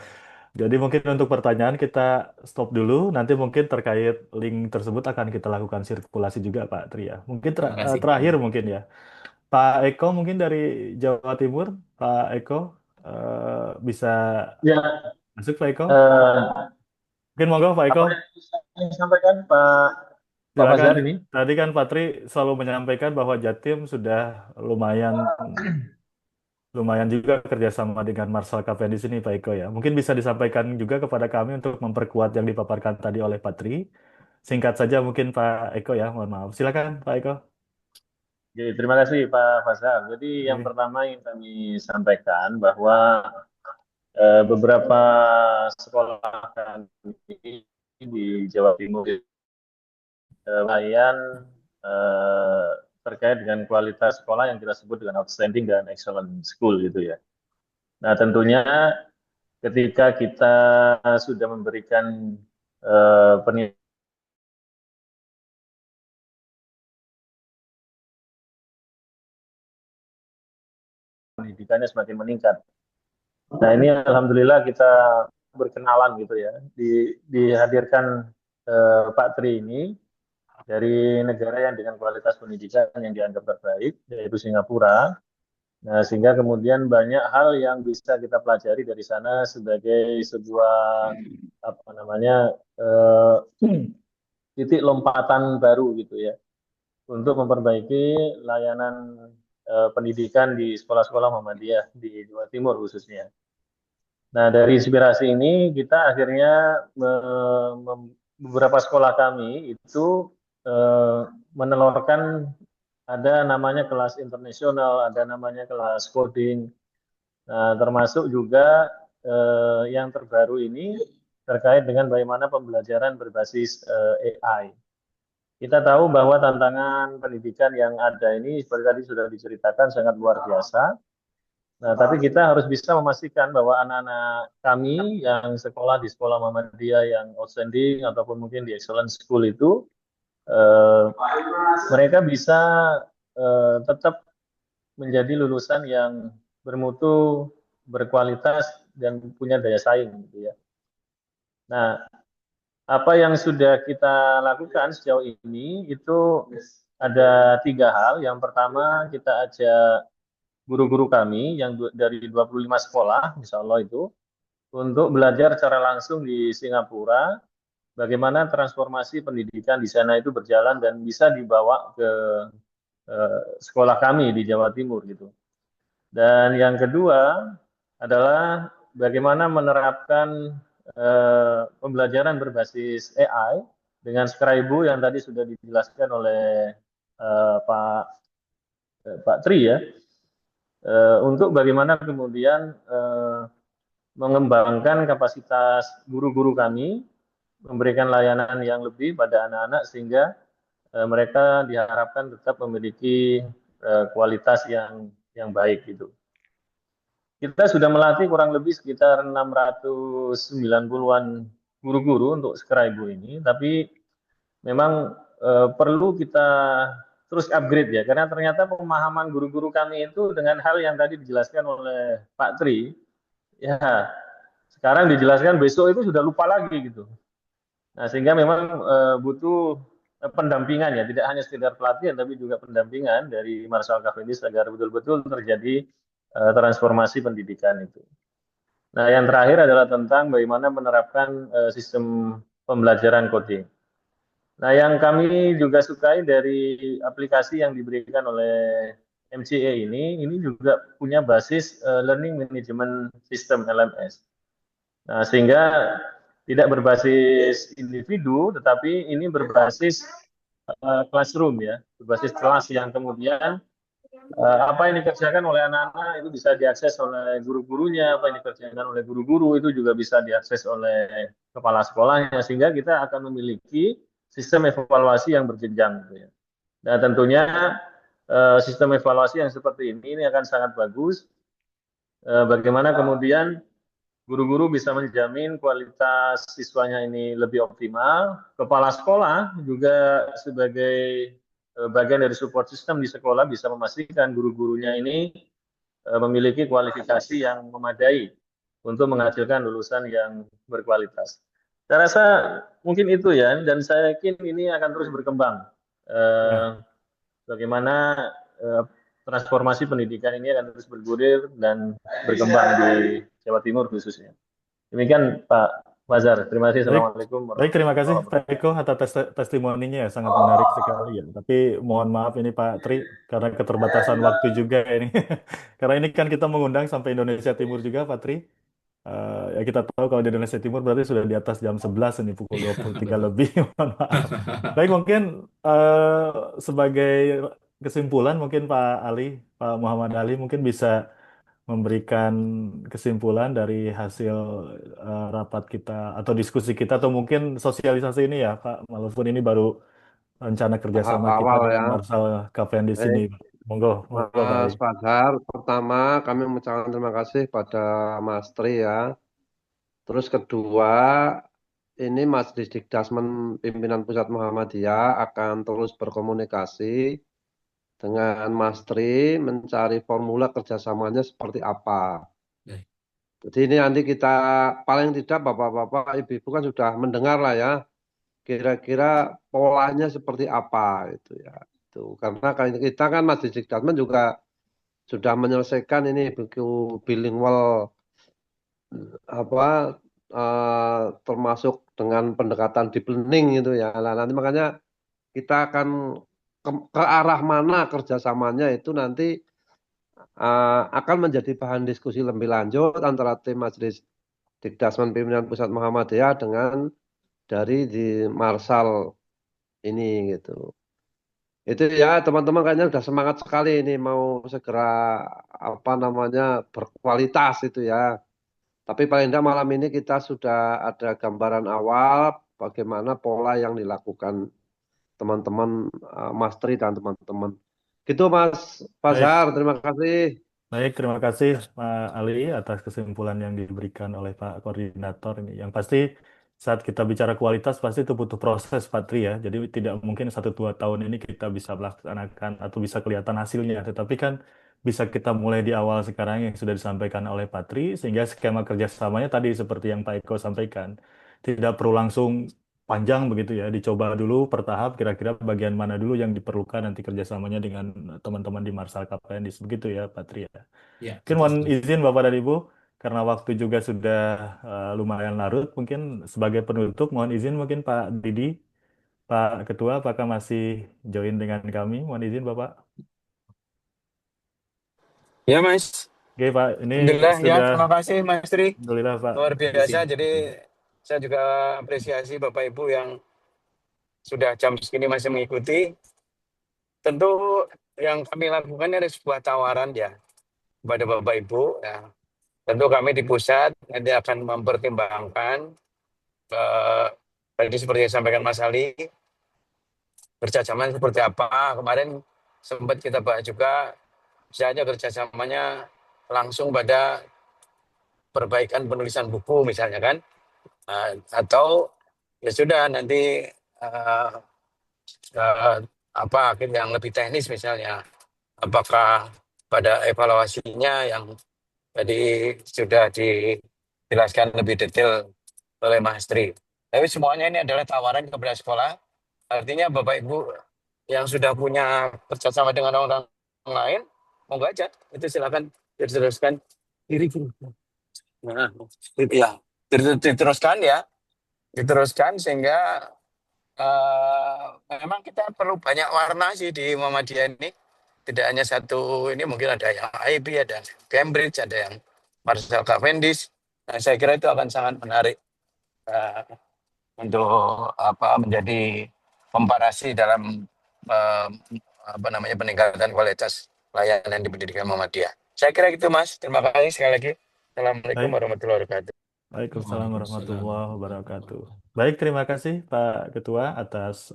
Jadi mungkin untuk pertanyaan kita stop dulu. Nanti mungkin terkait link tersebut akan kita lakukan sirkulasi juga Pak Tri ya. Mungkin Terima kasih. terakhir mungkin ya. Pak Eko mungkin dari Jawa Timur. Pak Eko bisa Ya, masuk Pak Eko? eh, Mungkin monggo Pak Eko. apa yang saya sampaikan Pak Silakan. Fajar ini? Tadi kan Pak Tri selalu menyampaikan bahwa Jatim sudah lumayan juga kerjasama dengan Marshall KPN di sini Pak Eko ya. Mungkin bisa disampaikan juga kepada kami untuk memperkuat yang dipaparkan tadi oleh Pak Tri. Singkat saja mungkin Pak Eko ya, mohon maaf. Silakan Pak Eko. Jadi, terima kasih Pak Fajar. Jadi yang Oke. pertama ingin kami sampaikan bahwa beberapa sekolah kami di Jawa Timur lumayan terkait dengan kualitas sekolah yang kita sebut dengan outstanding dan excellent school gitu ya. Nah tentunya ketika kita sudah memberikan penilaian pendidikannya semakin meningkat. Nah ini alhamdulillah kita berkenalan gitu ya, dihadirkan Pak Tri ini dari negara yang dengan kualitas pendidikan yang dianggap terbaik, yaitu Singapura. Nah, sehingga kemudian banyak hal yang bisa kita pelajari dari sana sebagai sebuah titik lompatan baru gitu ya, untuk memperbaiki layanan pendidikan di sekolah-sekolah Muhammadiyah di Jawa Timur khususnya. Nah, dari inspirasi ini kita akhirnya beberapa sekolah kami itu menelurkan ada namanya kelas internasional, ada namanya kelas coding. Nah, termasuk juga yang terbaru ini terkait dengan bagaimana pembelajaran berbasis AI. Kita tahu bahwa tantangan pendidikan yang ada ini seperti tadi sudah diceritakan sangat luar biasa. Nah, tapi kita harus bisa memastikan bahwa anak-anak kami yang sekolah di sekolah Muhammadiyah yang outstanding ataupun mungkin di excellent school itu mereka bisa tetap menjadi lulusan yang bermutu, berkualitas dan punya daya saing gitu ya. Nah, apa yang sudah kita lakukan sejauh ini itu ada 3 hal. Yang pertama, kita ajak guru-guru kami yang dari 25 sekolah, insya Allah itu, untuk belajar secara langsung di Singapura, bagaimana transformasi pendidikan di sana itu berjalan dan bisa dibawa ke sekolah kami di Jawa Timur gitu. Dan yang kedua adalah bagaimana menerapkan pembelajaran berbasis AI dengan Scribo yang tadi sudah dijelaskan oleh Pak Tri ya, untuk bagaimana kemudian mengembangkan kapasitas guru-guru kami, memberikan layanan yang lebih pada anak-anak sehingga mereka diharapkan tetap memiliki kualitas yang baik gitu. Kita sudah melatih kurang lebih sekitar 690-an guru-guru untuk Scribo ini, tapi memang perlu kita terus upgrade ya, karena ternyata pemahaman guru-guru kami itu dengan hal yang tadi dijelaskan oleh Pak Tri, ya sekarang dijelaskan besok itu sudah lupa lagi gitu. Nah, sehingga memang butuh pendampingan ya, tidak hanya sekedar pelatihan, tapi juga pendampingan dari Marshall Cavendish agar betul-betul terjadi transformasi pendidikan itu. Nah, yang terakhir adalah tentang bagaimana menerapkan sistem pembelajaran coding. Nah, yang kami juga sukai dari aplikasi yang diberikan oleh MCA ini juga punya basis Learning Management System LMS. Nah, sehingga tidak berbasis individu, tetapi ini berbasis classroom ya, berbasis kelas yang kemudian apa yang dikerjakan oleh anak-anak itu bisa diakses oleh guru-gurunya, apa yang dikerjakan oleh guru-guru itu juga bisa diakses oleh kepala sekolahnya, sehingga kita akan memiliki sistem evaluasi yang berjenjang. Gitu ya. Nah, tentunya sistem evaluasi yang seperti ini akan sangat bagus. Bagaimana kemudian guru-guru bisa menjamin kualitas siswanya ini lebih optimal. Kepala sekolah juga sebagai bagian dari support system di sekolah bisa memastikan guru-gurunya ini memiliki kualifikasi yang memadai untuk menghasilkan lulusan yang berkualitas. Saya rasa mungkin itu ya, dan saya yakin ini akan terus berkembang. Bagaimana transformasi pendidikan ini akan terus bergulir dan berkembang di Jawa Timur khususnya. Demikian Pak Mazhar. Terima kasih. Assalamualaikum. Baik, terima kasih Pak Eko atas testimoninya, sangat menarik sekali ya. Tapi mohon maaf ini Pak Tri, karena keterbatasan waktu juga ini. Karena ini kan kita mengundang sampai Indonesia Timur juga Pak Tri. Ya kita tahu kalau di Indonesia Timur berarti sudah di atas jam 11 ini, pukul 23 lebih. Mohon maaf. Baik, mungkin sebagai kesimpulan mungkin Pak Muhammad Ali mungkin bisa memberikan kesimpulan dari hasil rapat kita atau diskusi kita atau mungkin sosialisasi ini ya Pak, walaupun ini baru rencana kerjasama kita awal dengan ya. Marshall Cavendish ini. Monggo Pak Mas Ali. Fajar, pertama kami mengucapkan terima kasih pada Mas Tri ya. Terus kedua, ini Majelis Dikdasmen Pimpinan Pusat Muhammadiyah akan terus berkomunikasi dengan Mas Tri mencari formula kerjasamanya seperti apa. Jadi ini nanti kita paling tidak bapak-bapak, ibu-ibu kan sudah mendengar lah ya, kira-kira polanya seperti apa itu ya. Itu karena kita kan Majelis Dikdasmen juga sudah menyelesaikan ini buku bilingual apa termasuk dengan pendekatan deep learning itu ya. Nah, nanti makanya kita akan ke arah mana kerjasamanya itu nanti akan menjadi bahan diskusi lebih lanjut antara tim Majelis Dikdasmen Pimpinan Pusat Muhammadiyah dengan dari di Marshall ini gitu. Itu ya teman-teman kayaknya udah semangat sekali ini mau segera apa namanya berkualitas itu ya. Tapi paling tidak malam ini kita sudah ada gambaran awal bagaimana pola yang dilakukan teman-teman Mas Tri dan teman-teman. Gitu Mas Baik, Fazhar, terima kasih. baik, terima kasih Pak Ali atas kesimpulan yang diberikan oleh Pak Koordinator ini. Yang pasti saat kita bicara kualitas pasti itu butuh proses Pak Tri ya. Jadi tidak mungkin 1-2 tahun ini kita bisa melaksanakan atau bisa kelihatan hasilnya. Tetapi kan bisa kita mulai di awal sekarang yang sudah disampaikan oleh Pak Tri sehingga skema kerjasamanya tadi seperti yang Pak Eko sampaikan. Tidak perlu langsung panjang begitu ya, dicoba dulu per tahap kira-kira bagian mana dulu yang diperlukan nanti kerjasamanya dengan teman-teman di Marsal KPNDIS begitu ya Pak Tri ya. Ya, Mungkin betul mohon sekali. izin Bapak dan Ibu, karena waktu juga sudah lumayan larut, mungkin sebagai penutup mohon izin mungkin Pak Didi, Pak Ketua, apakah masih join dengan kami? Mohon izin Bapak. Ya Mas, Oke Pak, ini Alhamdulillah ya, sudah, terima kasih Mas Tri, Alhamdulillah Pak. luar biasa. Izin. Jadi saya juga apresiasi Bapak Ibu yang sudah jam segini masih mengikuti. Tentu yang kami lakukan ini ada sebuah tawaran ya kepada Bapak Ibu. Ya. Tentu kami di pusat nanti akan mempertimbangkan tadi seperti yang disampaikan Mas Ali, kerjasama seperti apa. Kemarin sempat kita bahas juga, misalnya kerjasamanya langsung pada perbaikan penulisan buku misalnya kan. Atau ya sudah nanti apa yang lebih teknis misalnya, apakah pada evaluasinya yang tadi sudah dijelaskan lebih detail oleh Mas Tri. Tapi semuanya ini adalah tawaran kepada sekolah. Artinya Bapak Ibu yang sudah punya kerjasama dengan orang lain, monggo aja, itu silakan diteruskan. Nah, ya, diteruskan ya, diteruskan sehingga memang kita perlu banyak warna sih di Muhammadiyah ini. Tidak hanya satu, ini mungkin ada yang IB, ada yang Cambridge, ada yang Marshall Cavendish. Nah, saya kira itu akan sangat menarik untuk menjadi komparasi dalam peningkatan kualitas layanan di pendidikan Muhammadiyah. Saya kira gitu Mas. Terima kasih sekali lagi. Assalamualaikum Baik. warahmatullahi wabarakatuh. Waalaikumsalam warahmatullahi wabarakatuh. Baik, terima kasih Pak Ketua atas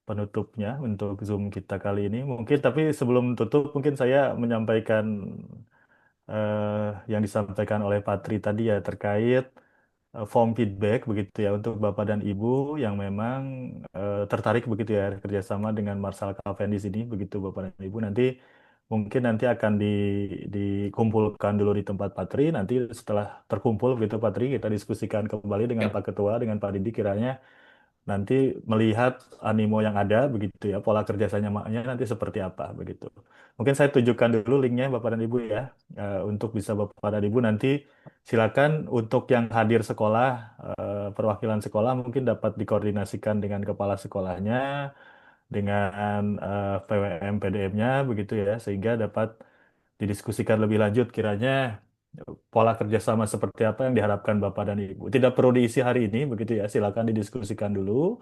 penutupnya untuk Zoom kita kali ini. Mungkin tapi sebelum tutup mungkin saya menyampaikan yang disampaikan oleh Patri tadi ya terkait form feedback begitu ya untuk Bapak dan Ibu yang memang tertarik begitu ya kerjasama dengan Marsal Cavendish ini begitu Bapak dan Ibu nanti akan dikumpulkan dulu di tempat Patri, nanti setelah terkumpul begitu Patri kita diskusikan kembali dengan Ya. Pak Ketua dengan Pak Didi kiranya nanti melihat animo yang ada begitu ya pola kerjasamanya nanti seperti apa begitu. Mungkin saya tunjukkan dulu linknya Bapak dan Ibu ya untuk bisa Bapak dan Ibu nanti silakan untuk yang hadir sekolah perwakilan sekolah mungkin dapat dikoordinasikan dengan kepala sekolahnya dengan PWM PDM-nya begitu ya sehingga dapat didiskusikan lebih lanjut kiranya pola kerjasama seperti apa yang diharapkan Bapak dan Ibu. Tidak perlu diisi hari ini begitu ya silakan didiskusikan dulu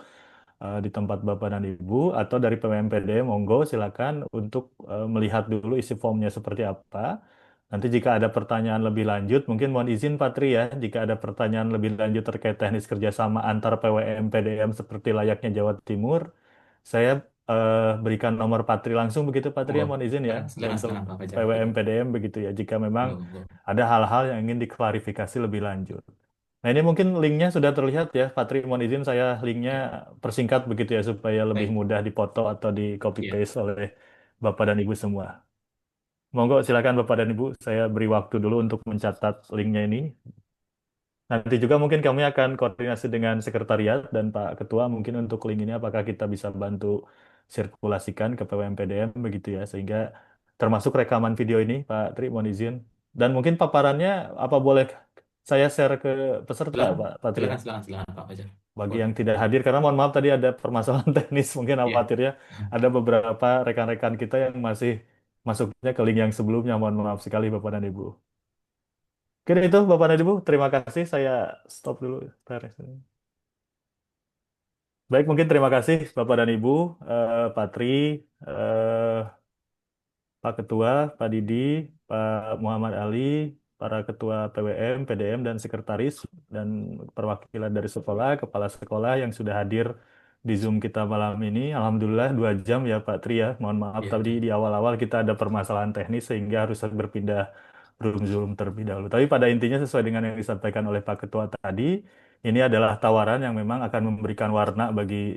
di tempat Bapak dan Ibu atau dari PMPD monggo silakan untuk melihat dulu isi formnya seperti apa. Nanti jika ada pertanyaan lebih lanjut, mungkin mohon izin Patri ya, jika ada pertanyaan lebih lanjut terkait teknis kerjasama antar PWM PDM seperti layaknya Jawa Timur, saya berikan nomor Patri langsung begitu Patri ya, Monggo. mohon izin ya Silakan, untuk silakan Pak Fajar. PWM PDM begitu ya, jika memang Monggo. ada hal-hal yang ingin diklarifikasi lebih lanjut. Nah ini mungkin linknya sudah terlihat ya, Patri mohon izin saya linknya persingkat begitu ya supaya lebih Baik. mudah dipoto atau di copy Ya. paste oleh Bapak dan Ibu semua. Monggo silakan Bapak dan Ibu, saya beri waktu dulu untuk mencatat linknya ini. Nanti juga mungkin kami akan koordinasi dengan sekretariat dan Pak Ketua mungkin untuk link ini apakah kita bisa bantu sirkulasikan ke PWMPDM begitu ya sehingga termasuk rekaman video ini Pak Tri mohon izin dan mungkin paparannya apa boleh saya share ke peserta Silakan, Pak Tri ya? silakan Pak Fajar. Bagi Boleh. yang tidak hadir karena mohon maaf tadi ada permasalahan teknis mungkin Iya. khawatirnya ada beberapa rekan-rekan kita yang masih masuknya ke link yang sebelumnya mohon maaf sekali Bapak dan Ibu. Oke itu Bapak dan Ibu terima kasih saya stop dulu. Baik, mungkin terima kasih Bapak dan Ibu, Pak Tri, Pak Ketua, Pak Didi, Pak Muhammad Ali, para Ketua PWM, PDM, dan Sekretaris, dan perwakilan dari sekolah, Kepala Sekolah yang sudah hadir di Zoom kita malam ini. Alhamdulillah 2 jam ya Pak Tri ya. Mohon maaf Iya, tadi di awal-awal kita ada permasalahan teknis sehingga harus berpindah room Zoom terlebih dahulu. Tapi pada intinya sesuai dengan yang disampaikan oleh Pak Ketua tadi, ini adalah tawaran yang memang akan memberikan warna bagi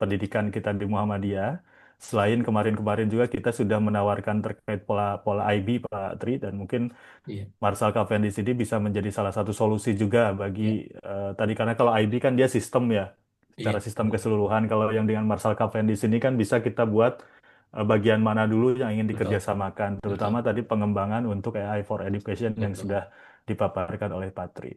pendidikan kita di Muhammadiyah. Selain kemarin-kemarin juga kita sudah menawarkan terkait pola IB Pak Tri, dan mungkin iya, Marshall Cavendish ini bisa menjadi salah satu solusi juga bagi iya, tadi, karena kalau IB kan dia sistem ya, iya, secara sistem betul, keseluruhan. Kalau yang dengan Marshall Cavendish ini kan bisa kita buat bagian mana dulu yang ingin betul, dikerjasamakan, betul, terutama tadi pengembangan untuk AI for Education yang betul. sudah dipaparkan oleh Pak Tri.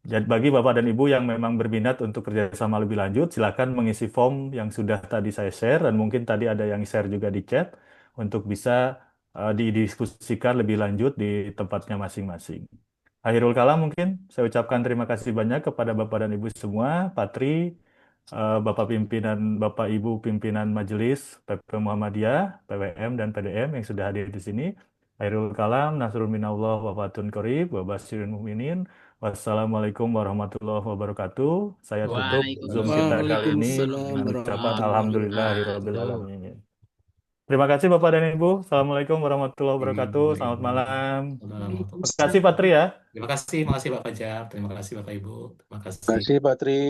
Jadi bagi Bapak dan Ibu yang memang berminat untuk kerjasama lebih lanjut, silakan mengisi form yang sudah tadi saya share, dan mungkin tadi ada yang share juga di chat untuk bisa didiskusikan lebih lanjut di tempatnya masing-masing. Akhirul kalam, mungkin saya ucapkan terima kasih banyak kepada Bapak dan Ibu semua, Pak Tri, Bapak Ibu pimpinan Majelis PP Muhammadiyah, PWM dan PDM yang sudah hadir di sini. Akhirul kalam, nasrul minallah wa fatun qorib wa basyiril mu'minin. Wassalamualaikum warahmatullahi wabarakatuh. Saya tutup Zoom kita kali ini Waalaikumsalam dengan ucapan warahmatullahi alhamdulillahirabbil wabarakatuh. alamin. Terima kasih Bapak dan Ibu. Assalamualaikum warahmatullahi wabarakatuh. Selamat malam. Terima kasih Pak Tri ya. Terima kasih Pak Fajar. Terima kasih Bapak Ibu. Terima Terima kasih. kasih Pak Tri.